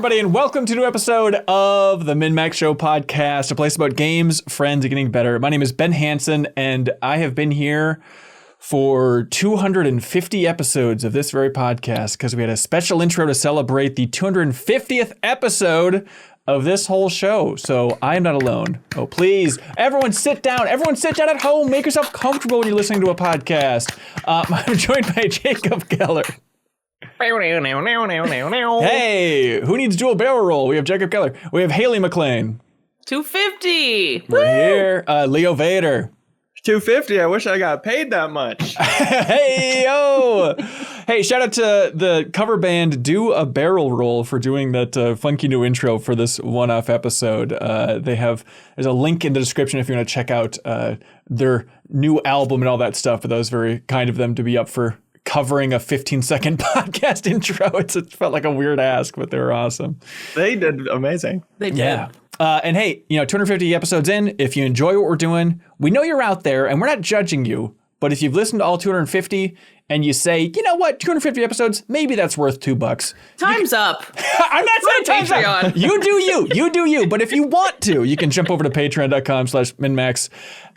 everybody, and welcome to a new episode of the MinnMax Show podcast, a place about games, friends, and getting better. My name is Ben Hansen, and I have been here for 250 episodes of this very podcast because we had a special intro to celebrate the 250th episode of this whole show. So I am not alone. Oh, please, everyone sit down. Everyone sit down at home. Make yourself comfortable when you're listening to a podcast. I'm joined by Jacob Geller. Hey, who needs dual barrel roll? We have Jacob Geller. We have Haley McLean. 250. We're here. Leo Vader. 250. I wish I got paid that much. Hey, yo. Hey, shout out to the cover band Do a Barrel Roll for doing that funky new intro for this one-off episode. There's a link in the description if you want to check out their new album and all that stuff. But that was very kind of them to be up for covering a 15-second podcast intro. It felt like a weird ask, but they were awesome. They did amazing. They did. Yeah. And hey, 250 episodes in, if you enjoy what we're doing, we know you're out there and we're not judging you. But if you've listened to all 250 and you say, you know what, 250 episodes, maybe that's worth $2. Time's up. I'm not saying time's up. You do you. But if you want to, you can jump over to patreon.com/MinnMax.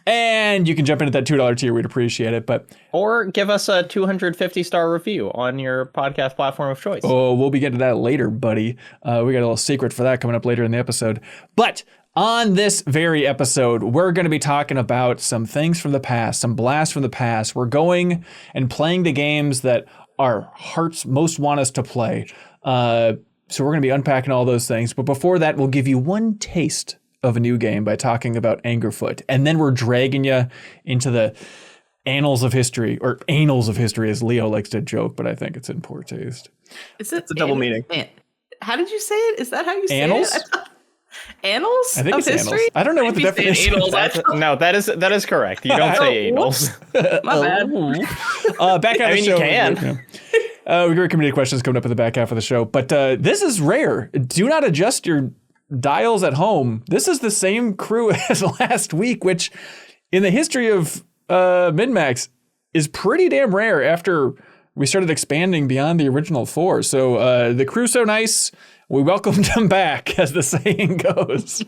And you can jump into that $2 tier. We'd appreciate it. Or give us a 250-star review on your podcast platform of choice. Oh, we'll be getting to that later, buddy. We got a little secret for that coming up later in the episode. But on this very episode, we're going to be talking about some things from the past, some blasts from the past. We're going and playing the games that our hearts most want us to play. So we're going to be unpacking all those things. But before that, we'll give you one taste of a new game by talking about Angerfoot. And then we're dragging you into the annals of history, or annals of history as Leo likes to joke, but I think it's in poor taste. Is it? It's a double meaning. How did you say it? Is that how you say Annals? it? Annals? I think of it's history? annals. I don't know what the definition is. No, that is correct. You don't say annals. My bad. Back half of the show. You can. We got community questions coming up in the back half of the show, but this is rare. Do not adjust your dials at home. This is the same crew as last week, which in the history of MinnMax is pretty damn rare after we started expanding beyond the original 4. So the crew's so nice, we welcomed them back, as the saying goes.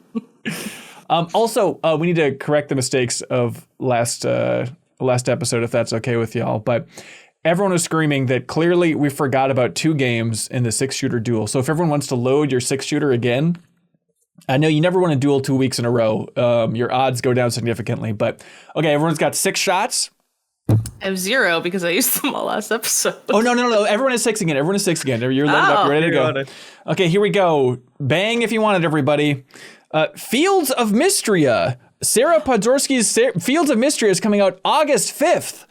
Also, we need to correct the mistakes of last episode, if that's okay with y'all. But everyone was screaming that clearly we forgot about 2 games in the 6-shooter duel. So if everyone wants to load your 6-shooter again, I know you never want to duel 2 weeks in a row. Your odds go down significantly. But okay, everyone's got 6 shots. I have 0 because I used them all last episode. Oh, no. Everyone is 6 again. You're loaded up. You're ready to go. Okay, here we go. Bang if you want it, everybody. Fields of Mystria. Sarah Podzorski's Fields of Mystria is coming out August 5th.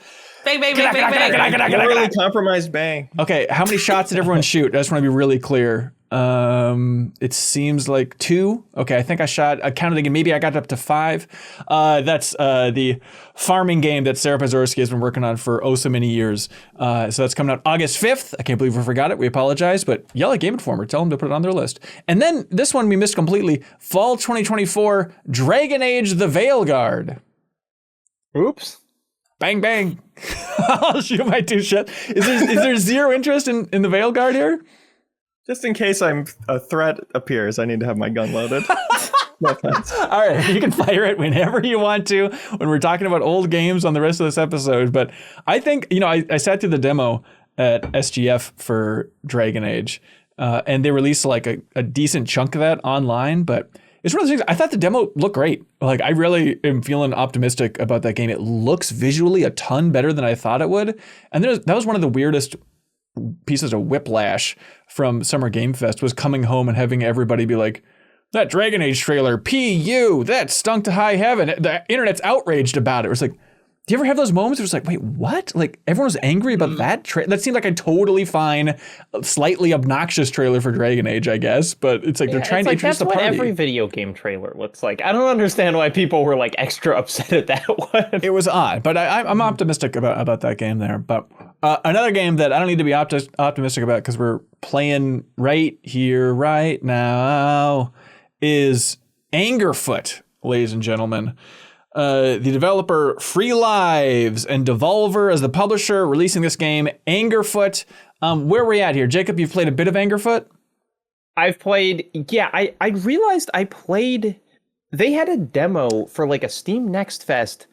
Bang, bang, bang, bang, bang. Really compromised bang. Okay, how many shots did everyone shoot? I just want to be really clear. It seems like 2. Okay, I think I counted again. Maybe I got up to 5. That's the farming game that Sarah Podzorski has been working on for so many years. So that's coming out August 5th. I can't believe we forgot it. We apologize, but yell at Game Informer. Tell them to put it on their list. And then this one we missed completely. Fall 2024, Dragon Age: The Veilguard. Oops. Bang, bang. I'll shoot my 2 shots. Is there 0 interest in the Veilguard here? Just in case a threat appears, I need to have my gun loaded. No offense. All right, you can fire it whenever you want to when we're talking about old games on the rest of this episode. But I think, I sat through the demo at SGF for Dragon Age, and they released like a decent chunk of that online. But it's one of those things, I thought the demo looked great. Like, I really am feeling optimistic about that game. It looks visually a ton better than I thought it would. And that was one of the weirdest pieces of whiplash from Summer Game Fest, was coming home and having everybody be like, that Dragon Age trailer, PU, that stunk to high heaven. The internet's outraged about it. It was like, do you ever have those moments where it's like, wait, what? Like, everyone was angry about that trailer? That seemed like a totally fine, slightly obnoxious trailer for Dragon Age, I guess. But it's like they're trying to introduce the party. That's what every video game trailer looks like. I don't understand why people were like extra upset at that one. It was odd, but I'm optimistic about that game there. But another game that I don't need to be optimistic about because we're playing right here, right now, is Angerfoot, ladies and gentlemen. The developer Free Lives and Devolver as the publisher releasing this game, Angerfoot. Where are we at here? Jacob, you've played a bit of Angerfoot? I've played. Yeah, I realized I played. They had a demo for like a Steam Next Fest.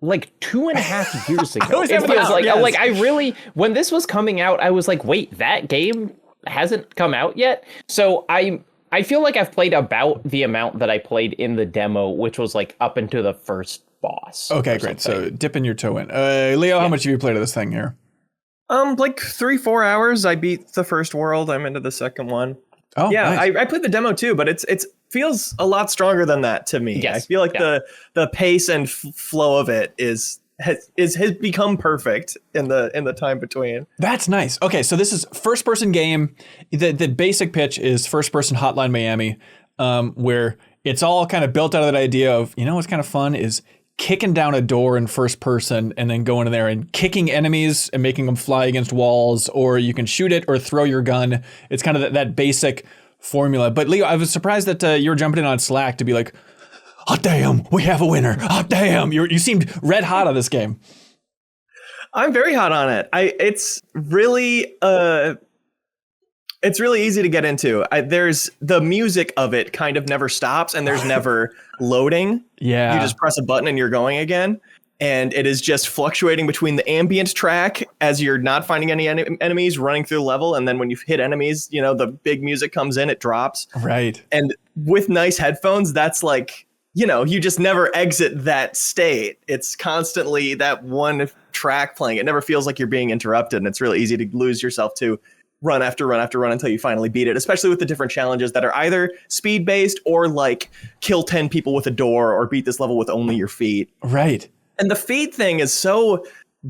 Like 2.5 years ago. always have It it feels out, like, yes. like I really, when this was coming out, I was like, wait, that game hasn't come out yet? So I feel like I've played about the amount that I played in the demo, which was like up into the first boss. Okay, great. So dipping your toe in. Leo, how much have you played of this thing here? Like 3-4 hours. I beat the first world. I'm into the second one. Oh, Yeah, nice. I played the demo too, but it's feels a lot stronger than that to me. Yes, I feel like yeah. the pace and flow of it has become perfect in the time between. That's nice. Okay, so this is first person game. The basic pitch is first person Hotline Miami, where it's all kind of built out of that idea of, you know what's kind of fun is kicking down a door in first person and then going in there and kicking enemies and making them fly against walls, or you can shoot it or throw your gun. It's kind of that basic formula. But Leo, I was surprised that you were jumping in on Slack to be like, oh damn, we have a winner. Oh damn, you seemed red hot on this game. I'm very hot on it. It's really easy to get into. There's the music of it kind of never stops, and there's never loading. Yeah. You just press a button and you're going again. And it is just fluctuating between the ambient track as you're not finding any enemies running through the level. And then when you hit enemies, you know, the big music comes in, it drops. Right. And with nice headphones, that's like, you know, you just never exit that state. It's constantly that one track playing. It never feels like you're being interrupted. And it's really easy to lose yourself to run after run after run until you finally beat it, especially with the different challenges that are either speed based or like kill 10 people with a door or beat this level with only your feet. Right. And the feet thing is so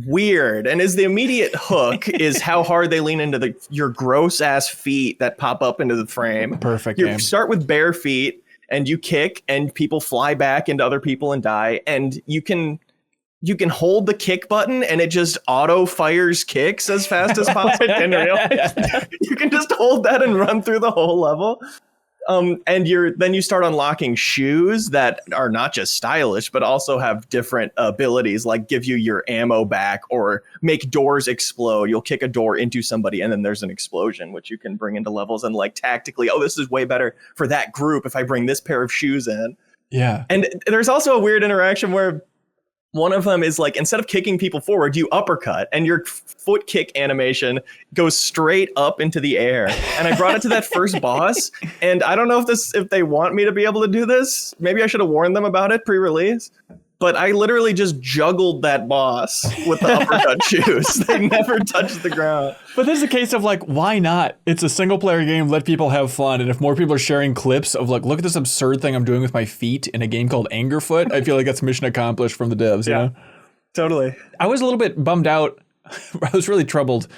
weird. And is the immediate hook is how hard they lean into your gross ass feet that pop up into the frame. Perfect You game. start with bare feet and you kick and people fly back into other people and die. And you can hold the kick button and it just auto fires kicks as fast as possible. I didn't realize. You can just hold that and run through the whole level. And then you start unlocking shoes that are not just stylish, but also have different abilities, like give you your ammo back or make doors explode. You'll kick a door into somebody and then there's an explosion, which you can bring into levels and like tactically, oh, this is way better for that group if I bring this pair of shoes in. Yeah. And there's also a weird interaction where one of them is like, instead of kicking people forward, you uppercut and your foot kick animation goes straight up into the air. And I brought it to that first boss. And I don't know if they want me to be able to do this. Maybe I should have warned them about it pre-release. But I literally just juggled that boss with the uppercut shoes. They never touched the ground. But this is a case of like, why not? It's a single player game. Let people have fun. And if more people are sharing clips of like, look at this absurd thing I'm doing with my feet in a game called Angerfoot, I feel like that's mission accomplished from the devs. You know? Totally. I was a little bit bummed out. I was really troubled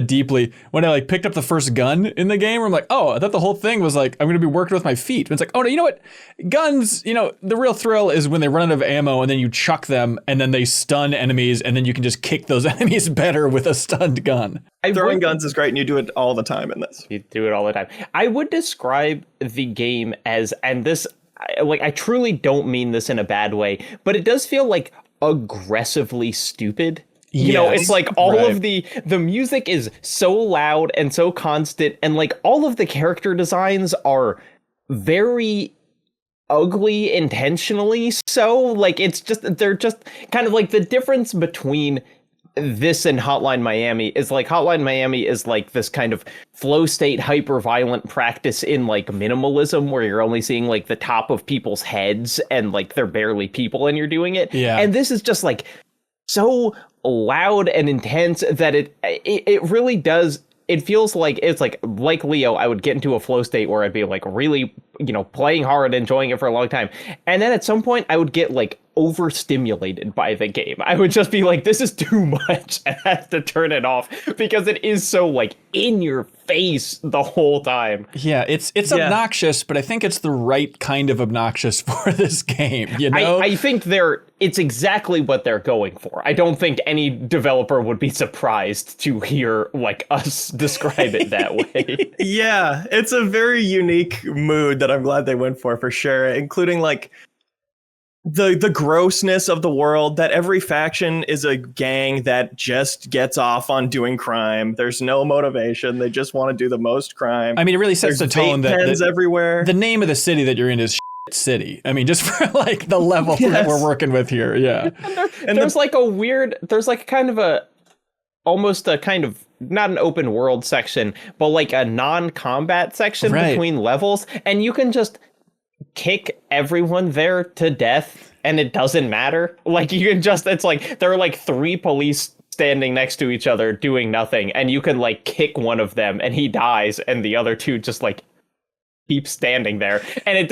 deeply when I like picked up the first gun in the game. Where I'm like, oh, I thought the whole thing was like, I'm going to be working with my feet. But it's like, oh no, you know what? Guns, you know, the real thrill is when they run out of ammo and then you chuck them and then they stun enemies and then you can just kick those enemies better with a stunned gun. Throwing guns is great and you do it all the time in this. You do it all the time. I would describe the game as, and this, like, I truly don't mean this in a bad way, but it does feel like aggressively stupid. You know, it's like all of the music is so loud and so constant, and like all of the character designs are very ugly intentionally. So like they're just kind of like the difference between this and Hotline Miami is like Hotline Miami is like this kind of flow state hyper violent practice in like minimalism where you're only seeing like the top of people's heads and like they're barely people and you're doing it. Yeah. And this is just like so loud and intense that it really does. It feels like it's like Leo, I would get into a flow state where I'd be like really, you know, playing hard, enjoying it for a long time. And then at some point I would get like overstimulated by the game. I would just be like, this is too much. I have to turn it off because it is so like in your face the whole time. Yeah, it's obnoxious, but I think it's the right kind of obnoxious for this game, you know? I think it's exactly what they're going for. I don't think any developer would be surprised to hear like us describe it that way. Yeah, it's a very unique mood that I'm glad they went for sure, including like the grossness of the world, that every faction is a gang that just gets off on doing crime. There's no motivation. They just want to do the most crime. I mean, it really sets the tone that pens everywhere. The name of the city that you're in is City. I mean, just for like the level that we're working with here. Yeah. And there's like kind of a, almost a kind of, not an open world section, but like a non-combat section between levels. And you can just kick everyone there to death and it doesn't matter. Like you can just, it's like there are like 3 police standing next to each other doing nothing, and you can like kick one of them and he dies and the other 2 just like keep standing there. And it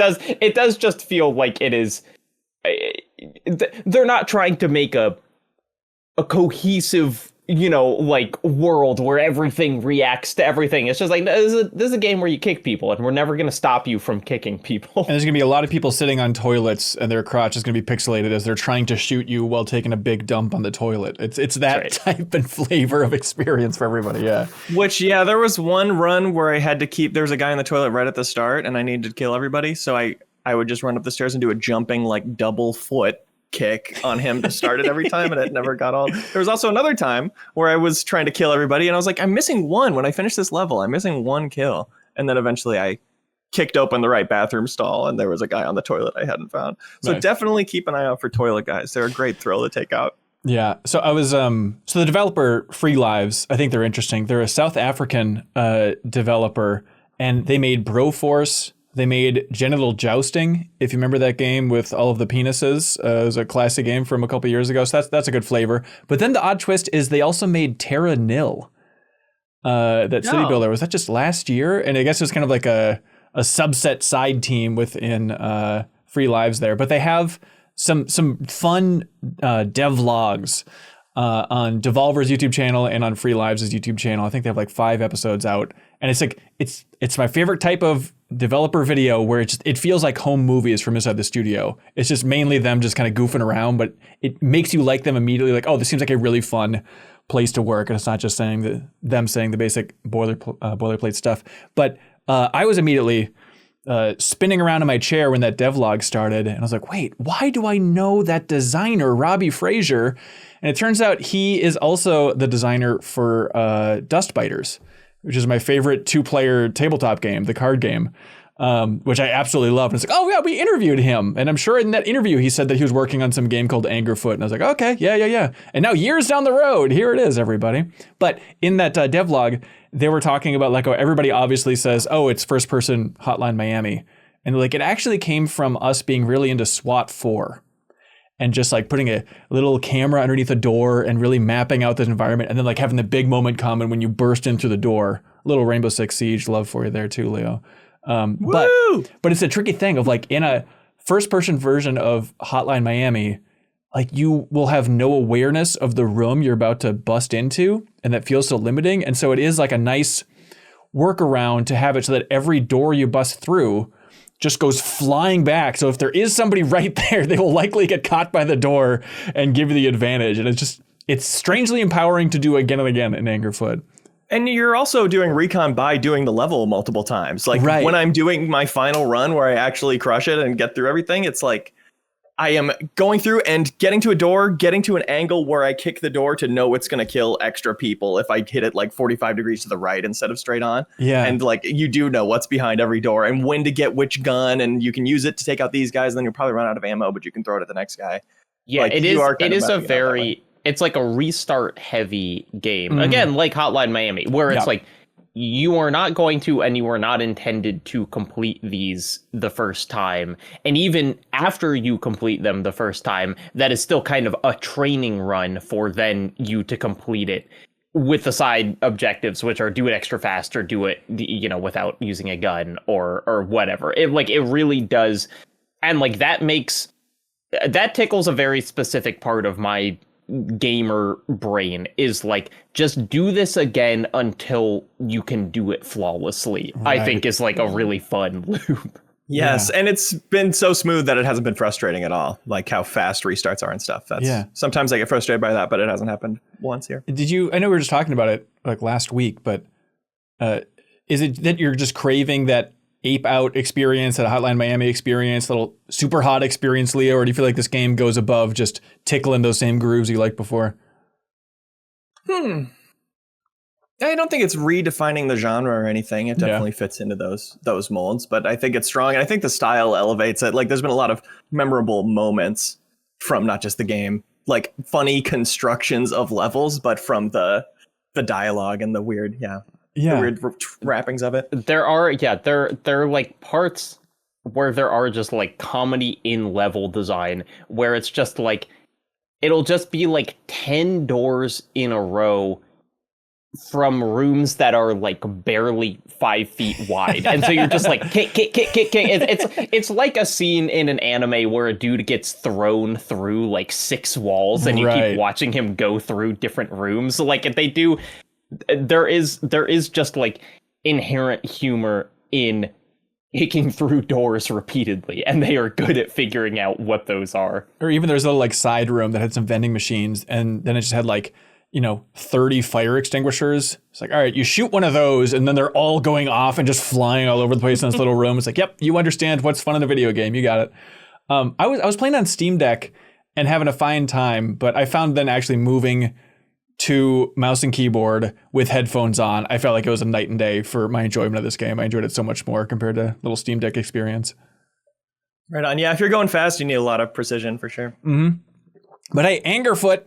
does just feel like it is, they're not trying to make a cohesive, you know, like world where everything reacts to everything. It's just like, this is a game where you kick people and we're never going to stop you from kicking people. And there's going to be a lot of people sitting on toilets and their crotch is going to be pixelated as they're trying to shoot you while taking a big dump on the toilet. It's that type and flavor of experience for everybody. Yeah. Which, there was one run where I had to there was a guy in the toilet right at the start and I needed to kill everybody. So I would just run up the stairs and do a jumping like double foot kick on him to start it every time, and it never got all. There was also another time where I was trying to kill everybody and I was like, I'm missing one. When I finish this level, I'm missing one kill. And then eventually I kicked open the right bathroom stall and there was a guy on the toilet I hadn't found. So definitely keep an eye out for toilet guys. They're a great thrill to take out. Yeah. So I was so the developer Free Lives, I think they're interesting. They're a South African developer, and they made Broforce. They made Genital Jousting, if you remember that game with all of the penises. It was a classic game from a couple years ago, so that's a good flavor. But then the odd twist is they also made Terra Nil, that city builder. Was that just last year? And I guess it was kind of like a subset side team within Free Lives there. But they have some fun devlogs on Devolver's YouTube channel and on Free Lives' YouTube channel. I think they have like 5 episodes out. And it's like, it's my favorite type of developer video where it feels like home movies from inside the studio. It's just mainly them just kind of goofing around, but it makes you like them immediately. Like, oh, this seems like a really fun place to work. And it's not just them saying the basic boilerplate stuff. But I was immediately spinning around in my chair when that devlog started. And I was like, wait, why do I know that designer, Robbie Frazier? And it turns out he is also the designer for Dustbiters, which is my favorite 2-player tabletop game, the card game, which I absolutely love. And it's like, oh yeah, we interviewed him. And I'm sure in that interview, he said that he was working on some game called Angerfoot. And I was like, okay, yeah. And now years down the road, here it is, everybody. But in that devlog, they were talking about like, oh, everybody obviously says, oh, it's first person Hotline Miami. And like, it actually came from us being really into SWAT 4. And just like putting a little camera underneath a door and really mapping out the environment, and then like having the big moment come and when you burst in through the door. Little Rainbow Six Siege love for you there too, Leo. But it's a tricky thing of like in a first person version of Hotline Miami, like you will have no awareness of the room you're about to bust into, and that feels so limiting. And so it is like a nice workaround to have it so that every door you bust through just goes flying back. So if there is somebody right there, they will likely get caught by the door and give you the advantage. And it's strangely empowering to do again and again in Angerfoot. And you're also doing recon by doing the level multiple times. Like when I'm doing my final run where I actually crush it and get through everything, it's like I am going through and getting to a door, getting to an angle where I kick the door to know it's going to kill extra people if I hit it like 45 degrees to the right instead of straight on. Yeah. And like you do know what's behind every door and when to get which gun, and you can use it to take out these guys, and then you'll probably run out of ammo, but you can throw it at the next guy. Yeah, like, it is a very, it's like a restart heavy game. Again, like Hotline Miami, where it's like you are not going to, and you are not intended to complete these the first time. And even after you complete them the first time, that is still kind of a training run for then you to complete it with the side objectives, which are do it extra fast or do it, you know, without using a gun or whatever. It really does. And like that tickles a very specific part of my gamer brain, is like, just do this again until you can do it flawlessly. Right. I think is like a really fun loop. Yes, and it's been so smooth that it hasn't been frustrating at all, like how fast restarts are and stuff. Sometimes I get frustrated by that, but it hasn't happened once here. I know we were just talking about it like last week, but is it that you're just craving that Ape Out experience, that Hotline Miami experience, little Super Hot experience, Leo? Or do you feel like this game goes above just tickling those same grooves you liked before? I don't think it's redefining the genre or anything. It definitely fits into those molds, but I think it's strong. And I think the style elevates it. Like, there's been a lot of memorable moments from not just the game, like funny constructions of levels, but from the dialogue and the weird, the weird wrappings of it. There are like parts where there are just like comedy in level design where it's just like, it'll just be like 10 doors in a row from rooms that are like barely 5 feet wide. And so you're just like, kick. It's like a scene in an anime where a dude gets thrown through like 6 walls and you keep watching him go through different rooms. Like, if they do, there is just like inherent humor in kicking through doors repeatedly, and they are good at figuring out what those are. Or even there's a little like side room that had some vending machines, and then it just had like, 30 fire extinguishers. It's like, all right, you shoot one of those, and then they're all going off and just flying all over the place in this little room. It's like, yep, you understand what's fun in a video game. You got it. I was playing on Steam Deck and having a fine time, but I found then actually moving to mouse and keyboard with headphones on, I felt like it was a night and day for my enjoyment of this game. I enjoyed it so much more compared to little Steam Deck experience. Right on. Yeah, if you're going fast, you need a lot of precision for sure. Mm-hmm. But hey, Angerfoot,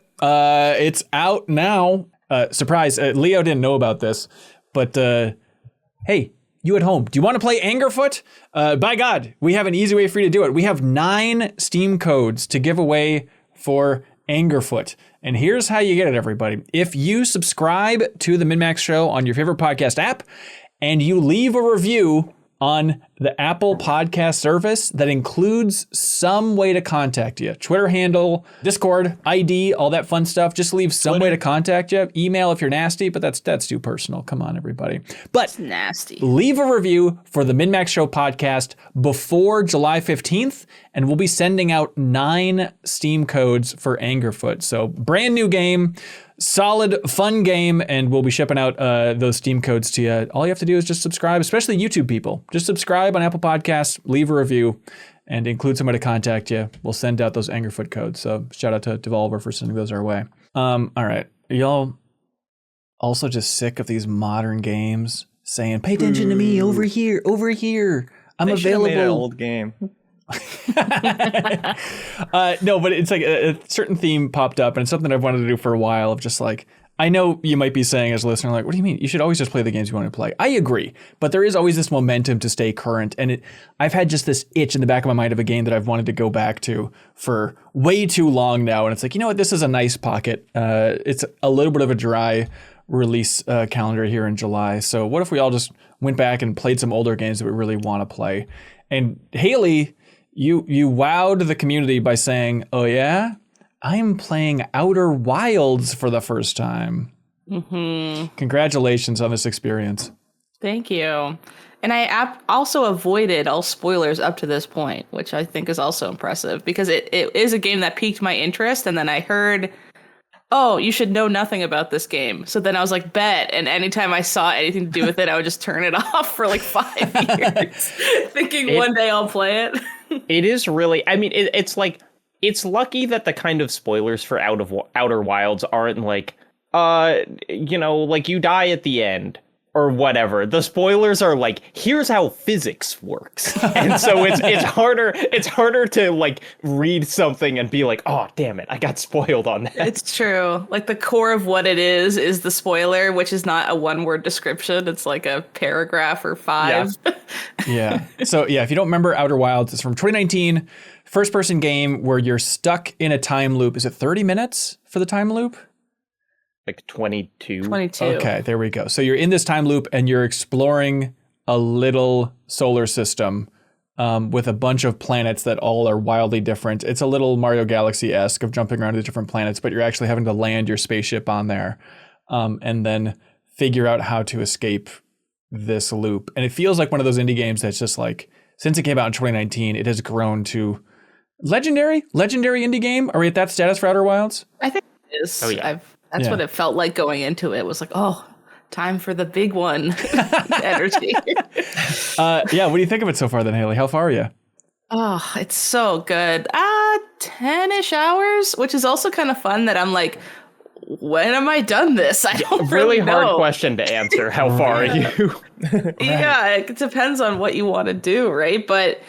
it's out now. Surprise, Leo didn't know about this, but hey, you at home, do you want to play Angerfoot? By God, we have an easy way for you to do it. We have 9 Steam codes to give away for Angerfoot. And here's how you get it, everybody. If you subscribe to the MinnMax Show on your favorite podcast app and you leave a review on the Apple Podcast service that includes some way to contact you, Twitter handle, Discord, ID, all that fun stuff, just leave some way to contact you. Email if you're nasty, but that's too personal. Come on, everybody. But it's nasty. Leave a review for the MinnMax Show podcast before July 15th, and we'll be sending out 9 Steam codes for Angerfoot. So brand new game, solid, fun game, and we'll be shipping out those Steam codes to you. All you have to do is just subscribe, especially YouTube people. Just subscribe on Apple Podcasts, leave a review, and include somebody to contact you. We'll send out those Angerfoot codes. So shout out to Devolver for sending those our way. All right. Are y'all also just sick of these modern games saying, pay attention to me over here. I'm available. Made an old game. No, but it's like a certain theme popped up, and it's something I've wanted to do for a while, of just like, I know you might be saying as a listener, like, what do you mean? You should always just play the games you want to play. I agree, but there is always this momentum to stay current, and I've had just this itch in the back of my mind of a game that I've wanted to go back to for way too long now, and it's like, you know what? This is a nice pocket. It's a little bit of a dry release calendar here in July, so what if we all just went back and played some older games that we really want to play? And Haley, you wowed the community by saying, oh yeah? I'm playing Outer Wilds for the first time. Mm-hmm. Congratulations on this experience. Thank you. And I also avoided all spoilers up to this point, which I think is also impressive, because it is a game that piqued my interest. And then I heard, oh, you should know nothing about this game. So then I was like, bet. And anytime I saw anything to do with it, I would just turn it off for like 5 years, thinking one day I'll play it. It is really, I mean, it's like, it's lucky that the kind of spoilers for Outer Wilds aren't like, like you die at the end or whatever. The spoilers are like, here's how physics works. And so it's harder to like read something and be like, oh, damn it, I got spoiled on that. It's true. Like the core of what it is the spoiler, which is not a 1-word description. It's like a paragraph or 5. Yeah. So yeah, if you don't remember Outer Wilds, it's from 2019. First-person game where you're stuck in a time loop. Is it 30 minutes for the time loop? Like 22. 22. Okay, there we go. So you're in this time loop and you're exploring a little solar system with a bunch of planets that all are wildly different. It's a little Mario Galaxy-esque of jumping around to different planets, but you're actually having to land your spaceship on there and then figure out how to escape this loop. And it feels like one of those indie games that's just like, since it came out in 2019, it has grown to legendary indie game. Are we at that status for Outer Wilds? I think it is. Oh, yeah. That's what it felt like going into it. Was like, oh, time for the big one energy. Yeah, what do you think of it so far then, Haley? How far are you? Oh, it's so good. 10-ish hours, which is also kind of fun that I'm like, when am I done this? I don't Really really hard know. question to answer. How far are you? Yeah, it depends on what you want to do, right? But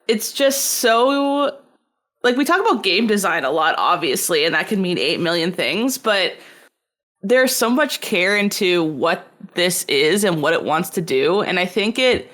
it's just so, like, we talk about game design a lot, obviously, and that can mean 8 million things, but there's so much care into what this is and what it wants to do, and I think it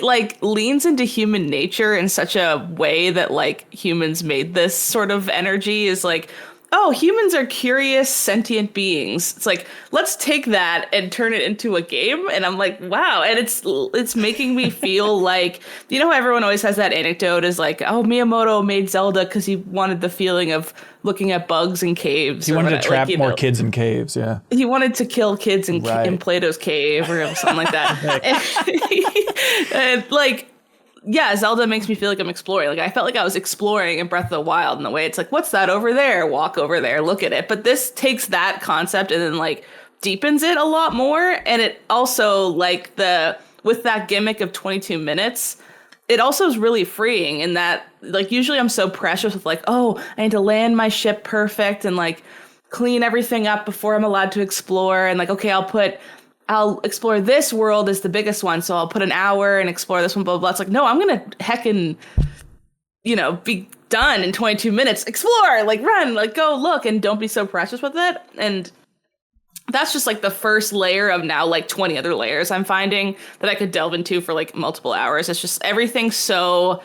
like leans into human nature in such a way that like humans made this sort of energy is like, oh, humans are curious, sentient beings. It's like, let's take that and turn it into a game. And I'm like, wow. And it's making me feel like, you know how everyone always has that anecdote is like, oh, Miyamoto made Zelda because he wanted the feeling of looking at bugs in caves. He wanted to trap more kids in caves, yeah. He wanted to kill kids in Plato's cave or something like that. and like, yeah, Zelda makes me feel like I'm exploring. Like, I felt like I was exploring in Breath of the Wild in the way it's like, what's that over there? Walk over there, look at it. But this takes that concept and then like deepens it a lot more. And it also like with that gimmick of 22 minutes, it also is really freeing in that like usually I'm so precious with like, oh, I need to land my ship perfect and like clean everything up before I'm allowed to explore. And like, okay, I'll explore this world as the biggest one, so I'll put an hour and explore this one, blah, blah, blah. It's like, no, I'm going to heckin', be done in 22 minutes. Explore, like run, like go look, and don't be so precious with it. And that's just like the first layer of now like 20 other layers I'm finding that I could delve into for like multiple hours. It's just everything so...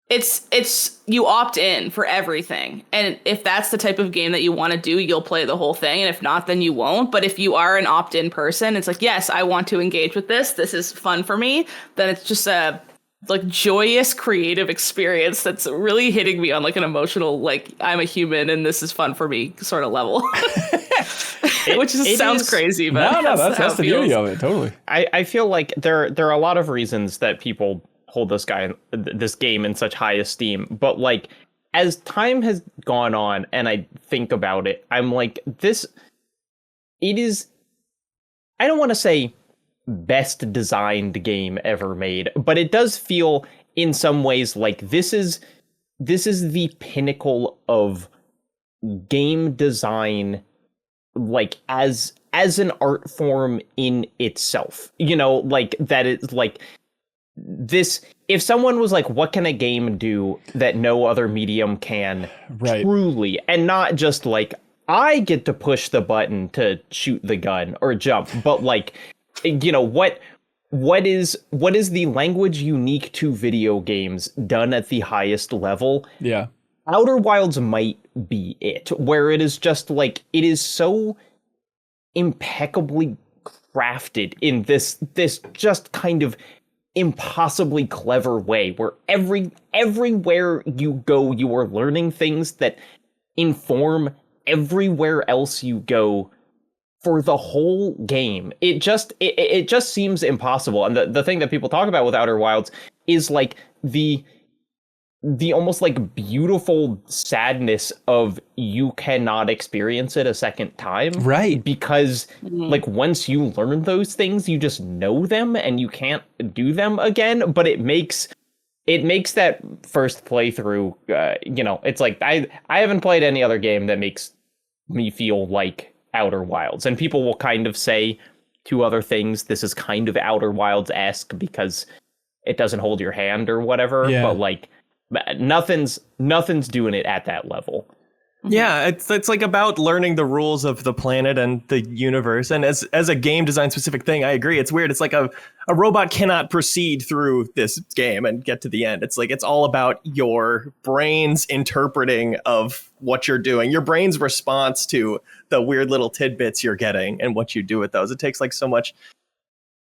It's you opt in for everything. And if that's the type of game that you want to do, you'll play the whole thing. And if not, then you won't. But if you are an opt-in person, it's like, yes, I want to engage with this. This is fun for me. Then it's just a like joyous creative experience that's really hitting me on like an emotional, like I'm a human and this is fun for me sort of level. Which sounds crazy, but no, that's the beauty of it. Totally. I feel like there are a lot of reasons that people hold this game in such high esteem, but like as time has gone on and I think about it, I'm like, it is, I don't want to say best designed game ever made, but it does feel in some ways like this is the pinnacle of game design, like as an art form in itself, like that it's like this. If someone was like, what can a game do that no other medium can, right, truly, and not just like I get to push the button to shoot the gun or jump, but like, what is the language unique to video games done at the highest level? Yeah, Outer Wilds might be it, where it is just like, it is so impeccably crafted in this just kind of impossibly clever way where everywhere you go, you are learning things that inform everywhere else you go for the whole game. It just seems impossible. And the thing that people talk about with Outer Wilds is like the almost like beautiful sadness of you cannot experience it a second time. Right. Because like once you learn those things, you just know them and you can't do them again. But it makes that first playthrough, it's like I haven't played any other game that makes me feel like Outer Wilds. And people will kind of say to other things, this is kind of Outer Wilds-esque because it doesn't hold your hand or whatever. Yeah. But like, nothing's doing it at that level. Yeah, it's like about learning the rules of the planet and the universe. And as a game design specific thing, I agree. It's weird. It's like a robot cannot proceed through this game and get to the end. It's like it's all about your brain's interpreting of what you're doing, your brain's response to the weird little tidbits you're getting and what you do with those. It takes like so much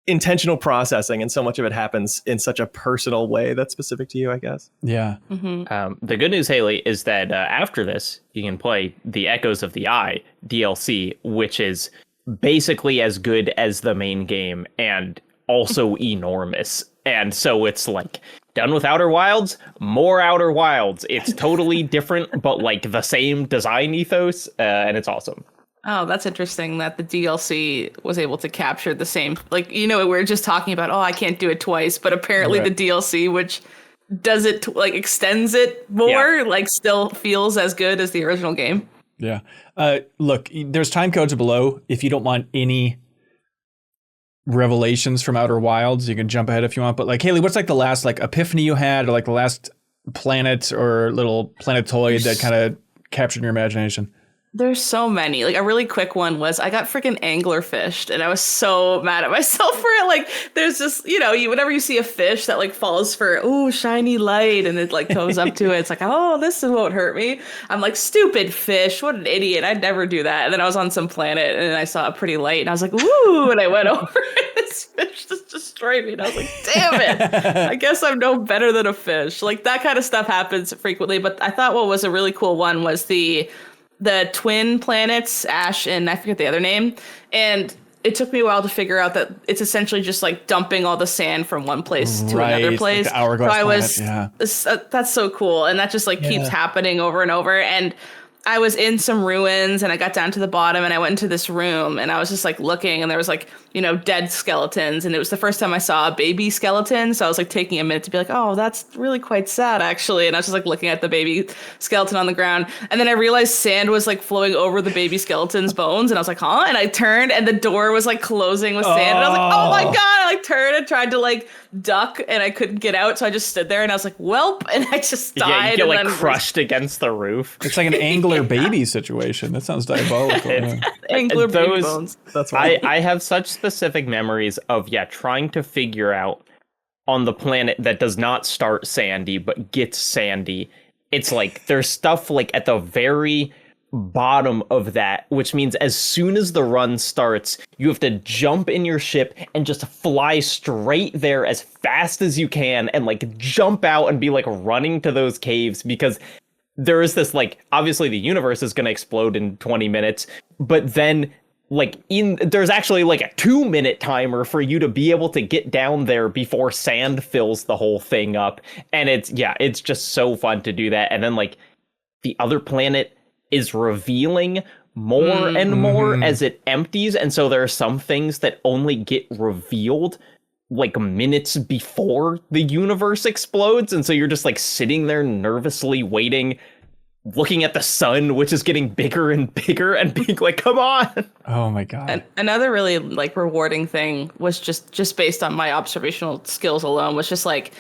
intentional processing, and so much of it happens in such a personal way that's specific to you, I guess. Yeah. Mm-hmm. The good news, Haley, is that after this, you can play the Echoes of the Eye DLC, which is basically as good as the main game and also enormous. And so it's like done with Outer Wilds, more Outer Wilds. It's totally different, but like the same design ethos, and it's awesome. Oh, that's interesting that the DLC was able to capture the same, like, we were just talking about, oh, I can't do it twice, but apparently the DLC, which does it, like, extends it more, like, still feels as good as the original game. Yeah. Look, there's time codes below. If you don't want any revelations from Outer Wilds, you can jump ahead if you want. But like, Haley, what's like the last like epiphany you had, or like the last planet or little planetoid that kind of captured your imagination? There's so many. Like, a really quick one was I got freaking anglerfished, and I was so mad at myself for it. Like, there's just, whenever you see a fish that like falls for, ooh, shiny light, and it like goes up to it, it's like, oh, this won't hurt me. I'm like, stupid fish, what an idiot. I'd never do that. And then I was on some planet and I saw a pretty light and I was like, ooh, and I went over and this fish just destroyed me. And I was like, damn it. I guess I'm no better than a fish. Like, that kind of stuff happens frequently. But I thought what was a really cool one was the twin planets, Ash and I forget the other name. And it took me a while to figure out that it's essentially just like dumping all the sand from one place to another place. Like the hourglass so I was, planet, that's so cool. And that just like keeps happening over and over. And I was in some ruins and I got down to the bottom and I went into this room and I was just like looking and there was like, dead skeletons. And it was the first time I saw a baby skeleton. So I was like taking a minute to be like, oh, that's really quite sad actually. And I was just like looking at the baby skeleton on the ground. And then I realized sand was like flowing over the baby skeleton's bones. And I was like, huh? And I turned and the door was like closing with sand. And I was like, oh my God. I like turned and tried to like duck and I couldn't get out. So I just stood there and I was like, welp. And I just died. Yeah, you get like and crushed against the roof. It's like an angler baby situation. That sounds diabolical. Angler baby bones. That's why I have such specific memories of trying to figure out on the planet that does not start sandy but gets sandy. It's like there's stuff like at the very bottom of that, which means as soon as the run starts, you have to jump in your ship and just fly straight there as fast as you can and like jump out and be like running to those caves, because there is this like, obviously the universe is going to explode in 20 minutes, but then like there's actually like a 2-minute timer for you to be able to get down there before sand fills the whole thing up. And it's just so fun to do that. And then like the other planet is revealing more and more as it empties. And so there are some things that only get revealed like minutes before the universe explodes. And so you're just like sitting there nervously waiting, looking at the sun, which is getting bigger and bigger, and being like, come on. Oh my God. And another really like rewarding thing was just based on my observational skills alone, was just like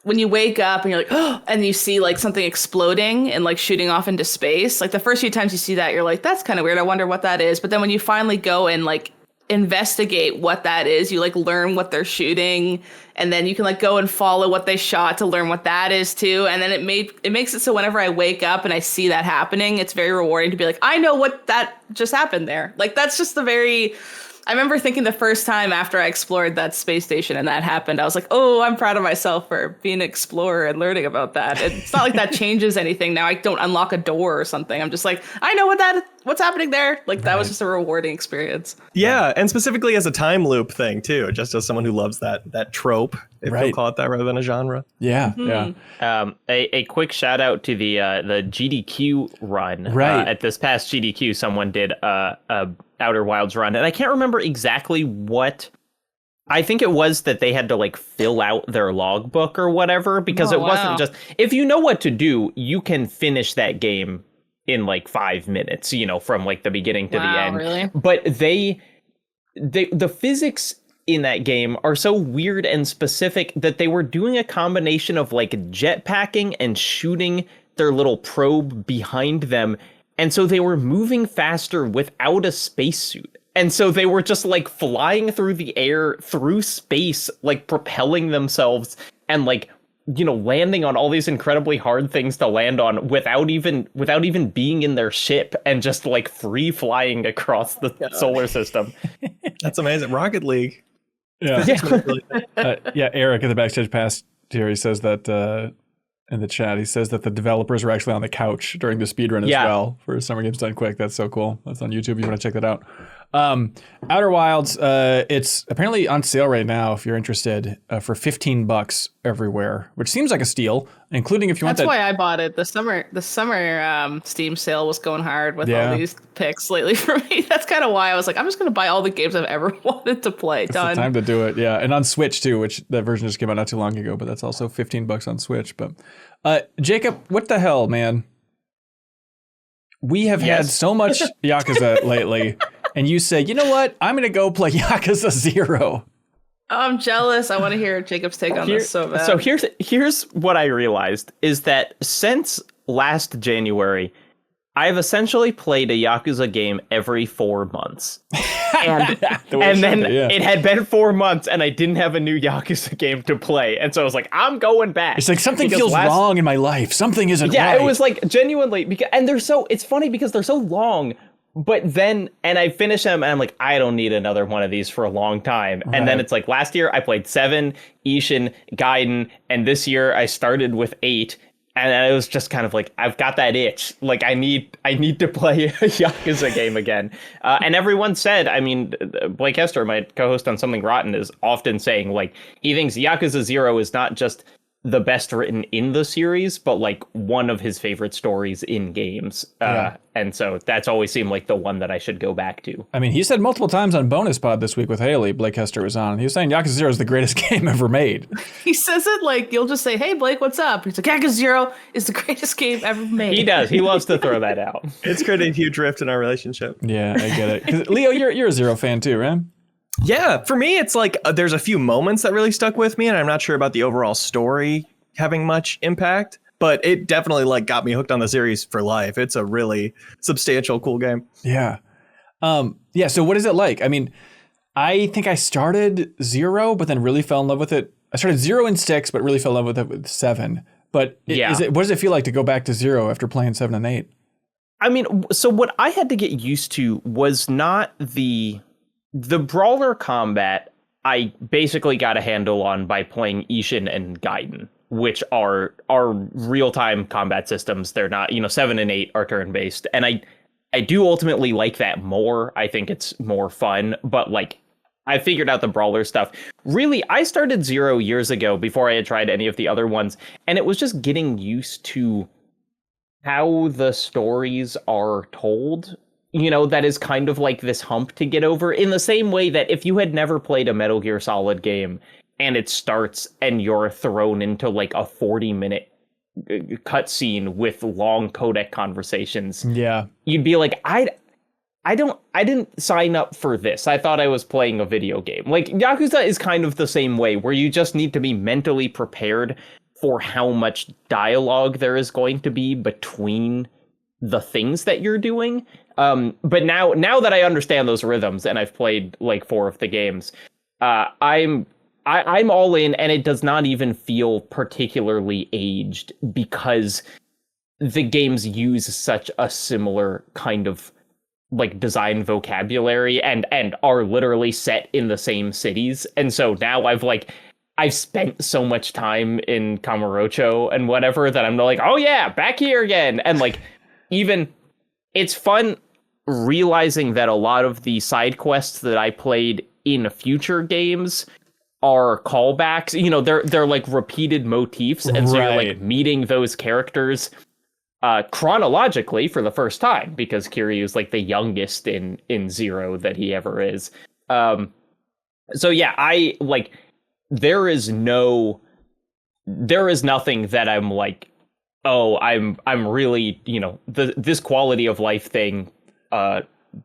when you wake up and you're like, oh, and you see like something exploding and like shooting off into space. Like the first few times you see that, you're like, that's kind of weird. I wonder what that is. But then when you finally go and like investigate what that is, you like learn what they're shooting, and then you can like go and follow what they shot to learn what that is too. And then it makes it so whenever I wake up and I see that happening, it's very rewarding to be like, I know what that just happened there. Like that's just I remember thinking the first time after I explored that space station and that happened, I was like, oh, I'm proud of myself for being an explorer and learning about that. It's not like that changes anything. Now I don't unlock a door or something. I'm just like, I know what's happening there. Like that was just a rewarding experience. Yeah, and specifically as a time loop thing too, just as someone who loves that trope, if you'll call it that rather than a genre. Yeah, A quick shout out to the GDQ run. Right. At this past GDQ, someone did a Outer Wilds run, and I can't remember exactly what. I think it was that they had to like fill out their logbook or whatever, because it wasn't just, if you know what to do, you can finish that game in like 5 minutes, from like the beginning to the end. Really? But the physics in that game are so weird and specific that they were doing a combination of like jetpacking and shooting their little probe behind them. And so they were moving faster without a spacesuit. And so they were just like flying through the air, through space, like propelling themselves and like, landing on all these incredibly hard things to land on without even being in their ship, and just like free flying across the solar system. That's amazing. Rocket League. Yeah. Eric at the Backstage Pass here, he says that in the chat, he says that the developers were actually on the couch during the speedrun as well for Summer Games Done Quick. That's so cool. That's on YouTube. You want to check that out. Outer Wilds, it's apparently on sale right now if you're interested for $15 everywhere, which seems like a steal, including if you want that. That's why I bought it. The summer Steam sale was going hard with all these picks lately for me. That's kind of why I was like, I'm just going to buy all the games I've ever wanted to play. It's Done. the time to do it, yeah. And on Switch too, which that version just came out not too long ago, but that's also $15 on Switch. But Jacob, what the hell, man? We have had so much Yakuza lately. And you say, you know what? I'm going to go play Yakuza 0. I'm jealous. I want to hear Jacob's take on this so bad. So here's what I realized is that since last January, I've essentially played a Yakuza game every 4 months. And then it had been 4 months and I didn't have a new Yakuza game to play. And so I was like, I'm going back. It's like something feels wrong in my life. Something isn't right. Yeah, it was like genuinely it's funny because they're so long. But then, and I finish them, and I'm like, I don't need another one of these for a long time. Right. And then it's like, last year, I played 7, Ishin, Gaiden, and this year, I started with 8, and it was just kind of like, I've got that itch. Like, I need to play a Yakuza game again. And everyone said, I mean, Blake Hester, my co-host on Something Rotten, is often saying, like, he thinks Yakuza 0 is not just the best written in the series, but like one of his favorite stories in games. And so that's always seemed like the one that I should go back to. I mean, he said multiple times on Bonus Pod this week with Haley, Blake Hester was on. He was saying Yakuza 0 is the greatest game ever made. He says it like you'll just say, hey, Blake, what's up? He's like, Yakuza 0 is the greatest game ever made. He does. He loves to throw that out. It's created a huge rift in our relationship. Yeah, I get it. 'Cause, Leo, you're a 0 fan too, right? Yeah, for me, it's like there's a few moments that really stuck with me, and I'm not sure about the overall story having much impact, but it definitely like got me hooked on the series for life. It's a really substantial, cool game. Yeah. So what is it like? I mean, I think I started 0, but then really fell in love with it. I started 0 and 6, but really fell in love with it with 7. But what does it feel like to go back to 0 after playing 7 and 8? I mean, so what I had to get used to was not the brawler combat. I basically got a handle on by playing Ishin and Gaiden, which are real-time combat systems. They're not, 7 and 8 are turn-based. And I do ultimately like that more. I think it's more fun. But, like, I figured out the brawler stuff. Really, I started 0 years ago before I had tried any of the other ones. And it was just getting used to how the stories are told. That is kind of like this hump to get over. In the same way that if you had never played a Metal Gear Solid game, and it starts and you're thrown into like a 40-minute cutscene with long codec conversations. Yeah. You'd be like, I didn't sign up for this. I thought I was playing a video game. Like Yakuza is kind of the same way, where you just need to be mentally prepared for how much dialogue there is going to be between the things that you're doing. But now that I understand those rhythms and I've played like 4 of the games, I'm all in, and it does not even feel particularly aged because the games use such a similar kind of like design vocabulary and are literally set in the same cities. And so now I've spent so much time in Kamurocho and whatever that I'm like, oh yeah, back here again. And like, even it's fun realizing that a lot of the side quests that I played in future games are callbacks. They're like repeated motifs, and so you're like meeting those characters chronologically for the first time, because Kiryu's like the youngest in 0 that he ever is. So yeah, I like there is nothing that I'm like, oh, I'm really, this quality of life thing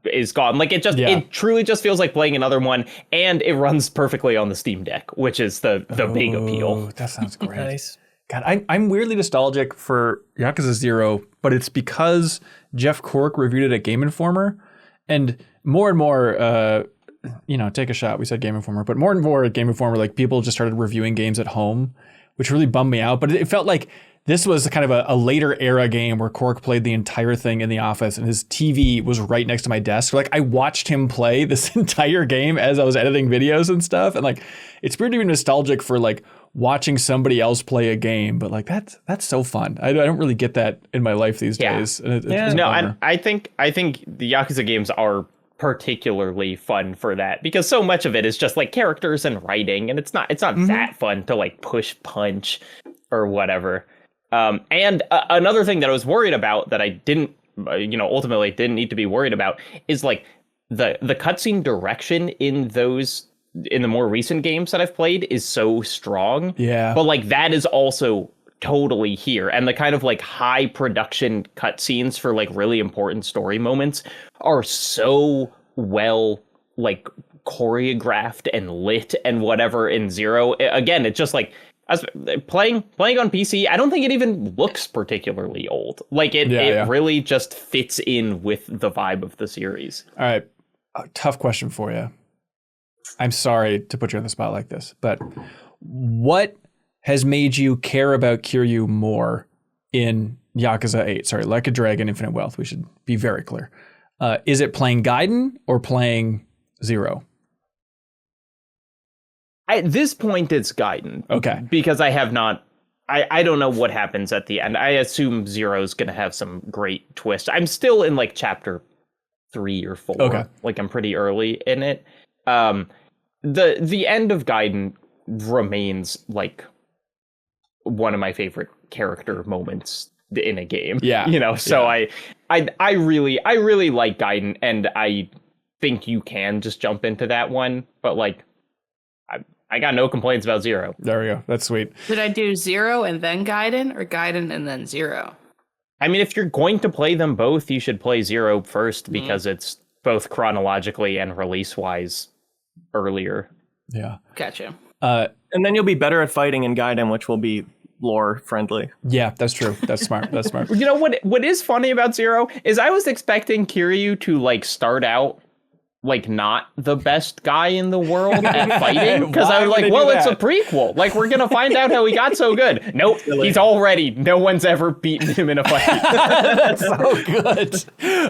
is gone. Like it truly just feels like playing another one, and it runs perfectly on the Steam Deck, which is the big appeal. That sounds great. Nice. God, I'm weirdly nostalgic for Yakuza 0, but it's because Jeff Cork reviewed it at Game Informer, and more, take a shot. We said Game Informer, but more and more at Game Informer, like people just started reviewing games at home, which really bummed me out. But it felt like this was kind of a later era game where Cork played the entire thing in the office, and his TV was right next to my desk. Like I watched him play this entire game as I was editing videos and stuff. And like, it's weird to be nostalgic for like watching somebody else play a game, but like that's so fun. I don't really get that in my life these days. And and I think the Yakuza games are particularly fun for that, because so much of it is just like characters and writing, and it's not that fun to like push punch or whatever. And another thing that I was worried about that I didn't, ultimately didn't need to be worried about is like the cutscene direction in the more recent games that I've played is so strong. Yeah. But like that is also totally here, and the kind of like high production cutscenes for like really important story moments are so well like choreographed and lit and whatever in Zero. Again, it's just like as playing on PC, I don't think it even looks particularly old. Like it really just fits in with the vibe of the series. All right, a tough question for you. I'm sorry to put you on the spot like this, but what has made you care about Kiryu more in Yakuza 8? Sorry, Like a Dragon, Infinite Wealth. We should be very clear. Is it playing Gaiden or playing Zero? At this point, it's Gaiden. Okay. Because I have not... I don't know what happens at the end. I assume Zero's going to have some great twist. I'm still in like chapter 3 or 4. Okay. Like I'm pretty early in it. The end of Gaiden remains like one of my favorite character moments in a game. Yeah. So I really like Gaiden, and I think you can just jump into that one, but like I got no complaints about Zero. There we go. That's sweet. Did I do Zero and then Gaiden, or Gaiden and then Zero? I mean, if you're going to play them both, you should play Zero first, because it's both chronologically and release-wise earlier. Yeah. Gotcha. And then you'll be better at fighting in Gaiden, which will be lore friendly. Yeah, that's true. That's smart. That's smart. You know what is funny about Zero is I was expecting Kiryu to like start out like not the best guy in the world at fighting, because I was like, well, it's a prequel. Like, we're gonna find out how he got so good. Nope, he's already. No one's ever beaten him in a fight. That's so good.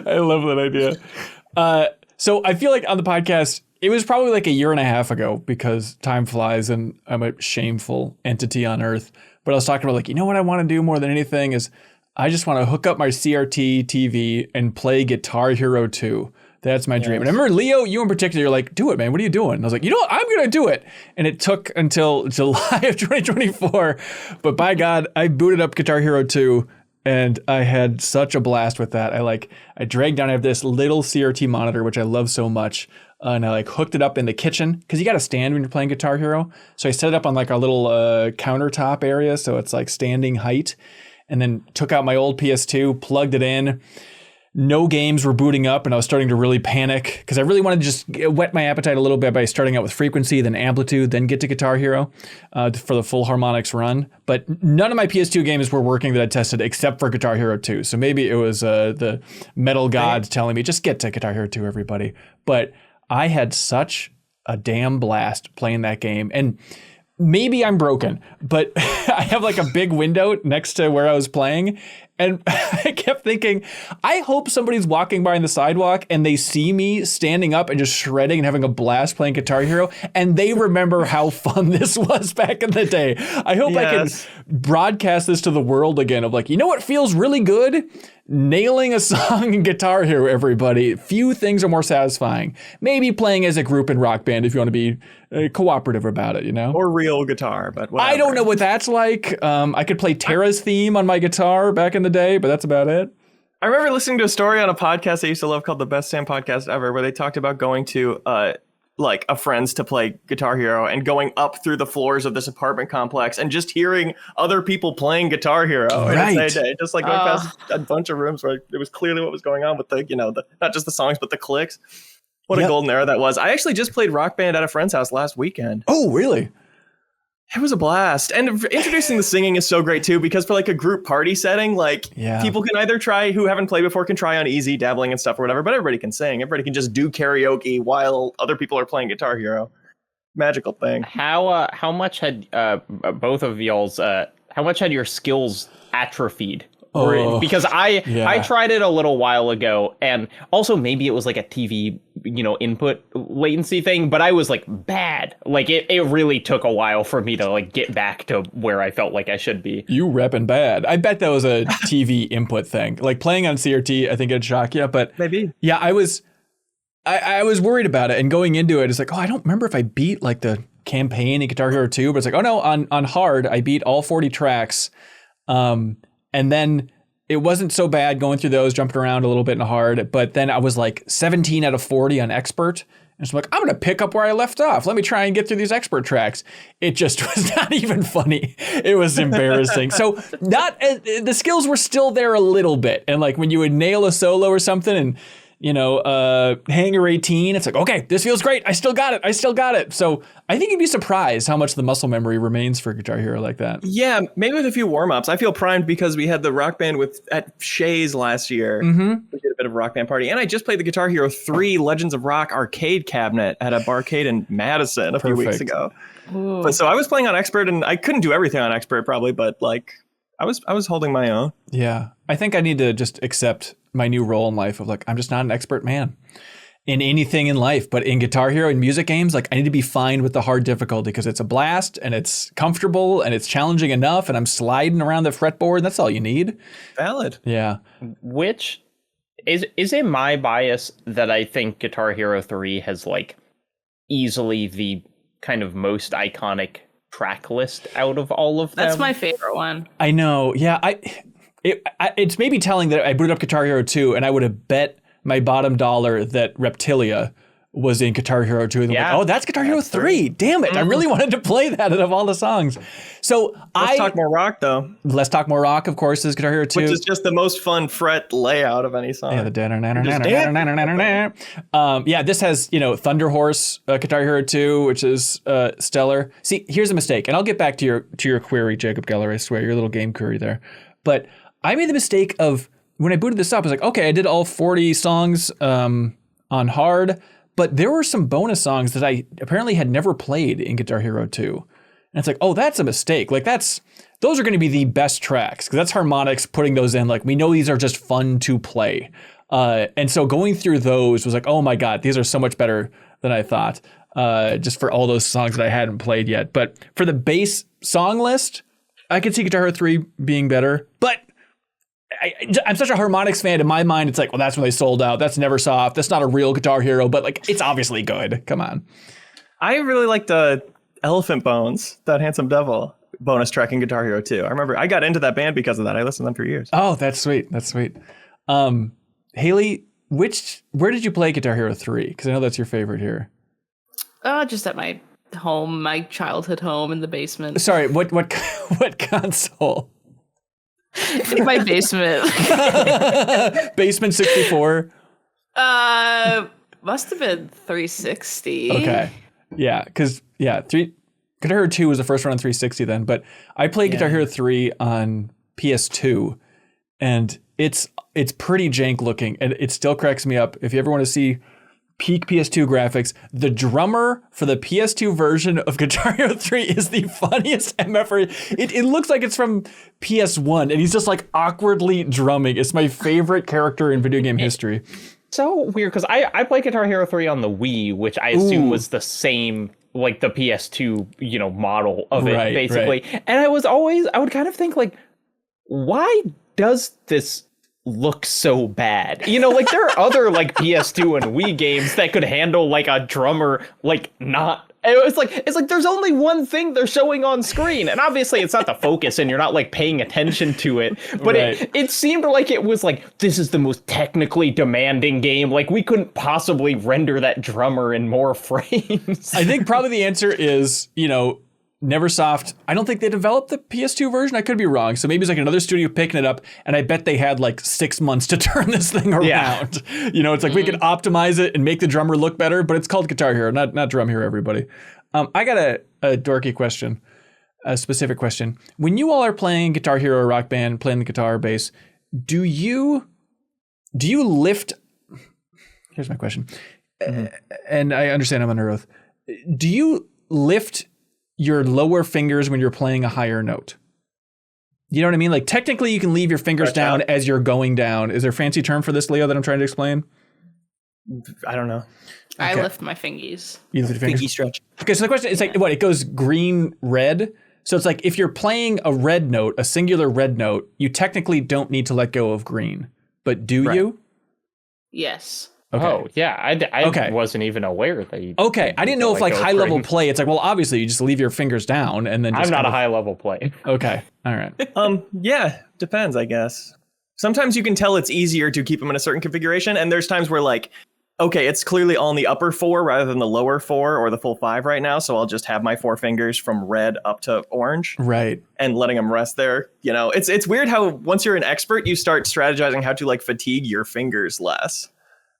I love that idea. So I feel like on the podcast, it was probably like a year and a half ago, because time flies and I'm a shameful entity on Earth. But I was talking about like, you know what I want to do more than anything is I just want to hook up my CRT TV and play Guitar Hero 2. That's my dream. And I remember, Leo, you in particular, you're like, do it, man. What are you doing? And I was like, you know what? I'm going to do it. And it took until July of 2024. But by God, I booted up Guitar Hero 2 and I had such a blast with that. I dragged down, I have this little CRT monitor, which I love so much. And I like hooked it up in the kitchen, because you got to stand when you're playing Guitar Hero. So I set it up on like a little countertop area, so it's like standing height. And then took out my old PS2, plugged it in. No games were booting up, and I was starting to really panic, because I really wanted to just whet my appetite a little bit by starting out with Frequency, then Amplitude, then get to Guitar Hero for the full harmonics run. But none of my PS2 games were working that I tested except for Guitar Hero 2. So maybe it was the metal gods telling me, just get to Guitar Hero 2, everybody. But I had such a damn blast playing that game. And maybe I'm broken, but I have like a big window next to where I was playing. And I kept thinking, I hope somebody's walking by on the sidewalk and they see me standing up and just shredding and having a blast playing Guitar Hero, and they remember how fun this was back in the day. I hope I can broadcast this to the world again of like, you know what feels really good? Nailing a song in Guitar Hero, everybody. Few things are more satisfying. Maybe playing as a group in Rock Band if you want to be cooperative about it, you know? Or real guitar, but whatever. I don't know what that's like. I could play Terra's theme on my guitar back in the day, but that's about it. I remember listening to a story on a podcast I used to love called The Best Damn Podcast Ever, where they talked about going to like a friend's to play Guitar Hero and going up through the floors of this apartment complex and just hearing other people playing Guitar Hero in the same day. Just like going past a bunch of rooms where it was clearly what was going on with the, not just the songs, but the clicks. What a golden era that was. I actually just played Rock Band at a friend's house last weekend. Oh, really? It was a blast. And introducing the singing is so great too, because for like a group party setting, like people can either try, who haven't played before can try on easy dabbling and stuff or whatever, but everybody can sing. Everybody can just do karaoke while other people are playing Guitar Hero. Magical thing. How much had both of y'all's how much had your skills atrophied? Because I tried it a little while ago, and also maybe it was like a TV, input latency thing, but I was like bad. Like it really took a while for me to like get back to where I felt like I should be. You repping bad. I bet that was a TV input thing. Like playing on CRT, I think it'd shock you, but maybe. Yeah, I was worried about it, and going into it, it's like, oh, I don't remember if I beat like the campaign in Guitar Hero 2, but it's like, oh no, on hard, I beat all 40 tracks. And then it wasn't so bad going through those, jumping around a little bit in hard, but then I was like 17 out of 40 on expert. And so I'm like, I'm going to pick up where I left off. Let me try and get through these expert tracks. It just was not even funny. It was embarrassing. So the skills were still there a little bit. And like when you would nail a solo or something and, Hangar 18, it's like, okay, this feels great. I still got it. So I think you'd be surprised how much the muscle memory remains for Guitar Hero like that. Yeah, maybe with a few warm-ups. I feel primed because we had the Rock Band at Shays last year. Mm-hmm. We did a bit of a Rock Band party. And I just played the Guitar Hero 3 Legends of Rock arcade cabinet at a barcade in Madison a few weeks ago. But so I was playing on expert, and I couldn't do everything on expert probably, but like I was holding my own. Yeah, I think I need to just accept my new role in life of like, I'm just not an expert man in anything in life, but in Guitar Hero and music games, like I need to be fine with the hard difficulty because it's a blast and it's comfortable and it's challenging enough and I'm sliding around the fretboard. That's all you need. Valid. Yeah. Which is it my bias that I think Guitar Hero 3 has like easily the kind of most iconic track list out of all of them? That's my favorite one. I know. Yeah. It's maybe telling that I booted up Guitar Hero 2 and I would have bet my bottom dollar that Reptilia was in Guitar Hero 2. And yeah, like, oh, that's Guitar Hero 3. Damn it. I really wanted to play that out of all the songs. So Let's talk more rock, though. Let's Talk More Rock, of course, is Guitar Hero 2. Which is just the most fun fret layout of any song. Yeah, the yeah, this has, Thunder Horse, Guitar Hero 2, which is stellar. See, here's a mistake, and I'll get back to your query, Jacob Geller, I swear, your little game query there. But I made the mistake of, when I booted this up, I was like, okay, I did all 40 songs on hard, but there were some bonus songs that I apparently had never played in Guitar Hero 2. And it's like, oh, that's a mistake. Like those are going to be the best tracks because that's Harmonix putting those in. Like we know these are just fun to play. And so going through those was like, oh my God, these are so much better than I thought. Just for all those songs that I hadn't played yet. But for the base song list, I could see Guitar Hero 3 being better, but I'm such a Harmonix fan. In my mind, it's like, well, that's when they sold out. That's Neversoft. That's not a real Guitar Hero, but like, it's obviously good. Come on. I really like the Elephant Bones, that Handsome Devil bonus track in Guitar Hero 2. I remember I got into that band because of that. I listened to them for years. Oh, that's sweet. That's sweet. Haley, where did you play Guitar Hero 3? Because I know that's your favorite here. Just at my home, my childhood home in the basement. Sorry, what console? In my basement. Basement 64? Must have been 360. Okay. Yeah, because, Guitar Hero 2 was the first one on 360 then, but I played Guitar Hero 3 on PS2, and it's pretty jank looking, and it still cracks me up. If you ever want to see peak PS2 graphics, the drummer for the PS2 version of Guitar Hero 3 is the funniest MF. It looks like it's from PS1, and he's just like awkwardly drumming. It's my favorite character in video game history. So weird, because I played Guitar Hero 3 on the Wii, which I assume was the same, like the PS2, model of it, basically. Right. And I would kind of think, like, why does this look so bad? Like there are other like PS2 and Wii games that could handle like a drummer, like not. It's like there's only one thing they're showing on screen, and obviously it's not the focus, and you're not like paying attention to it. But it seemed like it was like, this is the most technically demanding game. Like we couldn't possibly render that drummer in more frames. I think probably the answer is, Neversoft, I don't think they developed the PS2 version. I could be wrong. So maybe it's like another studio picking it up, and I bet they had like 6 months to turn this thing around. Yeah. It's like we could optimize it and make the drummer look better, but it's called Guitar Hero, not Drum Hero, everybody. I got a dorky question, a specific question. When you all are playing Guitar Hero or Rock Band, playing the guitar or bass, do you lift? Here's my question. And I understand I'm under oath. Do you lift your lower fingers when you're playing a higher note? You know what I mean? Like technically you can leave your fingers down as you're going down. Is there a fancy term for this, Leo, that I'm trying to explain? I don't know. I lift my fingies. You lift your fingers? Fingy stretch. Okay, so the question is like, what? It goes green, red. So it's like if you're playing a red note, a singular red note, you technically don't need to let go of green. But do you? Yes. Okay. Oh, yeah. I Okay. wasn't even aware that you. Okay, I didn't know if like high level play. It's like, well, obviously you just leave your fingers down and then. Just I'm not a high level play. Okay, all right. Yeah, depends, I guess. Sometimes you can tell it's easier to keep them in a certain configuration, and there's times where like, okay, it's clearly on the upper 4 rather than the lower 4 or the full 5 right now, so I'll just have my 4 fingers from red up to orange. Right. And letting them rest there. You know, it's weird how once you're an expert, you start strategizing how to like fatigue your fingers less,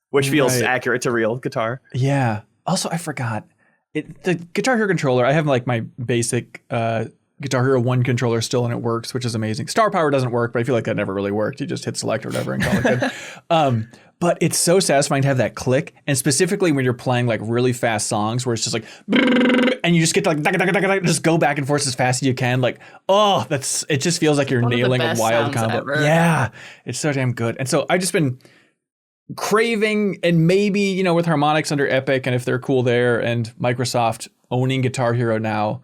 which feels accurate to real guitar. Yeah. Also, I forgot the Guitar Hero controller. I have like my basic Guitar Hero 1 controller still, and it works, which is amazing. Star Power doesn't work, but I feel like that never really worked. You just hit select or whatever and call it good. But it's so satisfying to have that click, and specifically when you're playing like really fast songs where it's just like, and you just get to like just go back and forth as fast as you can. Like, oh, it just feels like you're One of the nailing a best wild sounds combo. ever. Yeah, it's so damn good. And so I've just been craving, and maybe, you know, with harmonics under Epic, and if they're cool there, and Microsoft owning Guitar Hero now,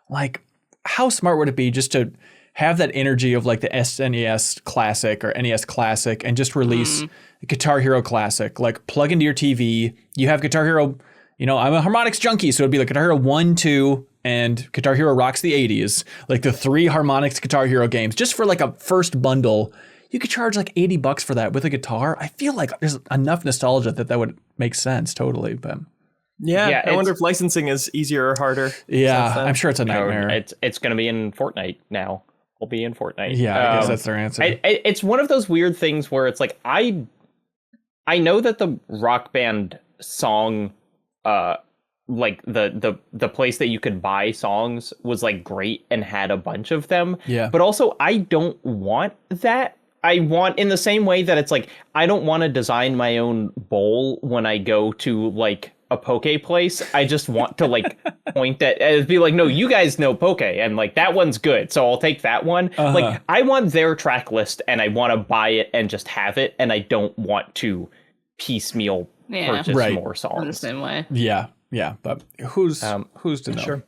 like, how smart would it be just to have that energy of like the SNES Classic or NES Classic and just release Guitar Hero Classic, like plug into your TV. You have Guitar Hero, you know, I'm a harmonics junkie, so it'd be like Guitar Hero 1, 2, and Guitar Hero Rocks the 80s, like the 3 harmonics Guitar Hero games, just for like a first bundle. You could charge like $80 for that with a guitar. I feel like there's enough nostalgia that would make sense totally, but... Yeah, I wonder if licensing is easier or harder. Yeah, I'm sure it's a nightmare. It's going to be in Fortnite now. We'll be in Fortnite. Yeah, I guess that's their answer. It's one of those weird things where it's like, I know that the Rock Band song, like the place that you could buy songs was like great and had a bunch of them. Yeah. But also, I don't want that. I want, in the same way that it's like, I don't want to design my own bowl when I go to like a poke place. I just want to like point at and be like, no, you guys know poke, and like that one's good, so I'll take that one. Like, I want their track list and I want to buy it and just have it, and I don't want to purchase more songs. In the same way. Yeah, but who's to know? Sure.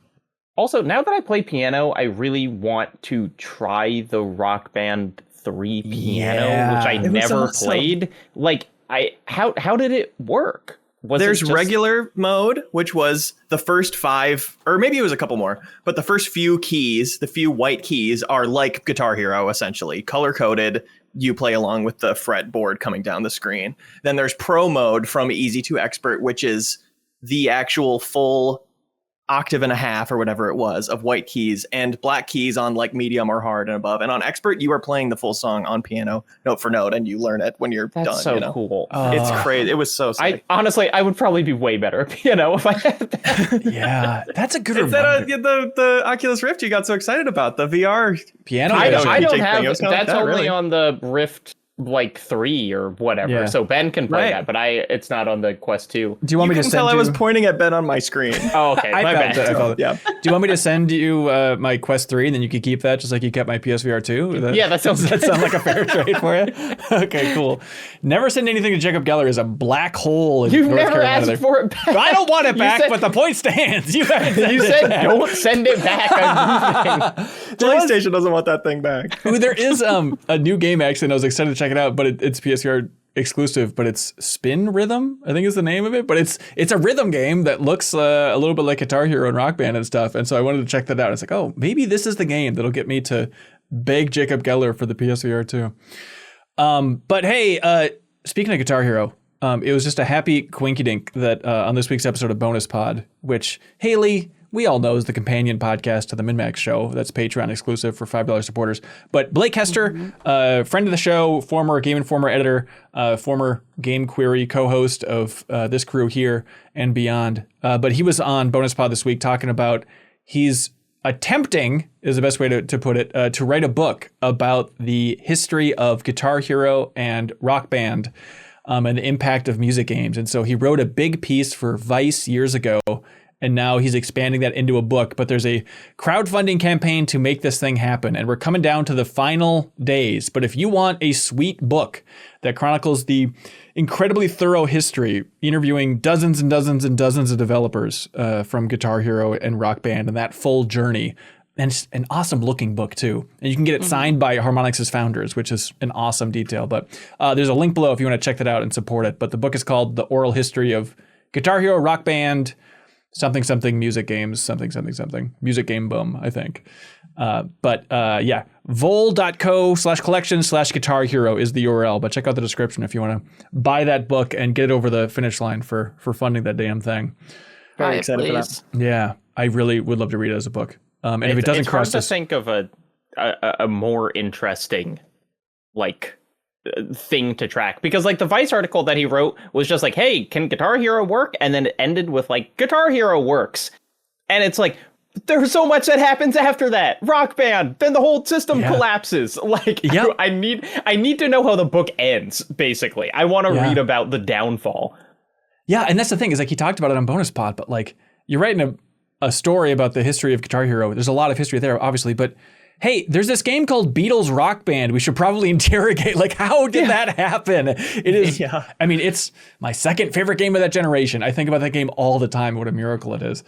Also, now that I play piano, I really want to try the Rock Band 3 piano, which I never played. Like, how did it work? There's regular mode, which was the first 5, or maybe it was a couple more, but the first few keys, the few white keys, are like Guitar Hero, essentially. Color-coded, you play along with the fretboard coming down the screen. Then there's Pro mode from Easy to Expert, which is the actual full octave and a half or whatever it was of white keys, and black keys on like medium or hard and above. And on Expert, you are playing the full song on piano, note for note, and you learn it when you're done. That's so you know? cool. It's crazy. It was so sick. I would probably be way better at piano if I had that. Yeah, that's a good Is that the Oculus Rift you got so excited about? The VR piano? I don't thing. have. It was kind of That's like that, only really. on the Rift like 3 or whatever. Yeah. So Ben can play Right. that, but it's not on the Quest 2. Do you want me to couldn't send tell you? I was pointing at Ben on my screen. Oh, okay. I My felt bad. it, I felt it. Yeah. Do you want me to send you my Quest 3 and then you can keep that just like you kept my PSVR 2? Yeah, that sounds Does that sound like a fair trade for you? Okay, cool. Never send anything to Jacob Geller is a black hole in You've North never Carolina. asked for it back. I don't want it You back, said- but the point stands. You said don't send it back. I'm moving. PlayStation doesn't want that thing back. Ooh, there is a new game actually, and I was excited to check it out, but it's PSVR exclusive, but it's Spin Rhythm, I think is the name of it, but it's a rhythm game that looks a little bit like Guitar Hero and Rock Band and stuff, and so I wanted to check that out. It's like, oh, maybe this is the game that'll get me to beg Jacob Geller for the PSVR 2. But hey, speaking of Guitar Hero, it was just a happy coinkydink that on this week's episode of Bonus Pod, which Haley, we all know, is the companion podcast to the MinnMax show. That's Patreon exclusive for $5 supporters. But Blake Hester, friend of the show, former Game Informer editor, former Game Query co-host of this crew here and beyond. But he was on Bonus Pod this week talking about he's attempting, is the best way to put it, to write a book about the history of Guitar Hero and Rock Band and the impact of music games. And so he wrote a big piece for Vice years ago, and now he's expanding that into a book. But there's a crowdfunding campaign to make this thing happen, and we're coming down to the final days. But if you want a sweet book that chronicles the incredibly thorough history, interviewing dozens and dozens and dozens of developers from Guitar Hero and Rock Band and that full journey, And it's an awesome looking book too. And you can get it signed by Harmonix's founders, which is an awesome detail. But there's a link below if you want to check that out and support it. But the book is called The Oral History of Guitar Hero, Rock Band, something, music games, something, music game boom, I think. Yeah, vol.co/collection/Guitar Hero is the URL. But check out the description if you want to buy that book and get it over the finish line for funding that damn thing. Very excited for that. Yeah, I really would love to read it as a book. And if it doesn't it's cross hard to think of a more interesting thing to track, because like the Vice article that he wrote was just like, hey, can Guitar Hero work? And then it ended with like Guitar Hero works. And it's like, there's so much that happens after that. Rock Band, then the whole system collapses. Like, I need to know how the book ends, basically. I want to read about the downfall. Yeah, and that's the thing, is like he talked about it on Bonus Pod, but like you're writing a story about the history of Guitar Hero. There's a lot of history there, obviously, but hey, there's this game called Beatles Rock Band. We should probably interrogate, like, how did that happen? It is, I mean, it's my second favorite game of that generation. I think about that game all the time, what a miracle it is.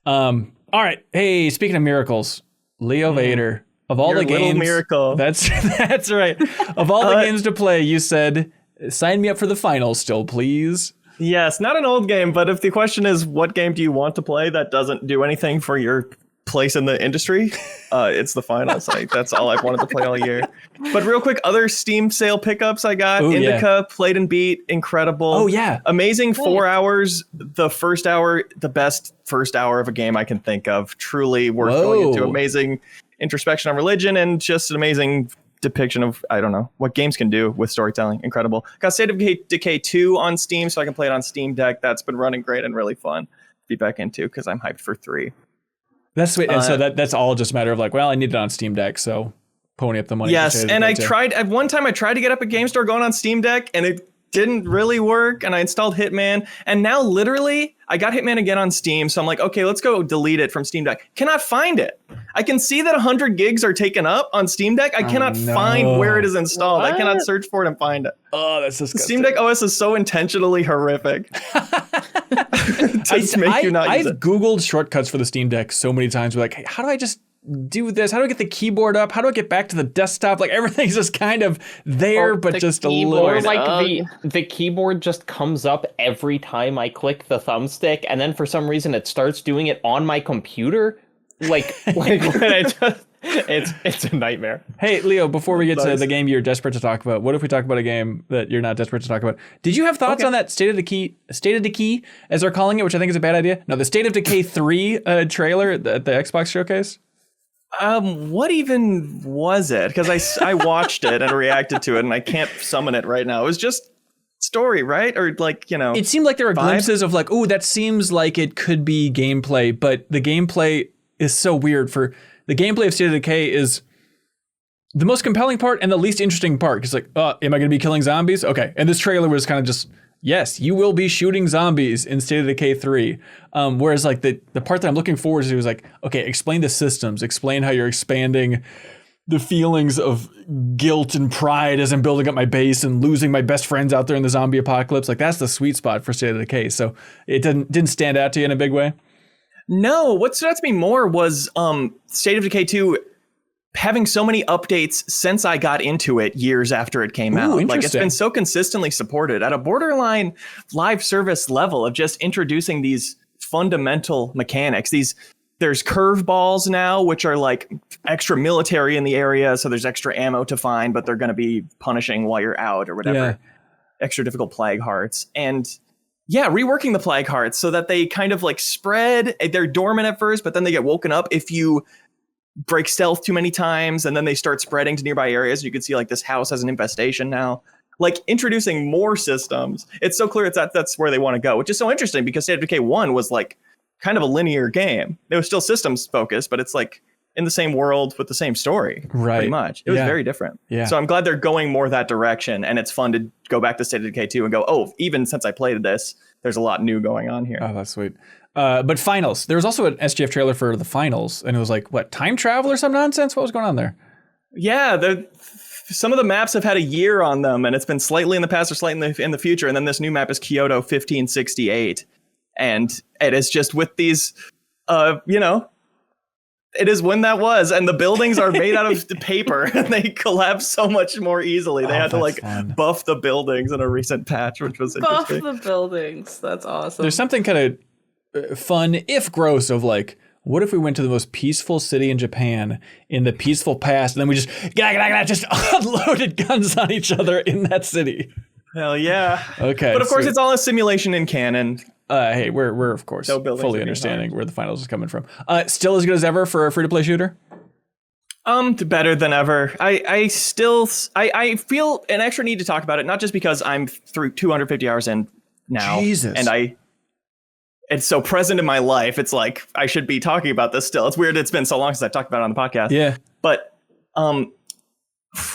All right, hey, speaking of miracles, Leo Vader, of all the games. Little miracle. That's right. Of all the games to play, you said, sign me up for the finals still, please. Yes, not an old game, but if the question is what game do you want to play that doesn't do anything for your place in the industry, it's the finals. That's all I've wanted to play all year. But real quick, other Steam sale pickups I got. Indica, played and beat, incredible. Oh, yeah. Amazing 4 hours. The first hour, the best first hour of a game I can think of. Truly worth going into. Amazing introspection on religion and just an amazing depiction of, I don't know, what games can do with storytelling. Incredible. Got State of Decay 2 on Steam, so I can play it on Steam Deck. That's been running great and really fun to be back into because I'm hyped for 3. That's sweet. And so that's all just a matter of like, well, I need it on Steam Deck, so pony up the money. Yes, and I tried, at one time I tried to get up a Game Store going on Steam Deck, and it didn't really work, and I installed Hitman, and now literally I got Hitman again on Steam, so I'm like, okay, let's go delete it from Steam Deck. Cannot find it. I can see that 100 gigs are taken up on Steam Deck. I cannot find where it is installed. I cannot search for it and find it. Oh, that's disgusting. Steam Deck OS is so intentionally horrific. I've Googled shortcuts for the Steam Deck so many times. We're like, hey, how do I just do this? How do I get the keyboard up? How do I get back to the desktop? Like everything's just kind of there, but just a little. Or like the keyboard just comes up every time I click the thumbstick, and then for some reason it starts doing it on my computer. Like when I just, it's a nightmare. Hey Leo, before we get to the game you're desperate to talk about, what if we talk about a game that you're not desperate to talk about? Did you have thoughts on that State of Decay, as they're calling it, which I think is a bad idea? No, the State of Decay 3 trailer at the Xbox showcase. What even was it? Because I watched it and reacted to it, and I can't summon it right now. It was just story, right? Or like, you know, it seemed like there were glimpses of like, oh, that seems like it could be gameplay, but the gameplay is so weird. For the gameplay of State of Decay is the most compelling part and the least interesting part. Because like, am I going to be killing zombies? Okay, and this trailer was kind of just, yes, you will be shooting zombies in State of Decay 3. Whereas like the part that I'm looking forward to was like, okay, explain the systems, explain how you're expanding the feelings of guilt and pride as I'm building up my base and losing my best friends out there in the zombie apocalypse. Like that's the sweet spot for State of Decay. So it didn't stand out to you in a big way. No, what stood out to me more was State of Decay 2 having so many updates since I got into it years after it came out. Like it's been so consistently supported at a borderline live service level of just introducing these fundamental mechanics. There's curveballs now, which are like extra military in the area. So there's extra ammo to find, but they're going to be punishing while you're out or whatever. Yeah. Extra difficult plague hearts. And yeah, reworking the plague hearts so that they kind of like spread. They're dormant at first, but then they get woken up if you break stealth too many times, and then they start spreading to nearby areas. You can see like this house has an infestation now. Like introducing more systems. It's so clear that's where they want to go, which is so interesting because State of Decay 1 was like kind of a linear game. It was still systems focused, but it's like in the same world with the same story, pretty much. It was very different. Yeah. So I'm glad they're going more that direction, and it's fun to go back to State of Decay 2 and go, oh, even since I played this, there's a lot new going on here. Oh, that's sweet. But finals. There was also an SGF trailer for the finals, and it was like, what, time travel or some nonsense? What was going on there? Yeah, some of the maps have had a year on them, and it's been slightly in the past or slightly in the future, and then this new map is Kyoto 1568. And it is just with these, It is when that was, and the buildings are made out of paper, and they collapse so much more easily. They had to like buff the buildings in a recent patch, which was interesting. Buff the buildings. That's awesome. There's something kind of fun, if gross, of like, what if we went to the most peaceful city in Japan in the peaceful past, and then we just unloaded guns on each other in that city? Hell yeah. Okay. But of course, it's all a simulation in canon. Hey, we're of course fully understanding where the finals is coming from. Still as good as ever for a free-to-play shooter? Better than ever. I feel an extra need to talk about it, not just because I'm through 250 hours in now. Jesus. And it's so present in my life. It's like I should be talking about this still. It's weird. It's been so long since I've talked about it on the podcast. Yeah. But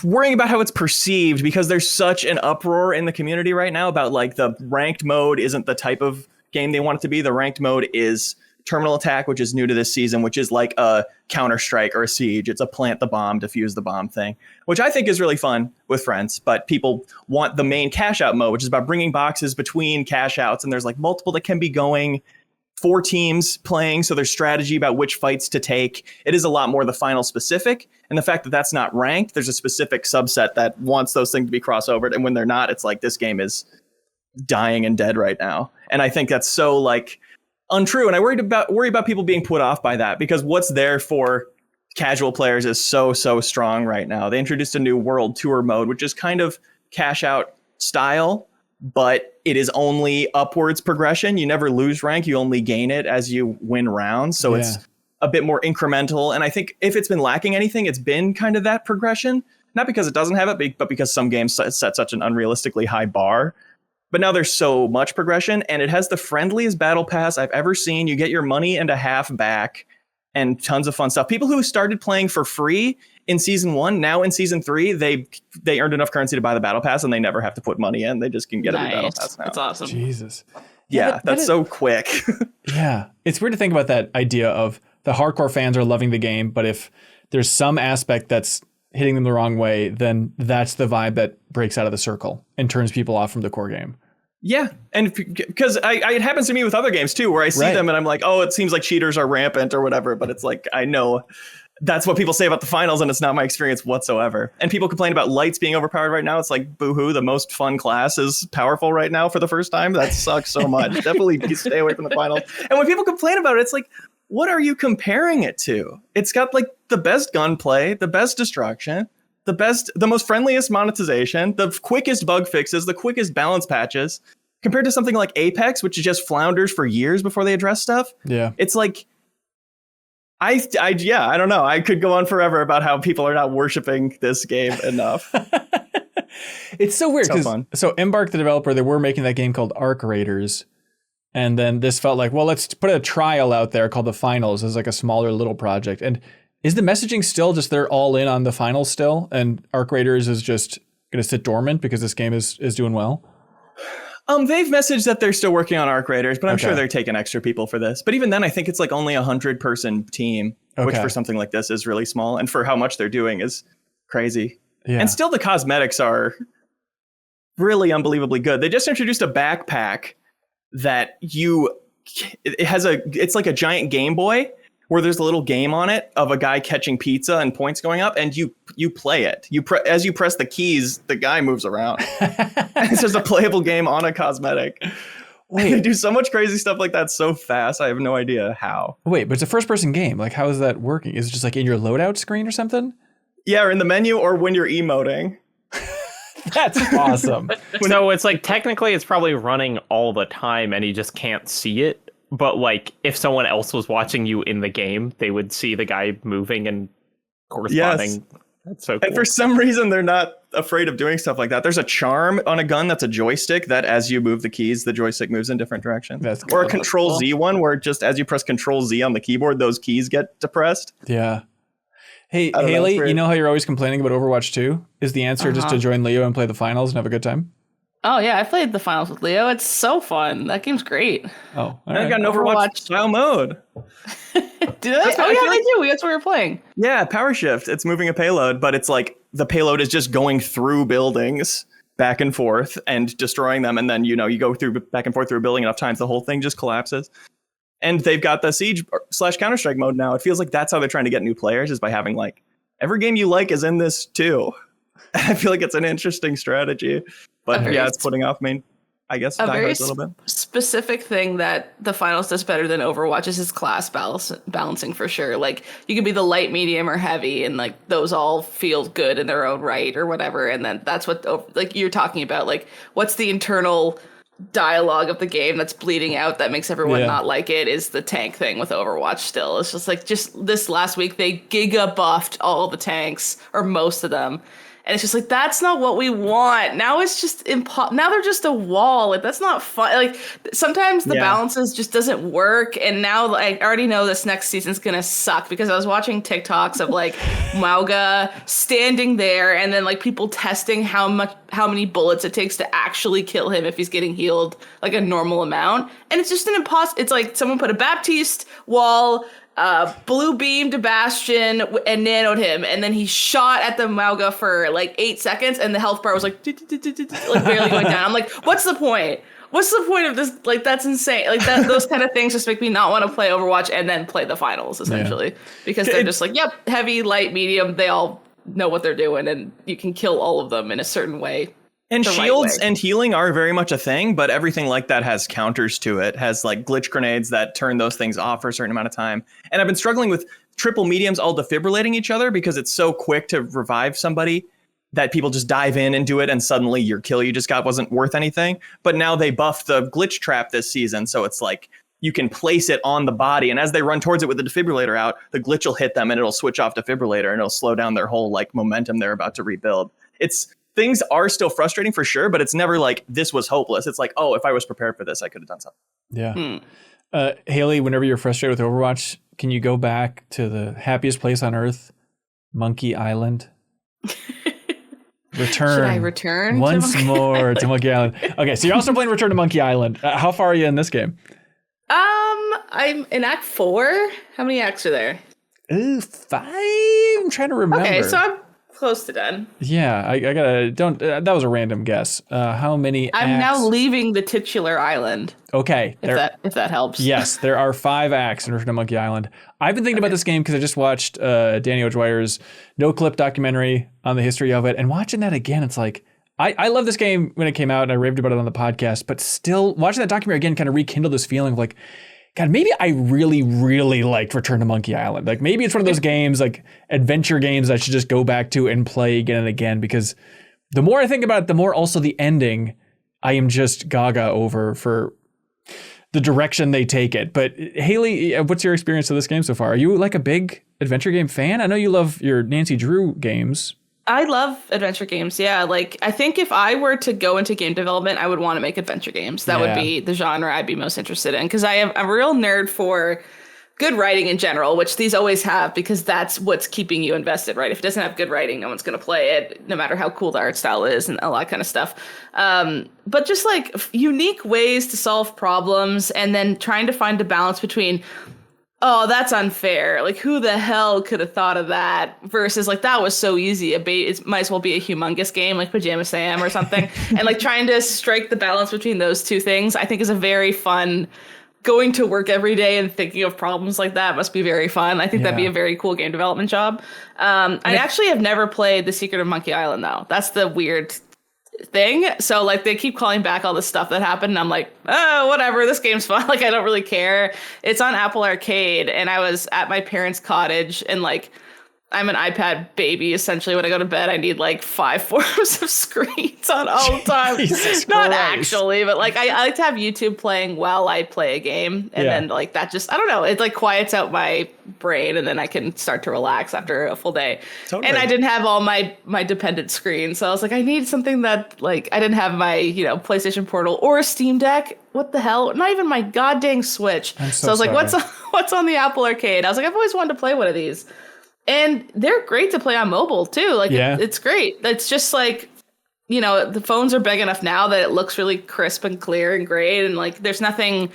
worrying about how it's perceived, because there's such an uproar in the community right now about like the ranked mode isn't the type of game they want it to be. The ranked mode is Terminal Attack, which is new to this season, which is like a Counter-Strike or a Siege. It's a plant the bomb, defuse the bomb thing, which I think is really fun with friends. But people want the main cash out mode, which is about bringing boxes between cash outs. And there's like multiple that can be going, 4 teams playing. So there's strategy about which fights to take. It is a lot more the final specific. And the fact that that's not ranked, there's a specific subset that wants those things to be crossovered. And when they're not, it's like this game is dying and dead right now. And I think that's so like untrue. And I worry about people being put off by that, because what's there for casual players is so strong right now. They introduced a new World Tour mode, which is kind of cash out style, but it is only upwards progression. You never lose rank. You only gain it as you win rounds. So it's a bit more incremental. And I think if it's been lacking anything, it's been kind of that progression, not because it doesn't have it, but because some games set such an unrealistically high bar. But now there's so much progression, and it has the friendliest battle pass I've ever seen. You get your money and a half back and tons of fun stuff. People who started playing for free in season 1, now in season 3, they earned enough currency to buy the battle pass, and they never have to put money in. They just can get a battle pass now. That's awesome. Jesus. Yeah, that's so quick. Yeah. It's weird to think about that idea of the hardcore fans are loving the game, but if there's some aspect that's hitting them the wrong way, then that's the vibe that breaks out of the circle and turns people off from the core game. Yeah, and because it happens to me with other games too, where I see them and I'm like, oh, it seems like cheaters are rampant or whatever. But it's like, I know that's what people say about the finals, and it's not my experience whatsoever. And people complain about lights being overpowered right now. It's like, boo-hoo, the most fun class is powerful right now for the first time. That sucks so much. Definitely stay away from the finals. And when people complain about it, it's like, what are you comparing it to? It's got like the best gunplay, the best destruction, the most friendliest monetization, the quickest bug fixes, the quickest balance patches, compared to something like Apex, which just flounders for years before they address stuff. Yeah. It's like, I don't know. I could go on forever about how people are not worshiping this game enough. It's so weird. So Embark, the developer, they were making that game called Arc Raiders. And then this felt like, well, let's put a trial out there called the Finals as like a smaller little project. And is the messaging still just they're all in on the finals still, and Arc Raiders is just going to sit dormant because this game is doing well? They've messaged that they're still working on Arc Raiders, but I'm sure they're taking extra people for this. But even then, I think it's like only 100-person team, which for something like this is really small. And for how much they're doing is crazy. Yeah. And still the cosmetics are really unbelievably good. They just introduced a backpack that it's like a giant Game Boy, where there's a little game on it of a guy catching pizza and points going up, and you play it. As you press the keys, the guy moves around. And it's just a playable game on a cosmetic. Wait, they do so much crazy stuff like that so fast. I have no idea how. Wait, but it's a first-person game. Like, how is that working? Is it just like in your loadout screen or something? Yeah, or in the menu, or when you're emoting. That's awesome. So it's like technically it's probably running all the time, and you just can't see it. But like if someone else was watching you in the game, they would see the guy moving and corresponding. Yes. That's so cool. And for some reason, they're not afraid of doing stuff like that. There's a charm on a gun that's a joystick that as you move the keys, the joystick moves in different directions. That's cool. Or a Control Z one where just as you press Control Z on the keyboard, those keys get depressed. Yeah. Hey, Haley, you know how you're always complaining about Overwatch 2? Is the answer just to join Leo and play the finals and have a good time? Oh, yeah, I played the finals with Leo. It's so fun. That game's great. Oh, I got an Overwatch style mode. Do they? Oh, yeah, they do. That's what we were playing. Yeah, Power Shift. It's moving a payload, but it's like the payload is just going through buildings back and forth and destroying them. And then, you go through back and forth through a building enough times, the whole thing just collapses. And they've got the Siege/Counter-Strike mode now. It feels like that's how they're trying to get new players, is by having like every game you like is in this too. I feel like it's an interesting strategy, but yeah, it's putting off I guess a very a little bit. Specific thing that the finals does better than Overwatch is its class balancing for sure. Like you can be the light, medium, or heavy, and like those all feel good in their own right or whatever. And then that's what like you're talking about. Like what's the internal dialogue of the game that's bleeding out that makes everyone not like it is the tank thing with Overwatch still. It's just like this last week they giga buffed all the tanks or most of them. And it's just like, that's not what we want. Now it's just now they're just a wall. Like that's not fun. Like sometimes the balances just doesn't work. And now I already know this next season's gonna suck because I was watching TikToks of like Mauga standing there and then like people testing how many bullets it takes to actually kill him if he's getting healed like a normal amount. And it's just an it's like someone put a Baptiste wall, blue beamed Bastion and nanoed him, and then he shot at the Mauga for like 8 seconds, and the health bar was like barely going down. I'm like, what's the point? What's the point of this? Like, that's insane. Like those kind of things just make me not want to play Overwatch and then play the finals essentially because they're just like, yep, heavy, light, medium. They all know what they're doing, and you can kill all of them in a certain way. And shields and healing are very much a thing, but everything like that has counters to it, has like glitch grenades that turn those things off for a certain amount of time. And I've been struggling with triple mediums all defibrillating each other because it's so quick to revive somebody that people just dive in and do it, and suddenly your kill you just got wasn't worth anything. But now they buffed the glitch trap this season, so it's like you can place it on the body, and as they run towards it with the defibrillator out, the glitch will hit them and it'll switch off defibrillator and it'll slow down their whole like momentum they're about to rebuild. Things are still frustrating for sure, but it's never like this was hopeless. It's like, oh, if I was prepared for this, I could have done something. Yeah. Haley, whenever you're frustrated with Overwatch, can you go back to the happiest place on earth, Monkey Island? Should I return once more to Monkey Island? Okay, so you're also playing Return to Monkey Island. How far are you in this game? I'm in Act 4. How many acts are there? 5. I'm trying to remember. Okay, so I'm close to done. Yeah, I gotta that was a random guess. How many I'm acts? now leaving the titular island. Okay. If that helps. Yes, there are 5 acts in Return to Monkey Island. I've been thinking about this game because I just watched Danny O'Dwyer's No Clip documentary on the history of it, and watching that again, it's like I love this game when it came out and I raved about it on the podcast, but still watching that documentary again kind of rekindled this feeling of like, God, maybe I really, really liked Return to Monkey Island. Like maybe it's one of those games, like adventure games I should just go back to and play again and again, because the more I think about it, the more also the ending I am just gaga over for the direction they take it. But Haley, what's your experience of this game so far? Are you like a big adventure game fan? I know you love your Nancy Drew games. I love adventure games. Yeah, like I think if I were to go into game development, I would want to make adventure games. That would be the genre I'd be most interested in, because I'm a real nerd for good writing in general, which these always have, because that's what's keeping you invested, right? If it doesn't have good writing, no one's going to play it, no matter how cool the art style is and all that kind of stuff. But just like unique ways to solve problems, and then trying to find a balance between, oh, that's unfair. Like, who the hell could have thought of that? Versus, like, that was so easy. It might as well be a humongous game, like Pajama Sam or something. And, like, trying to strike the balance between those two things, I think is a very fun... Going to work every day and thinking of problems like that must be very fun. I think that'd be a very cool game development job. I actually have never played The Secret of Monkey Island, though. That's the weird thing. So, like, they keep calling back all the stuff that happened, and I'm like, oh, whatever, this game's fun. Like, I don't really care. It's on Apple Arcade, and I was at my parents' cottage, and, like, I'm an iPad baby, essentially. When I go to bed, I need, like, 5 forms of screens on all the time. Not actually, but, like, I like to have YouTube playing while I play a game, and then, like, that just, I don't know, it, like, quiets out my brain, and then I can start to relax after a full day. Totally. And I didn't have all my dependent screens, so I was like, I need something that, like, I didn't have my, PlayStation Portal or a Steam Deck. What the hell? Not even my goddamn Switch. So I was like, what's on the Apple Arcade? I was like, I've always wanted to play one of these. And they're great to play on mobile, too. Like, it's great. It's just like, the phones are big enough now that it looks really crisp and clear and great. And, like, there's nothing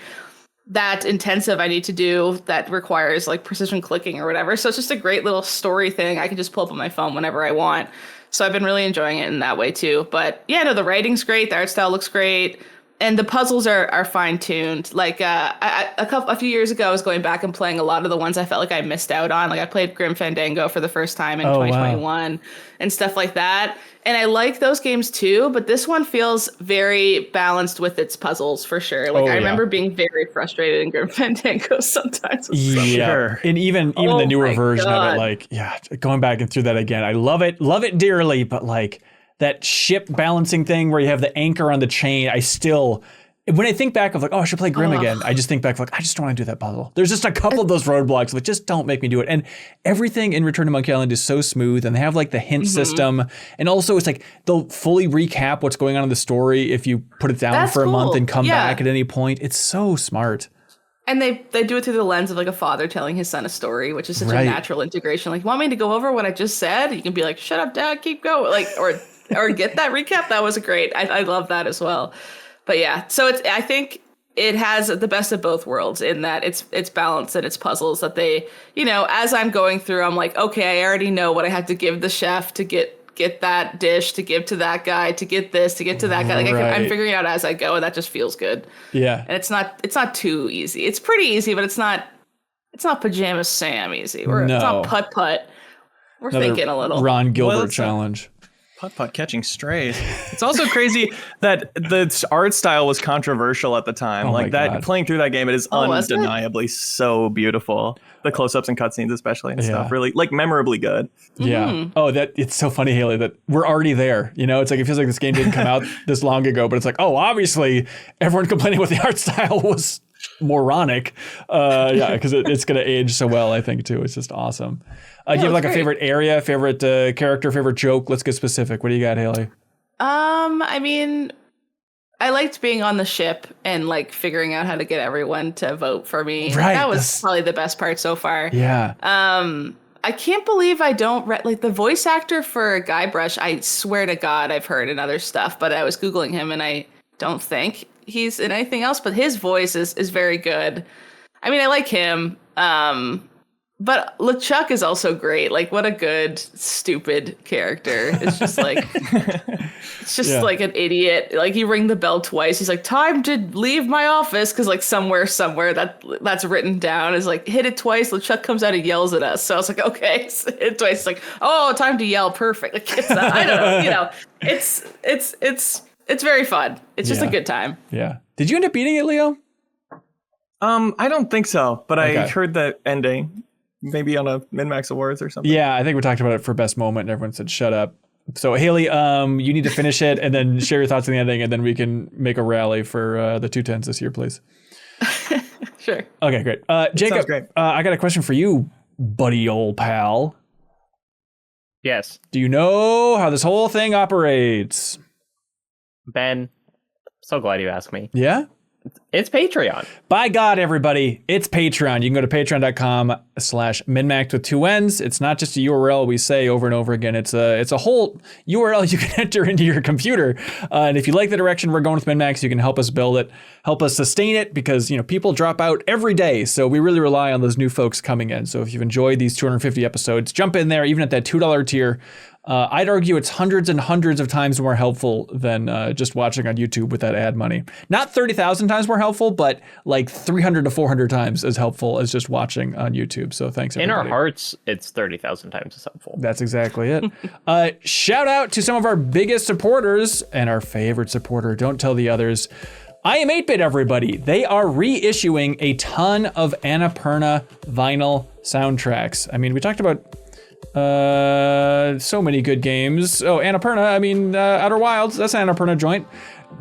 that intensive I need to do that requires, like, precision clicking or whatever. So it's just a great little story thing. I can just pull up on my phone whenever I want. So I've been really enjoying it in that way, too. But, yeah, no, the writing's great. The art style looks great. And the puzzles are fine tuned. Like a few years ago, I was going back and playing a lot of the ones I felt like I missed out on. Like I played Grim Fandango for the first time in 2021 and stuff like that. And I like those games too, but this one feels very balanced with its puzzles for sure. Like I remember being very frustrated in Grim Fandango sometimes. Sure. And even the newer version of it, like going back and through that again, I love it dearly, but like. That ship balancing thing where you have the anchor on the chain, when I think back of like, I should play Grim again, I just think back of like, I just don't want to do that puzzle. There's just a couple of those roadblocks that just don't make me do it. And everything in Return to Monkey Island is so smooth, and they have like the hint system. And also it's like they'll fully recap what's going on in the story if you put it down for a month and come back at any point. It's so smart. And they do it through the lens of like a father telling his son a story, which is such a natural integration. Like, you want me to go over what I just said? You can be like, shut up, Dad, keep going. Like, or get that recap. That was great. I love that as well. But yeah, so I think it has the best of both worlds in that it's balanced and it's puzzles that they, as I'm going through, I'm like, okay, I already know what I have to give the chef to get that dish, to give to that guy, to get this, to get to that guy. Like I'm figuring it out as I go, and that just feels good. Yeah. And it's not too easy. It's pretty easy, but it's not Pajama Sam easy. It's not putt-putt. We're thinking a little. Ron Gilbert challenge. Putt-putt catching strays. It's also crazy that the art style was controversial at the time. Playing through that game, it is undeniably so beautiful. The close-ups and cutscenes especially and stuff. Really, like, memorably good. Yeah. Mm-hmm. Oh, it's so funny, Haley, that we're already there. It's like, it feels like this game didn't come out this long ago, but it's like, obviously everyone complaining about the art style was moronic. Because it's going to age so well, I think, too. It's just awesome. Do you have like a favorite area, favorite character, favorite joke? Let's get specific. What do you got, Haley? I mean, I liked being on the ship and like figuring out how to get everyone to vote for me. Right. That was probably the best part so far. Yeah. I can't believe I don't like the voice actor for Guybrush. I swear to God, I've heard in other stuff, but I was Googling him and I don't think he's in anything else, but his voice is very good. I mean, I like him. But LeChuck is also great. Like, what a good, stupid character. It's just like, like an idiot. Like, you ring the bell twice. He's like, time to leave my office. Because, like, somewhere that's written down is like, hit it twice. LeChuck comes out and yells at us. So I was like, okay, hit it twice. It's like, time to yell. Perfect. Like, I don't know. It's very fun. It's just a good time. Yeah. Did you end up beating it, Leo? I don't think so. But I heard the ending. Maybe on a MinnMax Awards or something. Yeah, I think we talked about it for best moment and everyone said shut up. So Haley, you need to finish it and then share your thoughts on the ending and then we can make a rally for the 210s this year, please. Sure. Okay, great. Jacob, sounds great. I got a question for you, buddy old pal. Yes. Do you know how this whole thing operates? Ben, so glad you asked me. Yeah? It's Patreon. By God, everybody, it's Patreon. You can go to patreon.com/MinnMax with 2 N's. It's not just a URL we say over and over again. It's a whole URL you can enter into your computer. And if you like the direction we're going with MinnMax, you can help us build it, help us sustain it because, people drop out every day. So we really rely on those new folks coming in. So if you've enjoyed these 250 episodes, jump in there, even at that $2 tier. I'd argue it's hundreds and hundreds of times more helpful than just watching on YouTube with that ad money. Not 30,000 times more helpful, but like 300 to 400 times as helpful as just watching on YouTube. So thanks, everybody. In our hearts, it's 30,000 times as helpful. That's exactly it. Shout out to some of our biggest supporters and our favorite supporter. Don't tell the others. I Am 8-Bit, everybody. They are reissuing a ton of Annapurna vinyl soundtracks. I mean, we talked about so many good games. Annapurna, Outer Wilds, that's an Annapurna joint.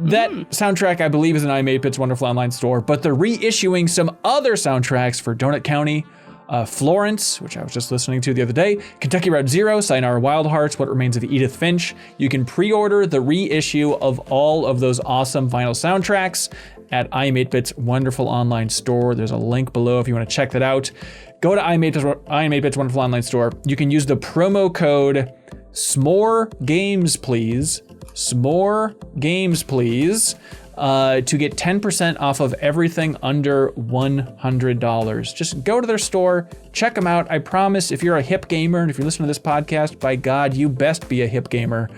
That soundtrack, I believe, is in I Am 8-Bit's wonderful online store, but they're reissuing some other soundtracks for Donut County, Florence, which I was just listening to the other day, Kentucky Route Zero, Sayonara Wild Hearts, What Remains of Edith Finch. You can pre-order the reissue of all of those awesome vinyl soundtracks at I Am 8-Bit's wonderful online store. There's a link below if you want to check that out. Go to I Am 8-Bit's wonderful online store. You can use the promo code SMOREGAMESPLEASE, to get 10% off of everything under $100. Just go to their store, check them out. I promise if you're a hip gamer and if you listen to this podcast, by God, you best be a hip gamer.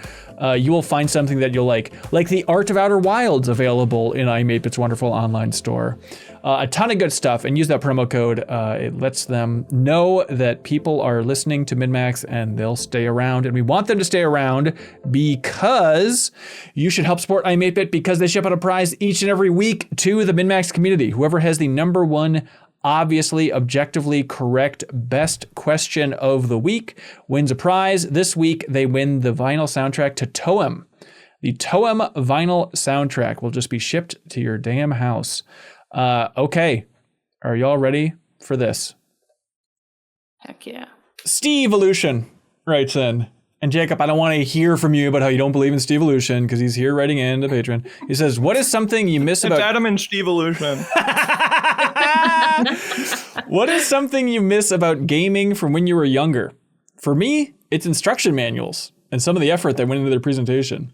you will find something that you'll like the Art of Outer Wilds available in I'm 8-Bit's wonderful online store. A ton of good stuff, and use that promo code. It lets them know that people are listening to MinnMax and they'll stay around, and we want them to stay around because you should help support I'm 8-Bit because they ship out a prize each and every week to the MinnMax community. Whoever has the number one obviously objectively correct best question of the week wins a prize. This week they win the vinyl soundtrack to Toem. The Toem vinyl soundtrack will just be shipped to your damn house. Okay, are y'all ready for this? Heck yeah. Steve Evolution writes in. And Jacob, I don't want to hear from you about how you don't believe in Steve Evolution because he's here writing in to Patreon. He says, what is something you miss about... It's Adam and Steve Evolution. What is something you miss about gaming from when you were younger? For me, it's instruction manuals and some of the effort that went into their presentation.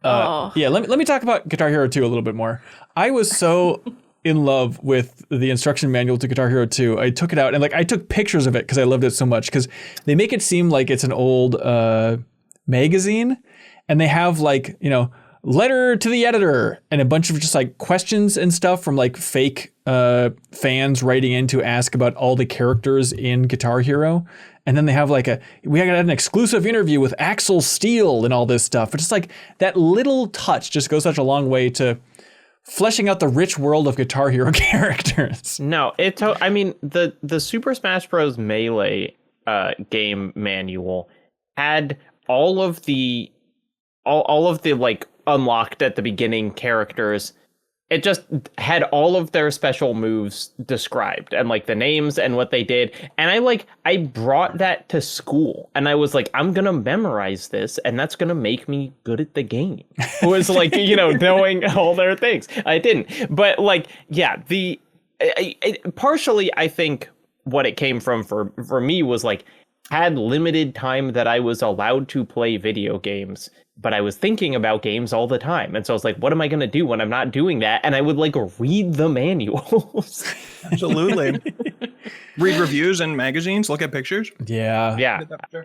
Yeah, let me talk about Guitar Hero 2 a little bit more. I was so in love with the instruction manual to Guitar Hero 2. I took it out and I took pictures of it because I loved it so much because they make it seem like it's an old magazine, and they have letter to the editor and a bunch of just questions and stuff from fake fans writing in to ask about all the characters in Guitar Hero. And then they have we got an exclusive interview with Axel Steele and all this stuff. But just that little touch just goes such a long way to fleshing out the rich world of Guitar Hero characters. No, the Super Smash Bros. Melee game manual had all of the unlocked at the beginning characters. It just had all of their special moves described and the names and what they did. And I brought that to school and I was I'm going to memorize this and that's going to make me good at the game. It was knowing all their things. I didn't. But partially I think what it came from for me was had limited time that I was allowed to play video games, but I was thinking about games all the time. And so I was what am I going to do when I'm not doing that? And I would read the manuals. Absolutely. Read reviews and magazines, look at pictures. Yeah. Yeah.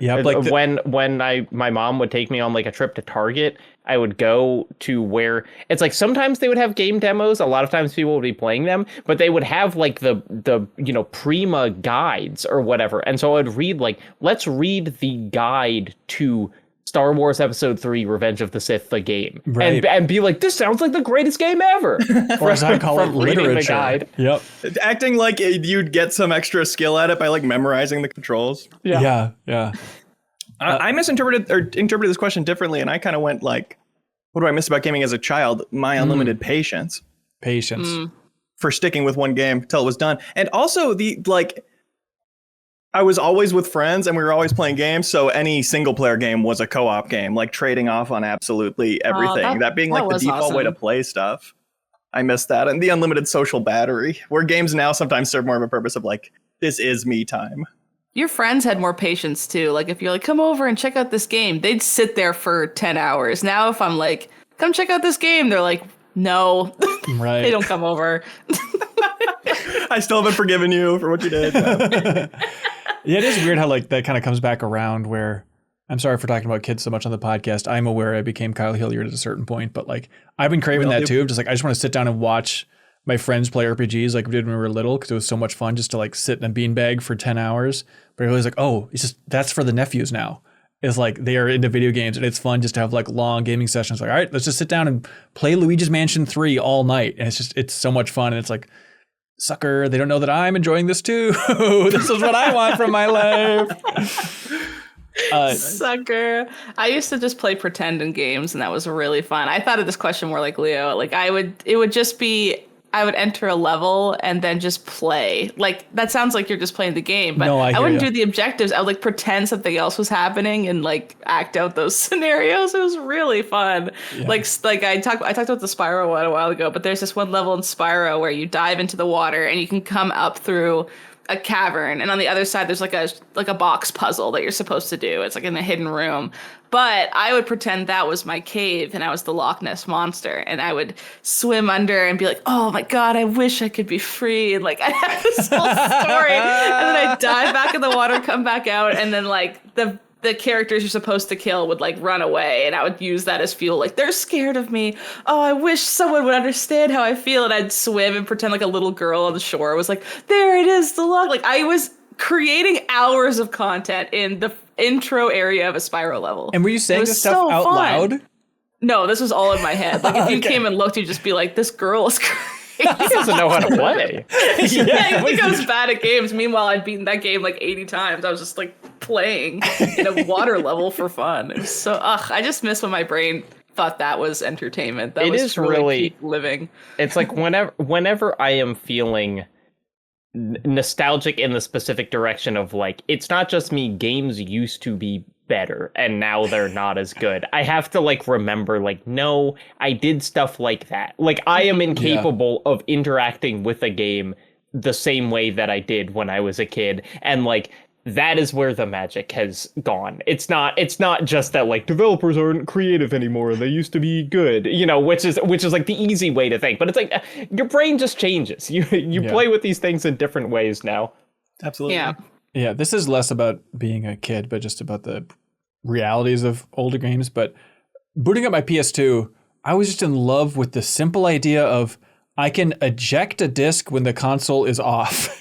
When my mom would take me on a trip to Target, I would go to where it's sometimes they would have game demos. A lot of times people would be playing them, but they would have the Prima guides or whatever. And so I would read let's read the guide to Star Wars Episode 3, Revenge of the Sith, the game. Right. And be this sounds like the greatest game ever. Or as I call it, literature. Yep. Acting like you'd get some extra skill at it by memorizing the controls. Yeah. I interpreted this question differently, and I kind of went what do I miss about gaming as a child? My unlimited patience. For sticking with one game till it was done. And also I was always with friends and we were always playing games. So any single player game was a co-op game, trading off on absolutely everything. That being the default way to play stuff. I miss that. And the unlimited social battery, where games now sometimes serve more of a purpose of this is me time. Your friends had more patience too. If you're come over and check out this game, they'd sit there for 10 hours. Now if I'm come check out this game, they're no. Right. They don't come over. I still haven't forgiven you for what you did. Yeah, it is weird how that kind of comes back around where, I'm sorry for talking about kids so much on the podcast. I'm aware I became Kyle Hilliard at a certain point, but I've been craving that too. Just I just want to sit down and watch my friends play RPGs we did when we were little because it was so much fun just to sit in a beanbag for 10 hours. But I realized it's just, that's for the nephews now. It's they are into video games and it's fun just to have long gaming sessions. All right, let's just sit down and play Luigi's Mansion 3 all night. And it's so much fun. And it's sucker, they don't know that I'm enjoying this too. This is what I want from my life. Sucker. I used to just play pretend in games and that was really fun. I thought of this question more like Leo. It would just be, I would enter a level and then just play. That sounds like you're just playing the game, but no, I wouldn't do the objectives. I would pretend something else was happening and act out those scenarios. It was really fun. Yeah. I talked about the Spyro one a while ago, but there's this one level in Spyro where you dive into the water and you can come up through a cavern, and on the other side there's a box puzzle that you're supposed to do. It's in a hidden room. But I would pretend that was my cave and I was the Loch Ness monster, and I would swim under and be oh my god, I wish I could be free, and I had this whole story. And then I'd dive back in the water, come back out, and then the characters you're supposed to kill would like run away, and I would use that as fuel. Like, they're scared of me. Oh, I wish someone would understand how I feel. And I'd swim and pretend like a little girl on the shore. I was like, there it is, the log. Like, I was creating hours of content in the intro area of a Spyro level. And were you saying this stuff out loud? No, this was all in my head. Like, if you came and looked, you'd just be like, this girl is crazy. He doesn't know how to play. Yeah, he goes bad at games. Meanwhile, I'd beaten that game like 80 times. I was just like playing in a water level for fun. It was so, I just miss when my brain thought that was entertainment. That was really peak living. It's like whenever I am feeling nostalgic in the specific direction of like, it's not just me, games used to be better and now they're not as good. I have to like remember like, no, I did stuff like that. Like, I am incapable of interacting with a game the same way that I did when I was a kid. And like, that is where the magic has gone. It's not just that like developers aren't creative anymore. They used to be good, you know, which is like the easy way to think. But it's like your brain just changes. You play with these things in different ways now. Absolutely. Yeah. Yeah, this is less about being a kid, but just about the realities of older games. But booting up my PS2, I was just in love with the simple idea of I can eject a disc when the console is off.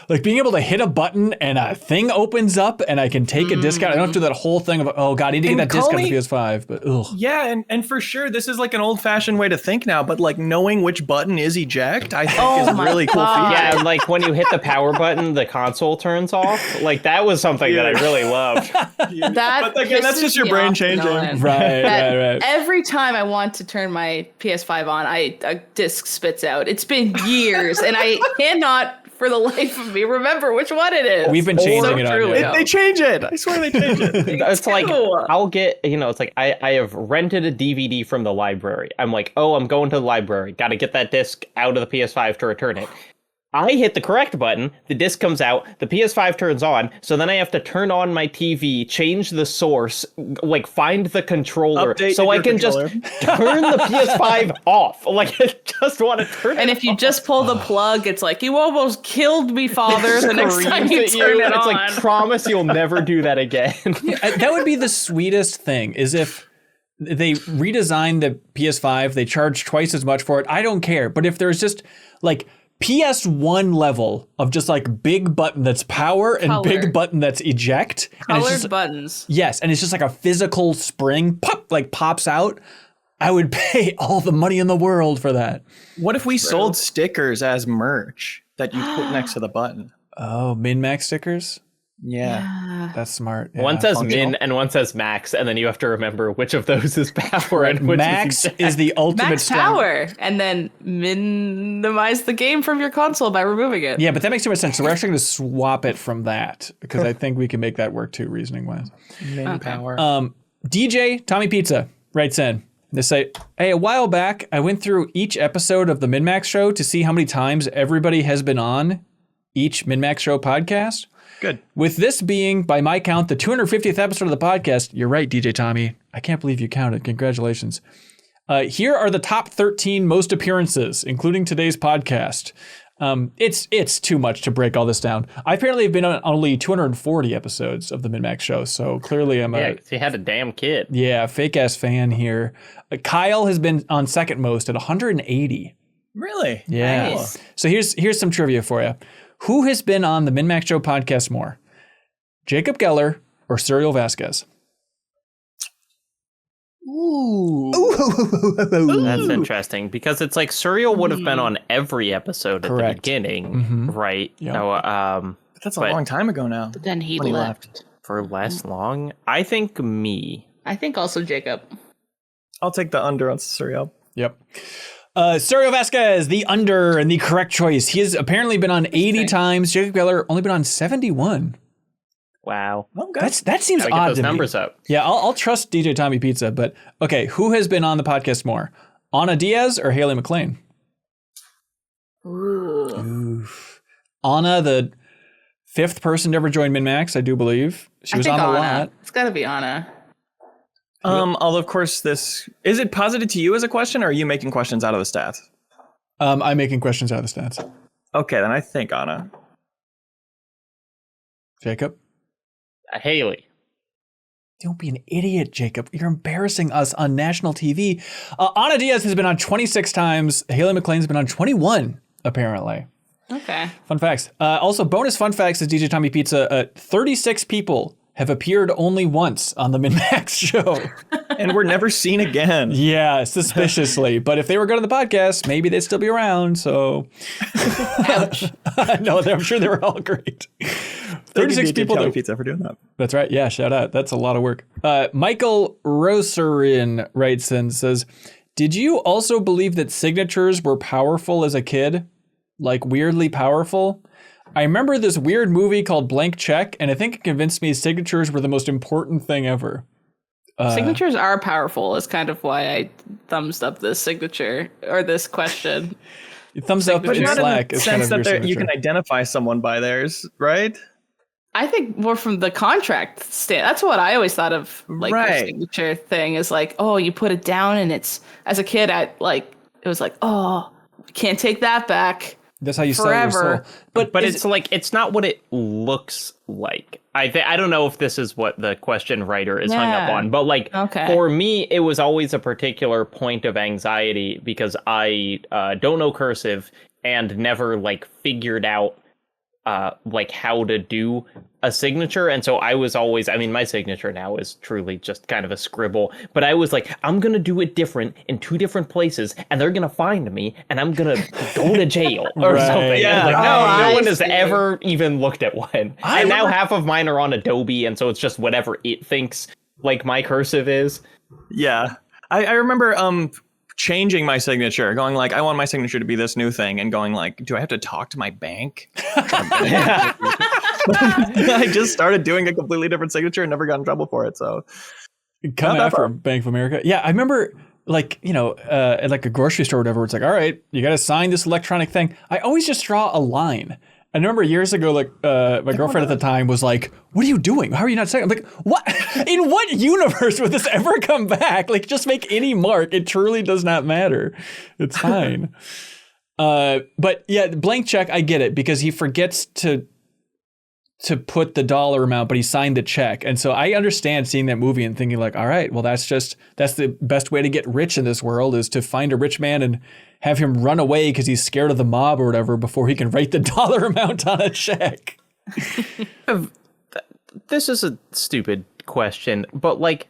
Like being able to hit a button and a thing opens up and I can take a disc out. I don't have to do that whole thing of, oh God, I need to get that disc out of the PS5. But ugh. Yeah, and for sure, this is like an old-fashioned way to think now, but like knowing which button is eject, I think is a really cool feature. Yeah, like when you hit the power button, the console turns off. Like that was something that I really loved. That but again, that's just your brain changing. Right. Every time I want to turn my PS5 on, a disc spits out. It's been years, and I cannot, for the life of me, remember which one it is. We've been changing it on you. They change it. I swear they change it. It's like, I'll get, it's like I have rented a DVD from the library. I'm like, oh, I'm going to the library. Got to get that disc out of the PS5 to return it. I hit the correct button, the disc comes out, the PS5 turns on, so then I have to turn on my TV, change the source, like find the controller, so I can just turn the PS5 off. Like, I just want to turn it off. And if you just pull the plug, it's like, you almost killed me, Father, the next time you turn it on. It's like, promise you'll never do that again. That would be the sweetest thing, is if they redesign the PS5, they charge twice as much for it. I don't care. But if there's just like PS1 level of just like big button that's power and big button that's eject. Colored buttons. Yes, and it's just like a physical spring pops out. I would pay all the money in the world for that. What if we sold stickers as merch that you put next to the button? Oh, MinnMax stickers? Yeah. That's smart. Yeah. One says Min and one says Max, and then you have to remember which of those is power and which Max is the ultimate Max power, and then minimize the game from your console by removing it. Yeah, but that makes too much sense. So we're actually going to swap it from that because I think we can make that work too, reasoning wise. Min power. DJ Tommy Pizza writes in. They say, hey, a while back, I went through each episode of the MinnMax show to see how many times everybody has been on each MinnMax show podcast. Good. With this being, by my count, the 250th episode of the podcast. You're right, DJ Tommy. I can't believe you counted. Congratulations. Here are the top 13 most appearances, including today's podcast. It's too much to break all this down. I apparently have been on only 240 episodes of the MinnMax show, so clearly I'm he had a damn kid. Yeah, fake-ass fan here. Kyle has been on second most at 180. Really? Yeah. Nice. So here's some trivia for you. Who has been on the MinnMax Show podcast more? Jacob Geller or Serial Vasquez? Ooh. That's interesting because it's like Serial would have been on every episode at the beginning, right? Yep. No, But that's a long time ago now. But then he When he left. for less long. I think me. I think also Jacob. I'll take the under on Serial. Yep. Sergio Vasquez, the under and the correct choice. He has apparently been on 80 times. Jacob Geller only been on 71. Wow. Okay. That seems Gotta odd get those to numbers me. up. Yeah, I'll trust DJ Tommy Pizza, but okay, who has been on the podcast more? Anna Diaz or Haley McLean? Ooh. Oof. Anna, the fifth person to ever join MinnMax, I do believe. She was on the lot. It's got to be Anna. Although of course is it posited to you as a question, or are you making questions out of the stats? I'm making questions out of the stats. Okay, then I think Anna. Jacob? Haley. Don't be an idiot, Jacob. You're embarrassing us on national TV. Ana Diaz has been on 26 times. Haley McLean's been on 21, apparently. Okay. Fun facts. Also, bonus fun facts is DJ Tommy Pizza. 36 people have appeared only once on the MinnMax show. And we're never seen again. Yeah, suspiciously. But if they were good on the podcast, maybe they'd still be around. So, no, I'm sure they were all great. 36 people. Tommy Pizza for doing that. That's right. Yeah, shout out. That's a lot of work. Michael Rosarin writes and says, "Did you also believe that signatures were powerful as a kid? Like weirdly powerful? I remember this weird movie called Blank Check, and I think it convinced me signatures were the most important thing ever." Signatures are powerful is kind of why I thumbs up this signature or this question. Thumbs up in Slack. In the sense that you can identify someone by theirs, right? I think more from the contract stand. That's what I always thought of, like the signature thing is like, oh, you put it down, and it's as a kid, it was like, oh, can't take that back. That's how you sell your soul. But it's like, it's not what it looks like. I don't know if this is what the question writer is hung up on, but like for me, it was always a particular point of anxiety because I don't know cursive and never like figured out like how to do a signature. And so I was always, I mean, my signature now is truly just kind of a scribble, but I was like, I'm going to do it different in 2 different places and they're going to find me and I'm going to go to jail or something. Yeah. Like, no one has ever even looked at one. And now half of mine are on Adobe. And so it's just whatever it thinks like my cursive is. Yeah. I remember, changing my signature, going like, I want my signature to be this new thing, and going like, do I have to talk to my bank? I just started doing a completely different signature and never got in trouble for it. So come after Bank of America. Yeah, I remember like, at like a grocery store or whatever, it's like, all right, you got to sign this electronic thing. I always just draw a line. I remember years ago, like my girlfriend at the time was like, what are you doing? How are you not saying? I'm like, what? In what universe would this ever come back? Like, just make any mark. It truly does not matter. It's fine. But yeah, Blank Check, I get it because he forgets to put the dollar amount, but he signed the check. And so I understand seeing that movie and thinking like, all right, well, that's the best way to get rich in this world is to find a rich man and have him run away because he's scared of the mob or whatever before he can write the dollar amount on a check. This is a stupid question, but like,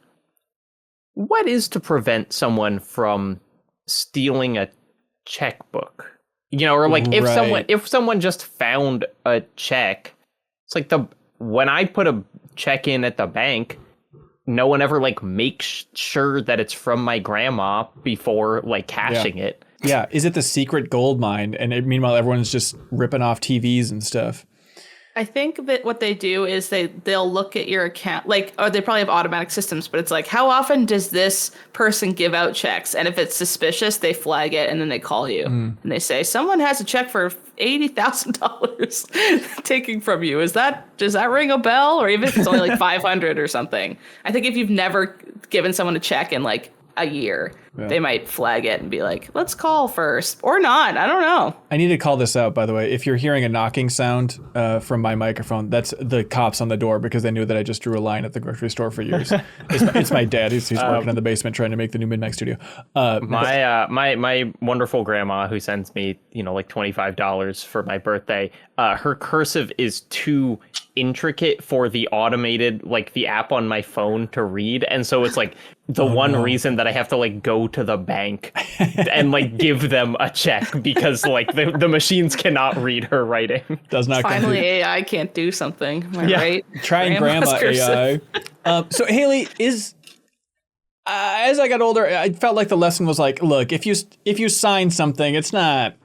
what is to prevent someone from stealing a checkbook? Or like if someone just found a check, it's like when I put a check in at the bank, no one ever like makes sure that it's from my grandma before like cashing it. Yeah. Is it the secret gold mine? And meanwhile, everyone's just ripping off TVs and stuff. I think that what they do is they'll look at your account, or they probably have automatic systems, but it's like, how often does this person give out checks? And if it's suspicious, they flag it and then they call you and they say, someone has a check for $80,000 taking from you. Does that ring a bell? Or even if it's only like 500 or something. I think if you've never given someone a check in like a year, they might flag it and be like, let's call first or not. I don't know. I need to call this out, by the way. If you're hearing a knocking sound from my microphone, that's the cops on the door because they knew that I just drew a line at the grocery store for years. It's my dad. He's working in the basement trying to make the new MinnMax studio. My wonderful grandma who sends me, like $25 for my birthday, her cursive is too intricate for the automated, like the app on my phone to read. And so it's like the reason that I have to like go to the bank and like give them a check because like the machines cannot read her writing. Does not. Finally, AI can't do something. Am I right? Trying grandma AI. So Haley, as I got older, I felt like the lesson was like, look, if you sign something, it's not,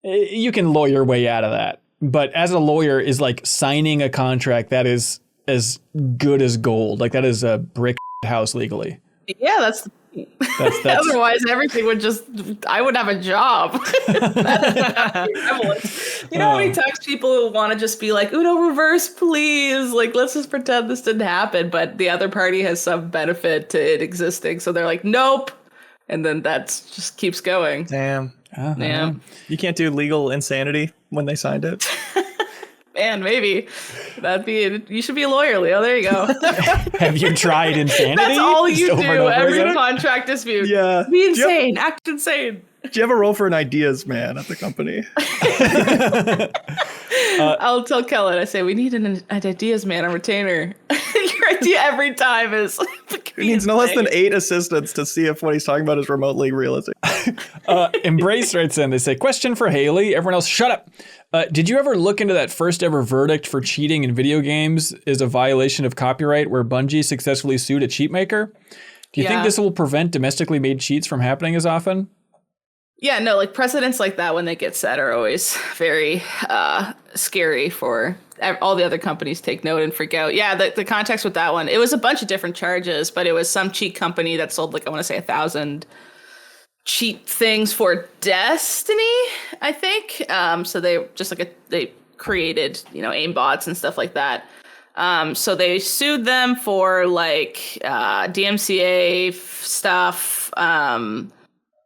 you can lawyer your way out of that. But as a lawyer is like signing a contract that is as good as gold. Like that is a brick house legally. Yeah, that's otherwise everything would I would have a job. You know how many times people want to just be like, Uno reverse, please. Like, let's just pretend this didn't happen. But the other party has some benefit to it existing. So they're like, nope. And then that just keeps going. Damn. Yeah. You can't do legal insanity when they signed it. Man, maybe that'd be. You should be a lawyer, Leo. There you go. Have you tried insanity? That's all you Just over and do. over Every again? contract dispute. Yeah. Be insane. Act insane. Do you have a role for an ideas man at the company? I'll tell Kellen. I say we need an ideas man on retainer. Your idea every time is. He needs no less than 8 assistants to see if what he's talking about is remotely realistic. Embrace writes in. They say, question for Haley. Everyone else, shut up. Did you ever look into that first ever verdict for cheating in video games is a violation of copyright where Bungie successfully sued a cheat maker? Do you think this will prevent domestically made cheats from happening as often? Yeah, no, like precedents like that when they get set are always very scary for all the other companies take note and freak out. Yeah, the context with that one, it was a bunch of different charges, but it was some cheat company that sold like, I want to say 1,000 cheat things for Destiny, I think. So they just they created, aimbots and stuff like that. So they sued them for like DMCA stuff,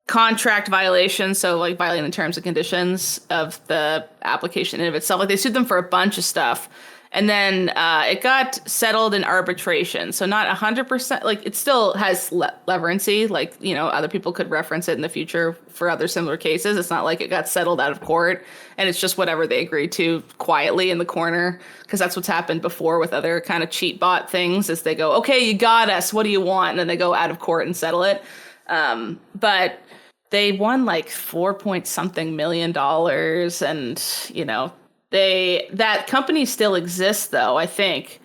contract violations, so like violating the terms and conditions of the application in of itself. Like they sued them for a bunch of stuff. And then it got settled in arbitration. So not 100%, like it still has leverancy. Like, other people could reference it in the future for other similar cases. It's not like it got settled out of court and it's just whatever they agreed to quietly in the corner. Because that's what's happened before with other kind of cheat bot things is they go, okay, you got us. What do you want? And then they go out of court and settle it. But they won like $4-point-something million and, that company still exists, though, I think.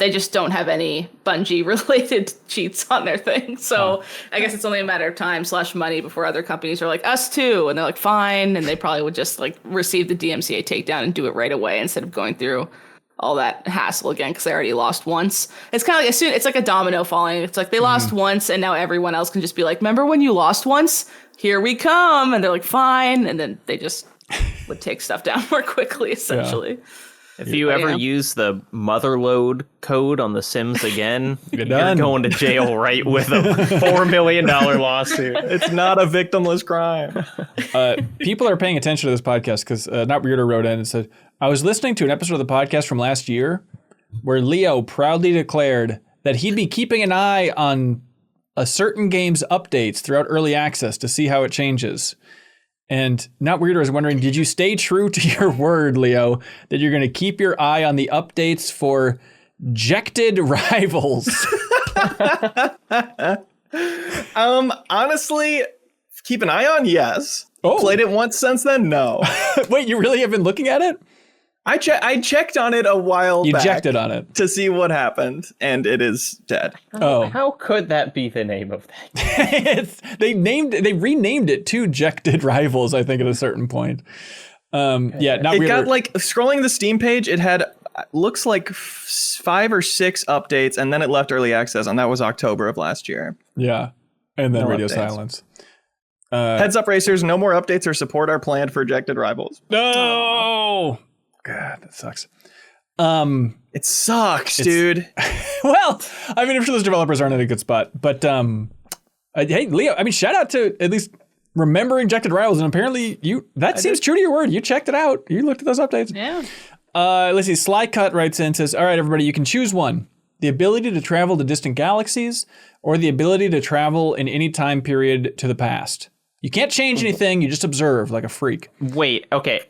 They just don't have any Bungie-related cheats on their thing. So I guess it's only a matter of time / money before other companies are like, us too. And they're like, fine. And they probably would just like receive the DMCA takedown and do it right away instead of going through all that hassle again because they already lost once. It's kind of like it's like a domino falling. It's like they lost once and now everyone else can just be like, remember when you lost once? Here we come. And they're like, fine. And then they just would take stuff down more quickly, essentially. Yeah. If you ever use the motherload code on The Sims again, you're going to jail right with a $4 million lawsuit. It's not a victimless crime. People are paying attention to this podcast because Not Weirder wrote in and said, I was listening to an episode of the podcast from last year where Leo proudly declared that he'd be keeping an eye on a certain game's updates throughout early access to see how it changes. And Not Weirder is wondering, did you stay true to your word, Leo, that you're going to keep your eye on the updates for Jected Rivals? Honestly, keep an eye on, yes. Oh. Played it once since then, no. Wait, you really have been looking at it? I checked on it a while back. You checked on it. To see what happened, and it is dead. How could that be the name of that? They renamed it to Jected Rivals, I think, at a certain point. Not It Weirder. got like scrolling the Steam page, it had looks like 5 or 6 updates, and then it left early access, and that was October of last year. Yeah. And then No radio updates. silence. Heads up, racers, no more updates or support are planned for Ejected Rivals. No! God, that sucks. It sucks, dude. Well, I mean, I'm sure those developers aren't in a good spot. But hey, Leo, I mean, shout out to at least remembering Ejected Rivals. And apparently that seems true to your word. You checked it out. You looked at those updates. Yeah. Let's see. Sly Cut writes in and says, all right, everybody, you can choose one. The ability to travel to distant galaxies or the ability to travel in any time period to the past. You can't change anything. You just observe like a freak. Wait, okay.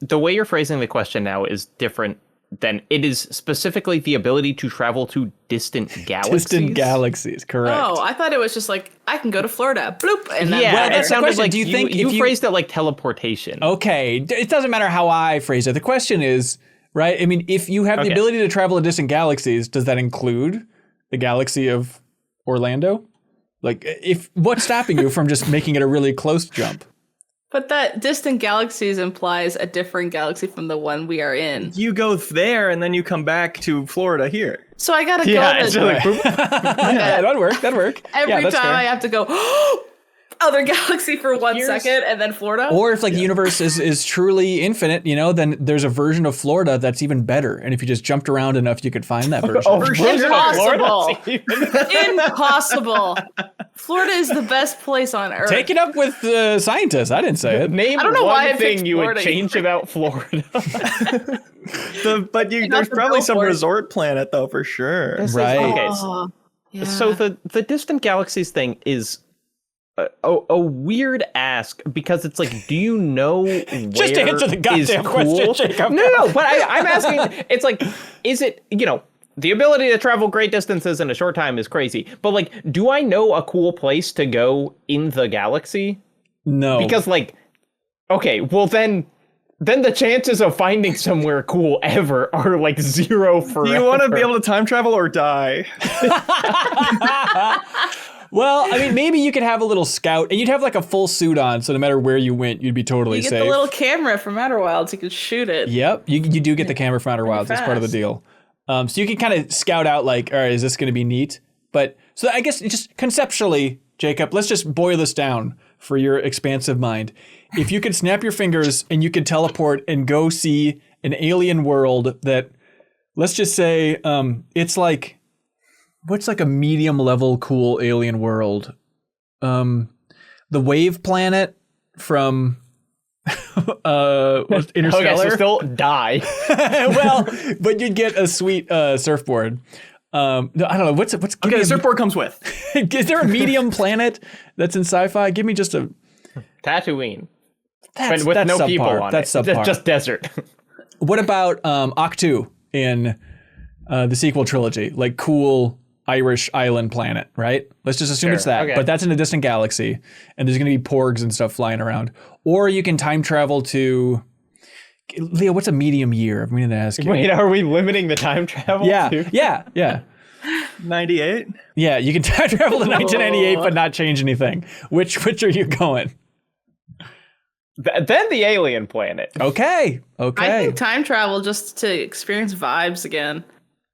The way you're phrasing the question now is different than it is specifically the ability to travel to distant galaxies. Distant galaxies, correct. Oh, I thought it was just like, I can go to Florida. Bloop. And then Yeah, that's it the sounded question. like Do you think if you you- phrased it like teleportation. Okay, it doesn't matter how I phrase it. The question is, right? I mean, if you have the ability to travel to distant galaxies, does that include the galaxy of Orlando? Like, what's stopping you from just making it a really close jump? But that distant galaxies implies a different galaxy from the one we are in. You go there, and then you come back to Florida here. So I gotta Yeah, go it's to really like, Yeah, that'd work. every Yeah, that's time fair. I have to go, oh, other galaxy for 1 second and then Florida. Or if like the universe is truly infinite, you know, then there's a version of Florida that's even better. And if you just jumped around enough, you could find that version. Impossible. Impossible. Florida is the best place on Earth. Take it up with the scientists. I didn't say it. Name I don't know why I one thing picked you would Florida. change about Florida. There's probably some resort planet though, for sure. Right. Okay. Oh, yeah. So the distant galaxies thing is a weird ask, because it's like, do you know where Just answer the goddamn is question, cool? Jacob. No, but I'm asking, it's like, is it, you know, the ability to travel great distances in a short time is crazy, but like, do I know a cool place to go in the galaxy? No. Because like, okay, well then the chances of finding somewhere cool ever are like zero forever. Do you want to be able to time travel or die? Well, I mean, maybe you could have a little scout, and you'd have like a full suit on, so no matter where you went, you'd be totally you get safe. the little camera from Outer Wilds, you can shoot it. Yep, you do get the camera from Outer Wilds. That's part of the fast. deal. So you can kind of scout out like, all right, is this going to be neat? But so I guess just conceptually, Jacob, let's just boil this down for your expansive mind. If you could snap your fingers and you could teleport and go see an alien world that, let's just say, it's like, what's like a medium level cool alien world? The Wave Planet from Interstellar. Okay, so still die. Well, but you'd get a sweet surfboard. No, I don't know. What's Okay, the surfboard comes with. Is there a medium planet that's in sci-fi? Give me just a Tatooine. that's With no subpar. people on that's it. subpar. Just desert. What about Octu in the sequel trilogy? Like cool Irish island planet, right? Let's just assume Sure, it's that. okay. But that's in a distant galaxy, and there's going to be porgs and stuff flying around. Or you can time travel to Leo. What's a medium year? I'm meaning to ask you. Wait, are we limiting the time travel? Yeah, too? yeah. 98. Yeah, you can time travel to 1998 but not change anything. Which are you going? Then the alien planet. Okay. I think time travel just to experience vibes again.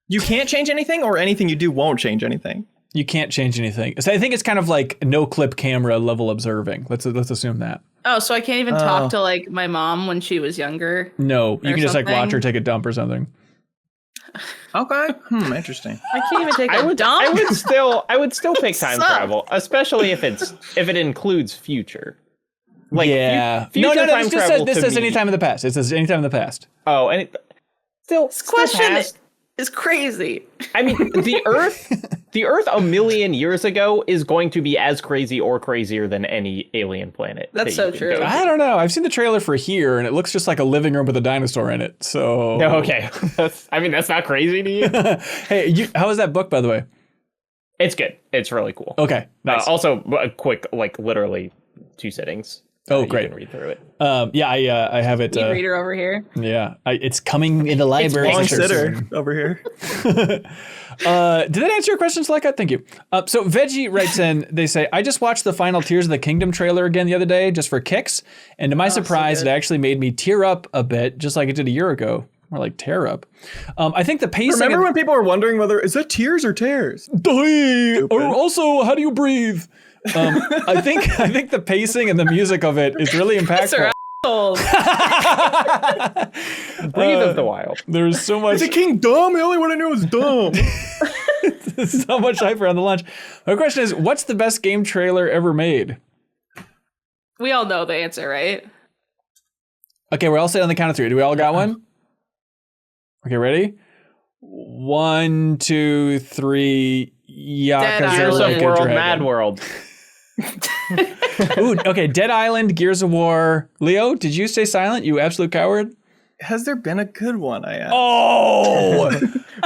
You can't change anything, or anything you do won't change anything. You can't change anything. So I think it's kind of like no clip camera level observing. Let's assume that. Oh, so I can't even talk to like my mom when she was younger. No, you Or can just like watch something. her take a dump or something. Okay. Interesting. I can't even take a dump. I would still pick time Sup? travel, especially if it includes future. Like Yeah. future No. time This just travel says this to says me- any time in the past. It says any time in the past. Oh, and still Question past. is crazy. I mean, the Earth a million years ago is going to be as crazy or crazier than any alien planet. That's that you so can true. go to. I don't know. I've seen the trailer for Here, and it looks just like a living room with a dinosaur in it. So No, okay. That's not crazy to you. Hey, how was that book, by the way? It's good. It's really cool. Okay, nice. Also, a quick, like literally 2 sittings. Oh, You great. can read through it. Yeah, I have it. E-reader over here. Yeah, it's coming in the library. Long for sure sitter soon. over here. Did that answer your question, Selecta? Thank you. So Veggie writes in, they say, I just watched the final Tears of the Kingdom trailer again the other day just for kicks. And to my surprise, it actually made me tear up a bit, just like it did a year ago. More like tear up. I think the pacing... Remember when people were wondering whether, is that tears or tears? Or also, how do you breathe? I think the pacing and the music of it is really impactful. Breathe of the Wild. There's so much... Is it King Dumb? The only one I knew was Dumb. so much hype around the launch. My question is, what's the best game trailer ever made? We all know the answer, right? Okay, we're all set on the count of 3. Do we all got one? Okay, ready? 1, 2, 3. Dead Yakuza Gears Island. of Like a World, Dragon. Mad World. Ooh, okay, Dead Island, Gears of War. Leo, did you stay silent, you absolute coward? Has there been a good one? I asked. Oh!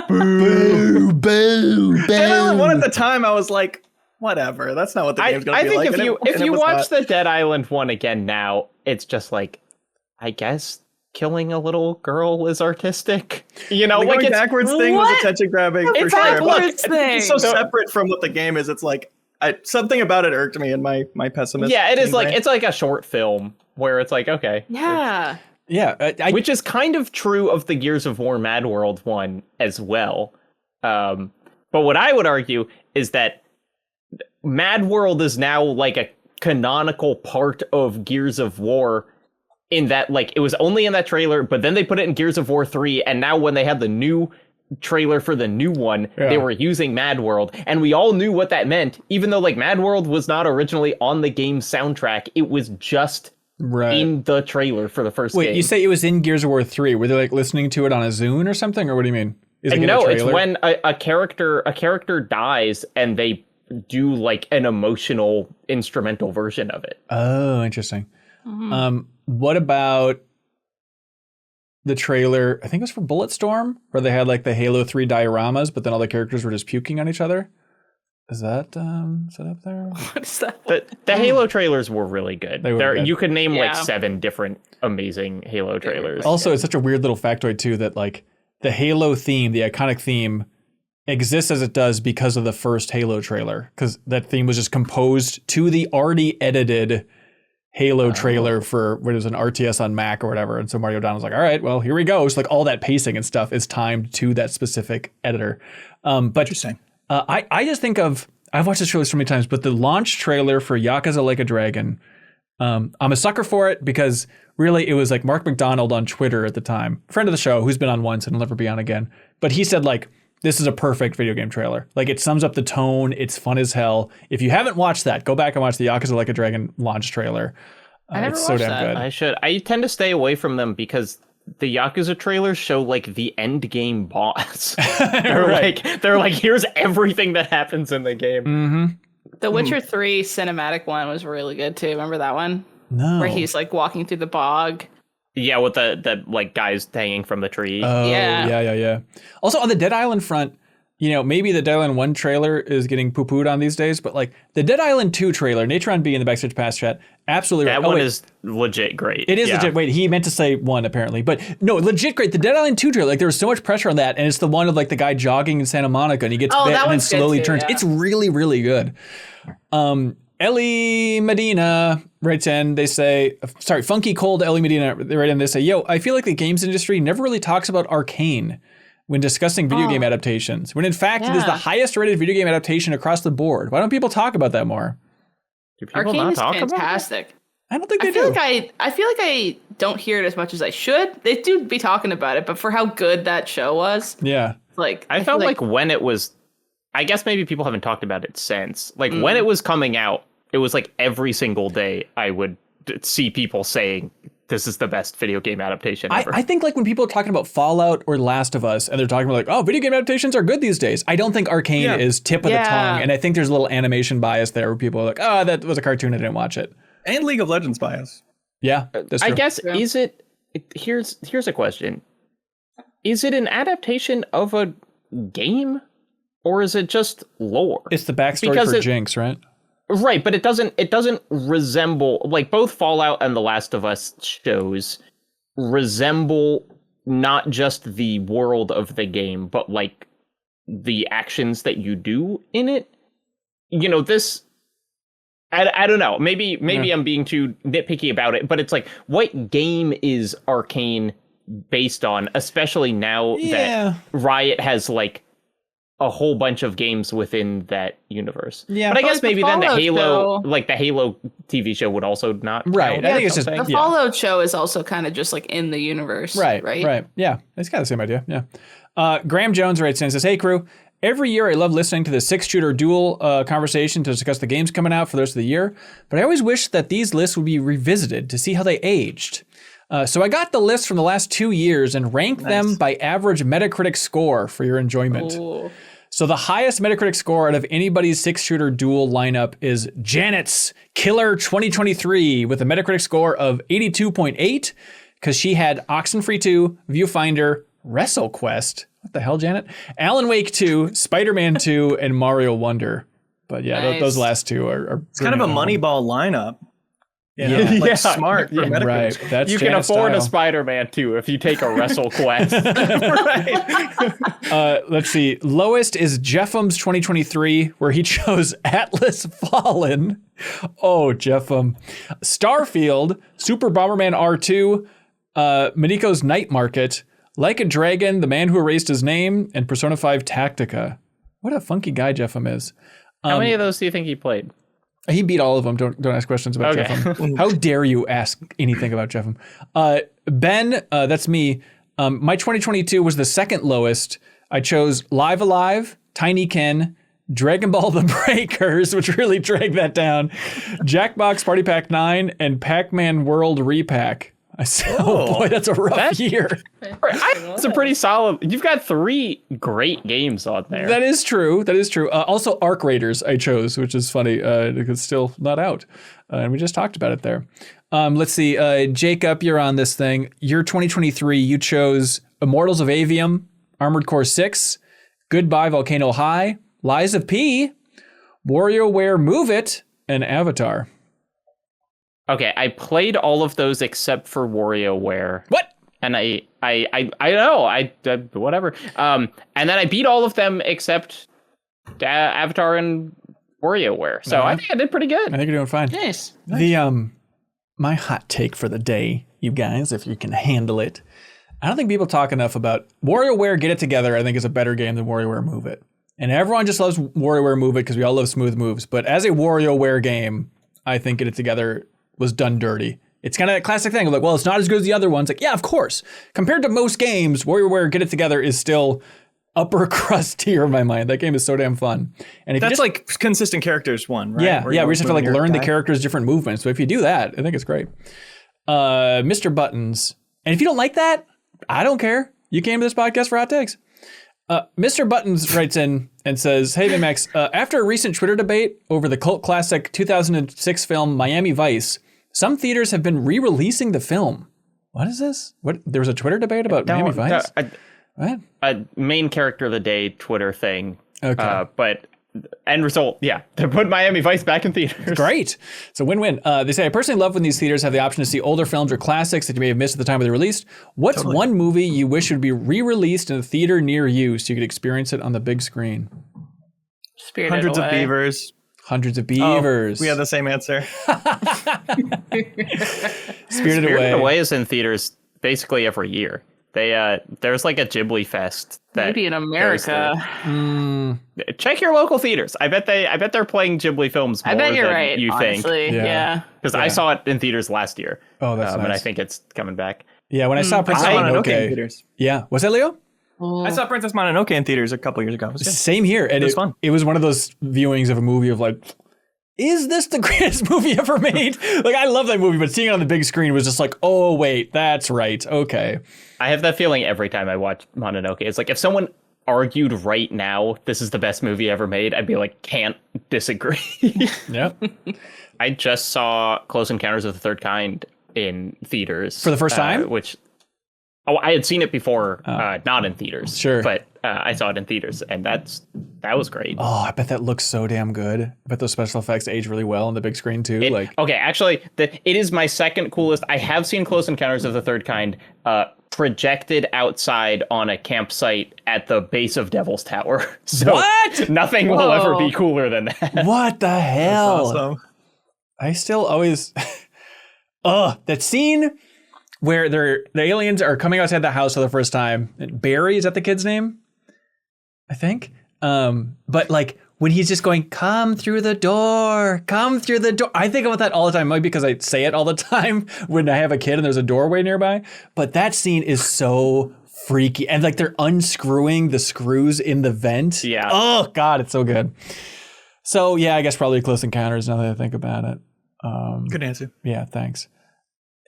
Boo, boo, Dead Island 1 at the time, I was like, whatever. That's not what the I game's going to be think like. if and you it- and it was watch not. the Dead Island one again now, it's just like, I guess killing a little girl is artistic. You know, The like going it's backwards thing was What? attention grabbing for It's sure. backwards But thing. it's so separate from what the game is. It's like something about it irked me in my pessimist. yeah, it is like brain. it's like a short film where it's like, okay. Yeah. Yeah, Which is kind of true of the Gears of War Mad World one as well. But what I would argue is that Mad World is now like canonical part of Gears of War in that, like, it was only in that trailer, but then they put it in Gears of War 3, and now when they had the new trailer for the new one, they were using Mad World, and we all knew what that meant, even though, like, Mad World was not originally on the game's soundtrack. It was just in the trailer for the first game. Wait, you say it was in Gears of War 3? Were they, like, listening to it on a Zune or something, or what do you mean? Is it no, it's when a character dies, and they do, like, an emotional instrumental version of it. Oh, interesting. What about the trailer? I think it was for Bulletstorm, where they had like the Halo 3 dioramas, but then all the characters were just puking on each other. Is that up there? What is that? The Halo trailers were really good. They were good. You could name like 7 different amazing Halo trailers. Also, it's such a weird little factoid too that like the Halo theme, the iconic theme, exists as it does because of the first Halo trailer, because that theme was just composed to the already edited Halo trailer for what is an RTS on Mac or whatever. And so Mario Don was like, all right, well, here we go. It's like all that pacing and stuff is timed to that specific editor. But Interesting. I just think of, I've watched this trailer so many times, but the launch trailer for Yakuza Like a Dragon, I'm a sucker for it because really it was like Mark McDonald on Twitter at the time, friend of the show who's been on once and will never be on again. But he said like, this is a perfect video game trailer. Like it sums up the tone. It's fun as hell. If you haven't watched that, go back and watch the Yakuza Like a Dragon launch trailer. I never it's so watched damn that. good. I should. I tend to stay away from them because the Yakuza trailers show like the end game boss. they're like, here's everything that happens in the game. The Witcher 3 cinematic one was really good too. Remember that one? No. Where he's like walking through the bog. Yeah, with the like guys hanging from the tree. Oh, Yeah. yeah. Also on the Dead Island front, you know, maybe the Dead Island 1 trailer is getting poo-pooed on these days, but like the Dead Island 2 trailer, Natron B in the Backstage Pass chat, absolutely that right. one is legit great. It is legit. Wait, he meant to say 1 apparently, but no, legit great. The Dead Island 2 trailer, like there was so much pressure on that, and it's the one of like the guy jogging in Santa Monica and he gets bit that and then one's good slowly too, turns. yeah. It's really, really good. Ellie Medina writes in, they say, sorry, Funky Cold Ellie Medina, they write in, they say, yo, I feel like the games industry never really talks about Arcane when discussing video game adaptations, when in fact it is the highest rated video game adaptation across the board. Why don't people talk about that more? Do people Arcane not is talk about it? fantastic. I don't think they I feel do. like I don't hear it as much as I should. They do be talking about it, but for how good that show was, Yeah. like I felt feel like when it was, I guess maybe people haven't talked about it since. Like when it was coming out, it was like every single day I would see people saying, this is the best video game adaptation ever. I think like when people are talking about Fallout or Last of Us and they're talking about like, oh, video game adaptations are good these days. I don't think Arcane is tip of the tongue. And I think there's a little animation bias there where people are like, oh, that was a cartoon, I didn't watch it. And League of Legends bias. Yeah, that's true. I guess, is it, here's a question. Is it an adaptation of a game or is it just lore? It's the backstory Because for Jinx, right? Right, but it doesn't resemble, like both Fallout and The Last of Us shows resemble not just the world of the game, but like the actions that you do in it. You know, this, I don't know, maybe I'm being too nitpicky about it, but it's like, what game is Arcane based on, especially now that Riot has like a whole bunch of games within that universe. Yeah, but I guess maybe then the Halo, like the Halo TV show would also not. Right. count I think it's just the Fallout show is also kind of just like in the universe. Right. Yeah. It's kind of the same idea. Yeah. Graham Jones writes in and says, hey crew, every year I love listening to the 6-shooter Duel conversation to discuss the games coming out for the rest of the year, but I always wish that these lists would be revisited to see how they aged. So I got the list from the last 2 years and ranked them by average Metacritic score for your enjoyment. Ooh. So the highest Metacritic score out of anybody's 6-shooter Duel lineup is Janet's Killer 2023 with a Metacritic score of 82.8 because she had Oxenfree 2, Viewfinder, WrestleQuest. What the hell, Janet? Alan Wake 2, Spider-Man 2, and Mario Wonder. But yeah, Nice. those last two are It's kind of a Moneyball lineup. You know, like smart for Metacritic. right. That's You can Janet's afford style. a Spider-Man too if you take a WrestleQuest. Let's see. Lowest is Jeffum's 2023, where he chose Atlas Fallen. Oh, Jeffum. Starfield, Super Bomberman R2, Miniko's Night Market, Like a Dragon, The Man Who Erased His Name, and Persona 5 Tactica. What a funky guy Jeffum is. How many of those do you think he played? He beat all of them. Don't ask questions about Jeffem. How dare you ask anything about Jeffem? Ben, that's me. My 2022 was the second lowest. I chose Live Alive, Tiny Ken, Dragon Ball The Breakers, which really dragged that down, Jackbox Party Pack 9, and Pac-Man World Repack. I said, oh boy, that's a rough year. It's a pretty solid. You've got 3 great games on there. That is true. Also, Arc Raiders I chose, which is funny because it's still not out. And we just talked about it there. Let's see. Jacob, you're on this thing. Your 2023, you chose Immortals of Avium, Armored Core 6, Goodbye Volcano High, Lies of P, WarioWare Move It, and Avatar. Okay, I played all of those except for WarioWare. What? And I know, whatever. And then I beat all of them except Avatar and WarioWare. So I think I did pretty good. I think you're doing fine. Nice. The my hot take for the day, you guys, if you can handle it. I don't think people talk enough about WarioWare Get It Together. I think is a better game than WarioWare Move It. And everyone just loves WarioWare Move It because we all love smooth moves. But as a WarioWare game, I think Get It Together was done dirty. It's kind of that classic thing of like, well, it's not as good as the other ones. Like, yeah, of course. Compared to most games, WarioWare Get It Together is still upper crust tier in my mind. That game is so damn fun. And if that's like consistent characters one, right? Yeah, we just have to like learn the characters' different movements. So if you do that, I think it's great. Mr. Buttons. And if you don't like that, I don't care. You came to this podcast for hot takes. Mr. Buttons writes in and says, hey, MinnMax, after a recent Twitter debate over the cult classic 2006 film Miami Vice, some theaters have been re-releasing the film. What is this? What? There was a Twitter debate about Miami Vice? What? A main character of the day Twitter thing. Okay. But end result, yeah, they put Miami Vice back in theaters. Great. It's a win-win. They say, I personally love when these theaters have the option to see older films or classics that you may have missed at the time of the release. What's one movie you wish would be re-released in a theater near you so you could experience it on the big screen? Spirited Hundreds Away. of Beavers. Hundreds of Beavers. We have the same answer. Spirited Away is in theaters basically every year. There's like a Ghibli fest that maybe in America. Check your local theaters. I bet they're playing Ghibli films more I bet you're than right, you honestly. think. Yeah. Because I saw it in theaters last year. Oh, that's nice. And I think it's coming back. Yeah, when I saw Princess Mononoke in theaters. Yeah. Was that Leo? I saw Princess Mononoke in theaters a couple years ago. It was good. Same here. And it was fun. It was one of those viewings of a movie of like, is this the greatest movie ever made? Like, I love that movie, but seeing it on the big screen was just like, oh, wait, that's right. Okay. I have that feeling every time I watch Mononoke. It's like if someone argued right now, this is the best movie ever made, I'd be like, can't disagree. Yep. I just saw Close Encounters of the Third Kind in theaters. For the first time? I had seen it before, not in theaters. Sure. But I saw it in theaters, and that was great. Oh, I bet that looks so damn good. I bet those special effects age really well on the big screen too. Okay, actually, it is my second coolest. I have seen Close Encounters of the Third Kind projected outside on a campsite at the base of Devil's Tower. So what? Nothing will ever be cooler than that. What the hell? That's awesome. I still always that scene where the aliens are coming outside the house for the first time. Barry, is that the kid's name? I think. But like when he's just going, come through the door. I think about that all the time. Maybe because I say it all the time when I have a kid and there's a doorway nearby. But that scene is so freaky. And like they're unscrewing the screws in the vent. Yeah. Oh God, it's so good. So yeah, I guess probably Close Encounters now that I think about it. Good answer. Yeah, thanks.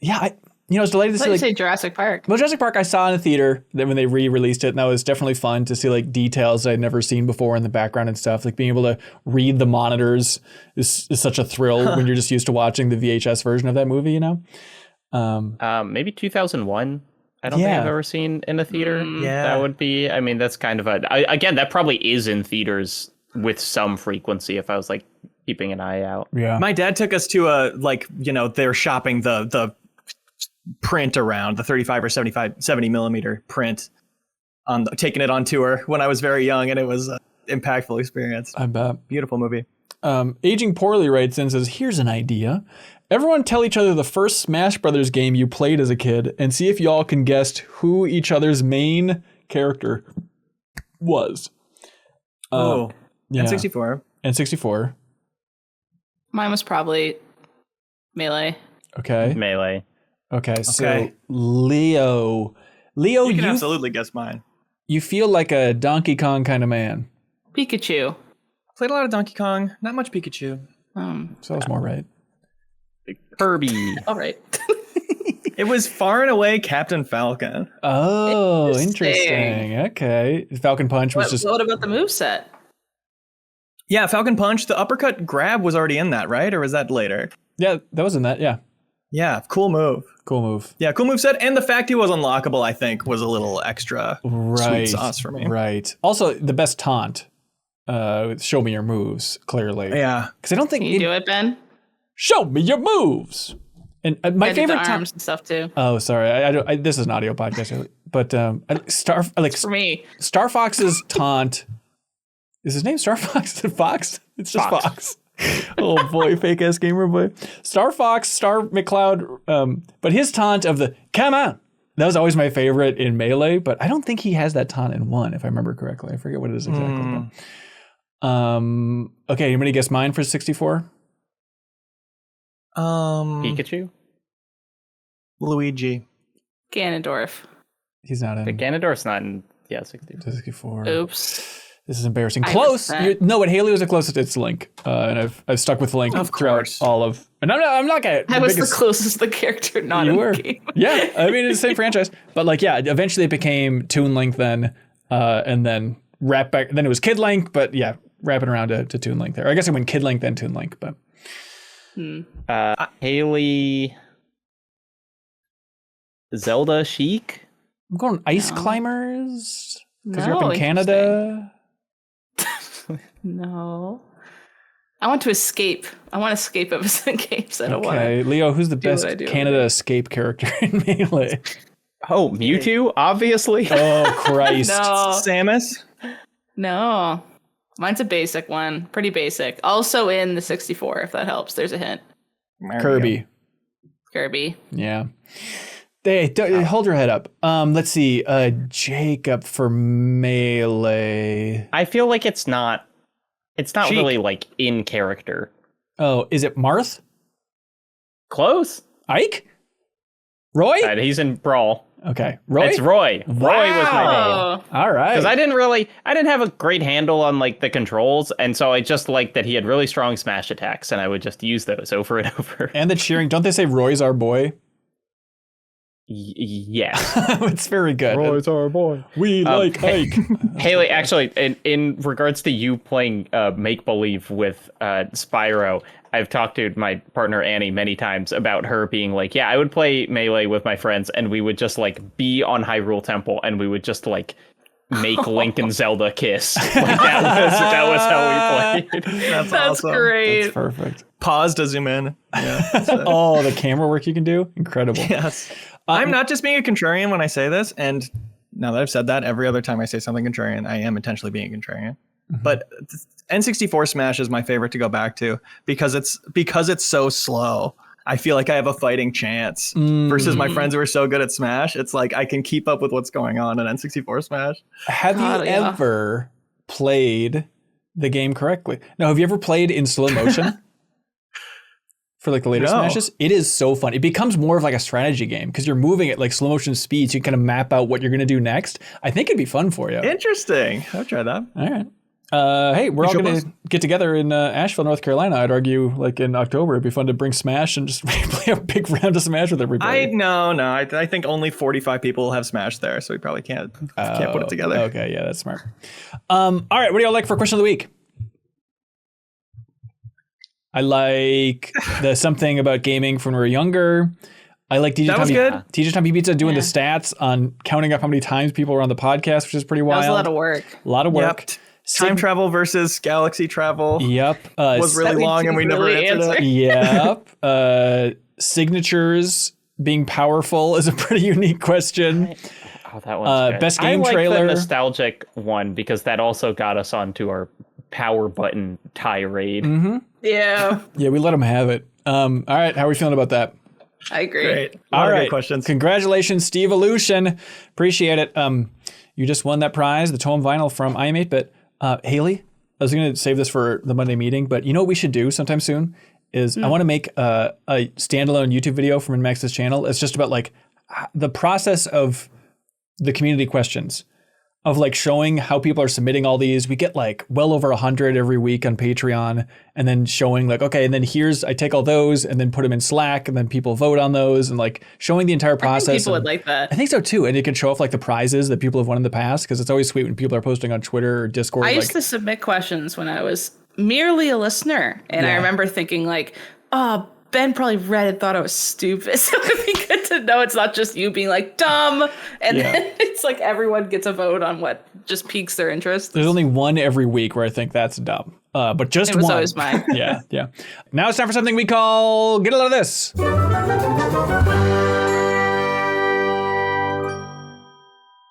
Yeah, I was delighted to see Let's say Jurassic Park. Well, Jurassic Park I saw in the theater when they re-released it, and that was definitely fun to see like details I'd never seen before in the background and stuff. Like being able to read the monitors is such a thrill when you're just used to watching the VHS version of that movie, you know? Maybe 2001. I don't think I've ever seen in a theater. Yeah. That would be, I mean, that's kind of again, that probably is in theaters with some frequency if I was like keeping an eye out. Yeah. My dad took us to they're shopping the print around the 35 or 70 millimeter print taking it on tour when I was very young, and it was an impactful experience. I bet. Beautiful movie. Aging Poorly writes in and says, here's an idea. Everyone tell each other the first Smash Brothers game you played as a kid and see if y'all can guess who each other's main character was. Yeah. Yeah. N64. N64. Mine was probably Melee. Okay. Melee. Okay. So Okay. Leo, You can absolutely guess mine. you feel like a Donkey Kong kind of man. Pikachu. Played a lot of Donkey Kong. Not much Pikachu. So I was more right. Kirby. All right. It was far and away Captain Falcon. Oh, Interesting. interesting. Okay. Falcon Punch was just. What about the moveset? Yeah, Falcon Punch. The uppercut grab was already in that, right? Or was that later? Yeah, that was in that. Yeah. Yeah, cool move. Cool move. Yeah, cool move set. And the fact he was unlockable, I think, was a little extra sweet sauce for me. Right. Also, the best taunt. Show me your moves, clearly. Yeah. Because I don't think. Can you do it, Ben? Show me your moves. And my I did favorite the taunt. arms and stuff too. Oh, sorry. This is an audio podcast, really. But For me. Star Fox's taunt. Is his name Star Fox? Is it Fox? It's just Fox. Oh boy, fake ass gamer boy. Star Fox, Star McCloud. But his taunt of the come on. That was always my favorite in Melee, but I don't think he has that taunt in 1, if I remember correctly. I forget what it is exactly. But, okay, anybody guess mine for 64? Pikachu? Luigi. Ganondorf. He's not The in Ganondorf's not in 64. 64. Oops. This is embarrassing. I Close. was that. No, but Haley was the closest. It's Link, and I've stuck with Link Of throughout course. all of. And I'm not gonna. I was the closest the character not You in were. the game. Yeah, I mean it's the same franchise, but like yeah, eventually it became Toon Link then, and then wrap back. Then it was Kid Link, but yeah, wrapping around to Toon Link there. I guess it went Kid Link then Toon Link, but Haley. Zelda Sheik? I'm going Ice No. Climbers because No, you're up in Canada. No. I want to escape. I want to escape of the games. I don't want Okay, Leo, who's the do what best I do. Canada escape character in Melee? Oh, Mewtwo, obviously. Oh Christ! No. Samus. No. Mine's a basic one. Pretty basic. Also in the 64, if that helps. There's a hint. Kirby. Kirby. Yeah. Hey, hold your head up. Let's see. Jacob for Melee. I feel like it's not Sheik. really like in character. Oh, is it Marth? Close. Ike? Roy? He's in Brawl. Okay. Roy? It's Roy. Roy was my name. Oh. All right. Because I didn't have a great handle on like the controls, and so I just liked that he had really strong smash attacks, and I would just use those over and over. And the cheering. Don't they say Roy's our boy? Yeah. It's very good. our boy. We like Ike. Haley, actually, in regards to you playing Make Believe with Spyro, I've talked to my partner Annie many times about her being like, yeah, I would play Melee with my friends, and we would just like be on Hyrule Temple, and we would just like make Link and Zelda kiss. Like that was how we played. That's That's awesome. great. That's perfect. Pause to zoom in. Yeah. that's it. Oh, the camera work you can do? Incredible. Yes. I'm not just being a contrarian when I say this, and now that I've said that, every other time I say something contrarian, I am intentionally being a contrarian. But N64 Smash is my favorite to go back to because it's so slow. I feel like I have a fighting chance versus my friends who are so good at Smash. It's like I can keep up with what's going on in N64 Smash. Have God, you yeah. ever played the game correctly? Now, have you ever played in slow motion? For like the later No. Smashes, it is so fun. It becomes more of like a strategy game because you're moving at like slow motion speeds. You can kind of map out what you're going to do next. I think it'd be fun for you. Interesting. I'll try that. All right. Hey, we're all show going us. to get together in Asheville, North Carolina. I'd argue like in October, it'd be fun to bring Smash and just play a big round of Smash with everybody. No. I think only 45 people have Smash there, so we probably can't put it together. Okay, yeah, that's smart. All right, what do y'all like for question of the week? I like the something about gaming from when we were younger. I like DJ That was good. TJ Tommy Pizza doing the stats on counting up how many times people were on the podcast, which is pretty wild. That was a lot of work. A lot of work. Yep. Time travel versus galaxy travel Yep. was really we long, and we didn't never really answered answer. it. Yep. Signatures being powerful is a pretty unique question. Oh, that one's good. Best I game like trailer. the nostalgic one because that also got us onto our power button tirade. Yeah, Yeah, we let them have it. All right, how are we feeling about that? I agree. Great. All All right. right. Questions. Congratulations, Steve Evolution. Appreciate it. You just won that prize, the Tome Vinyl from I Am 8-Bit. Haley, I was going to save this for the Monday meeting, but you know what we should do sometime soon is I want to make a standalone YouTube video from MinnMax's channel. It's just about like the process of the community questions, of like showing how people are submitting all these. We get like well over 100 every week on Patreon, and then showing like, okay, and then I take all those and then put them in Slack, and then people vote on those, and like showing the entire process. I think people would like that. I think so too. And it can show off like the prizes that people have won in the past, because it's always sweet when people are posting on Twitter or Discord. I used to submit questions when I was merely a listener, and I remember thinking like, oh, Ben probably read it, thought I was stupid. So it'd be good to know it's not just you being like dumb, and then it's like everyone gets a vote on what just piques their interest. There's only one every week where I think that's dumb, but just one. It was always mine. Yeah. Now it's time for something we call Get a Load of This.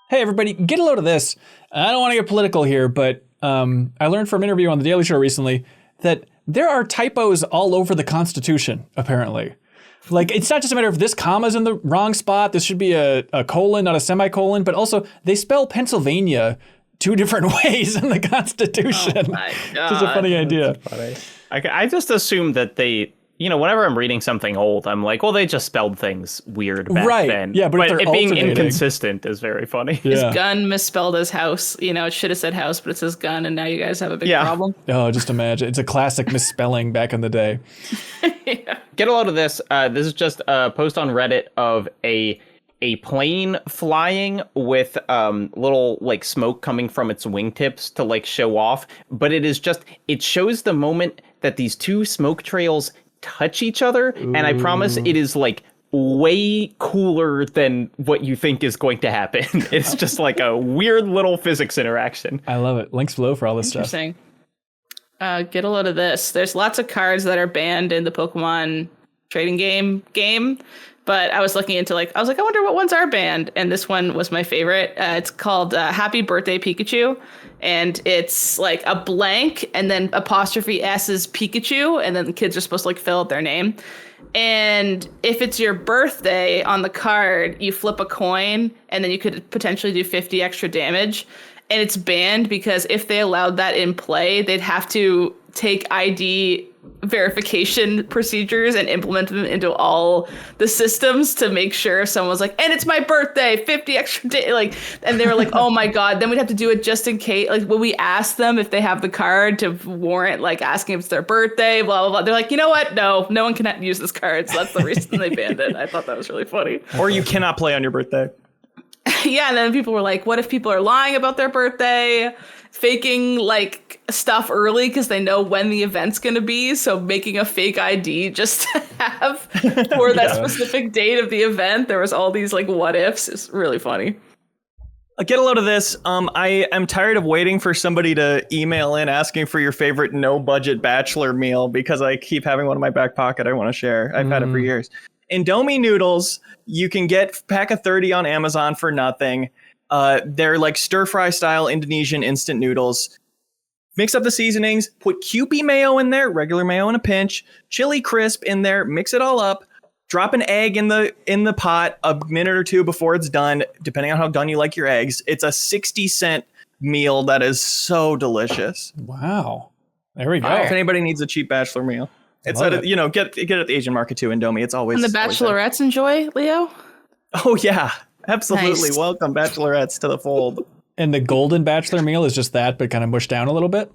Hey everybody, get a load of this. I don't want to get political here, but I learned from an interview on The Daily Show recently that there are typos all over the Constitution, apparently. Like, it's not just a matter of this comma's in the wrong spot. This should be a colon, not a semicolon. But also, they spell Pennsylvania 2 different ways in the Constitution. Oh my God. Which is a funny idea. I just assume that they, whenever I'm reading something old, I'm like, well, they just spelled things weird back then. Yeah, but it being inconsistent is very funny. His gun misspelled as house. It should have said house, but it says gun, and now you guys have a big problem. Oh, just imagine. It's a classic misspelling back in the day. Get a load of this. This is just a post on Reddit of a plane flying with little like smoke coming from its wingtips to like show off. But it shows the moment that these 2 smoke trails touch each other. Ooh. And I promise it is like way cooler than what you think is going to happen. It's just like a weird little physics interaction. I love it. Links below for all this stuff. Interesting. Get a load of this. There's lots of cards that are banned in the Pokemon trading game. But I was looking into I wonder what ones are banned. And this one was my favorite. It's called Happy Birthday Pikachu. And it's like a blank and then apostrophe S is Pikachu. And then the kids are supposed to fill out their name. And if it's your birthday on the card, you flip a coin and then you could potentially do 50 extra damage. And it's banned because if they allowed that in play, they'd have to take ID verification procedures and implement them into all the systems to make sure if someone was like, and it's my birthday, 50 extra day, and they were like, oh my God, then we'd have to do it just in case, when we ask them if they have the card to warrant, asking if it's their birthday, blah, blah, blah. They're like, you know what? No one can use this card. So that's the reason they banned it. I thought that was really funny. Or you cannot play on your birthday. Yeah, and then people were like, what if people are lying about their birthday, faking stuff early because they know when the event's going to be, so making a fake ID just to have for that specific date of the event. There was all these what ifs. It's really funny. Get a load of this. I am tired of waiting for somebody to email in asking for your favorite no budget bachelor meal, because I keep having one in my back pocket I want to share. I've had it for years. Indomie noodles, you can get pack of 30 on Amazon for nothing. They're stir fry style Indonesian instant noodles. Mix up the seasonings, put Kewpie mayo in there, regular mayo in a pinch, chili crisp in there, mix it all up, drop an egg in the pot a minute or 2 before it's done, depending on how done you like your eggs. It's a 60-cent meal that is so delicious. Wow. There we go. If anybody needs a cheap bachelor meal. It's get it at the Asian market too, Indomie. It's always. And the bachelorettes enjoy, Leo? Oh yeah, absolutely. Nice. Welcome bachelorettes to the fold. And the golden bachelor meal is just that, but kind of mushed down a little bit.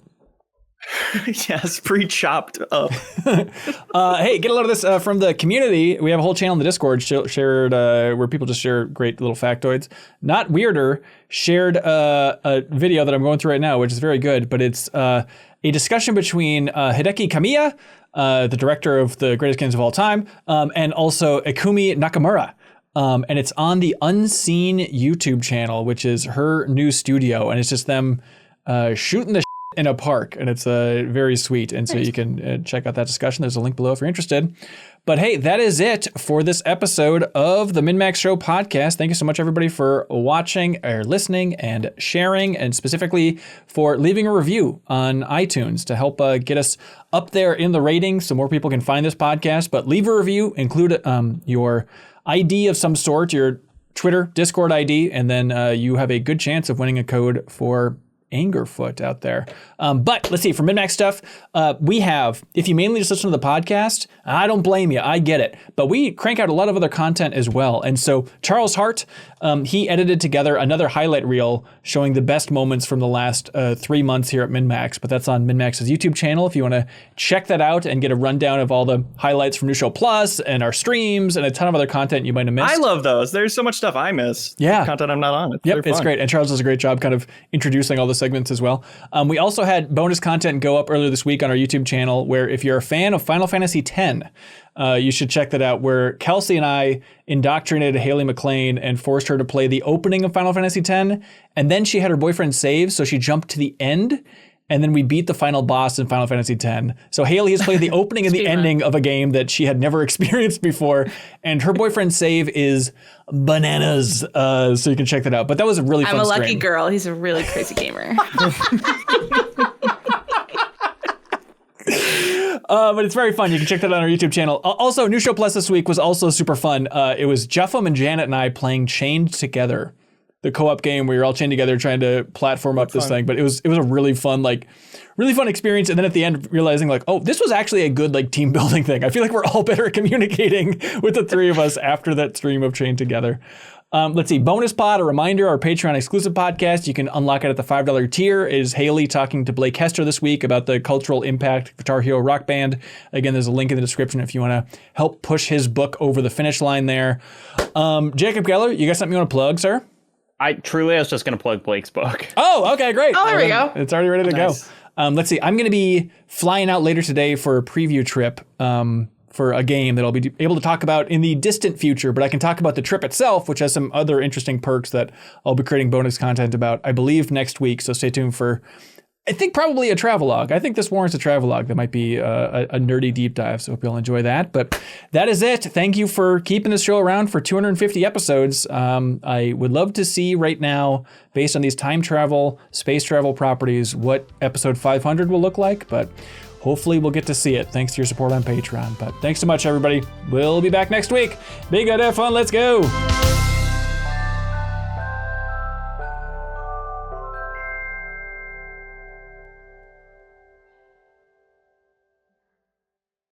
Yes, pre-chopped up. Hey, get a load of this from the community. We have a whole channel in the Discord shared where people just share great little factoids. Not Weirder shared a video that I'm going through right now, which is very good, but it's a discussion between Hideki Kamiya, the director of the greatest games of all time, and also Ikumi Nakamura. And it's on the Unseen YouTube channel, which is her new studio. And it's just them shooting the in a park. And it's very sweet. And so you can check out that discussion. There's a link below if you're interested. But hey, that is it for this episode of the MinnMax Show podcast. Thank you so much, everybody, for watching or listening and sharing, and specifically for leaving a review on iTunes to help get us up there in the ratings so more people can find this podcast. But leave a review, include your ID of some sort, your Twitter, Discord ID, and then you have a good chance of winning a code for Angerfoot out there. But let's see, for MinnMax stuff, we have, if you mainly just listen to the podcast, I don't blame you, I get it. But we crank out a lot of other content as well. And so Charles Hart, he edited together another highlight reel showing the best moments from the last 3 months here at MinnMax. But that's on MinnMax's YouTube channel if you want to check that out and get a rundown of all the highlights from New Show Plus and our streams and a ton of other content you might have missed. I love those. There's so much stuff I miss. Yeah. Content I'm not on. It's great. And Charles does a great job kind of introducing all the segments as well. We also had bonus content go up earlier this week on our YouTube channel where if you're a fan of Final Fantasy X, you should check that out, where Kelsey and I indoctrinated Haley McLean and forced her to play the opening of Final Fantasy X, and then she had her boyfriend save, so she jumped to the end, and then we beat the final boss in Final Fantasy X. So Haley has played the opening and the ending of a game that she had never experienced before, and her boyfriend's save is bananas. So you can check that out. But that was a really fun stream. I'm a lucky girl. He's a really crazy gamer. But it's very fun. You can check that out on our YouTube channel. Also, New Show Plus this week was also super fun. It was Jeffem and Janet and I playing Chained Together, the co-op game where you're all chained together trying to platform up this thing. But it was a really fun experience. And then at the end, realizing like, oh, this was actually a good like team building thing. I feel like we're all better at communicating with the three of us after that stream of Chained Together. Let's see, bonus pod, a reminder, our Patreon exclusive podcast. You can unlock it at the $5 tier. It is Haley talking to Blake Hester this week about the cultural impact of Guitar Hero Rock Band. Again, there's a link in the description if you want to help push his book over the finish line there. Jacob Geller, you got something you want to plug, sir? I was just going to plug Blake's book. Oh, okay, great. Oh, there we go. It's already ready to go. Let's see, I'm going to be flying out later today for a preview trip for a game that I'll be able to talk about in the distant future, but I can talk about the trip itself, which has some other interesting perks that I'll be creating bonus content about, I believe, next week. So stay tuned for, I think, probably a travelogue. I think this warrants a travelogue. That might be a nerdy deep dive, so hope you'll enjoy that. But that is it. Thank you for keeping this show around for 250 episodes. I would love to see right now, based on these time travel, space travel properties, what episode 500 will look like, but hopefully we'll get to see it thanks to your support on Patreon. But thanks so much, everybody. We'll be back next week. Big good, have fun. Let's go.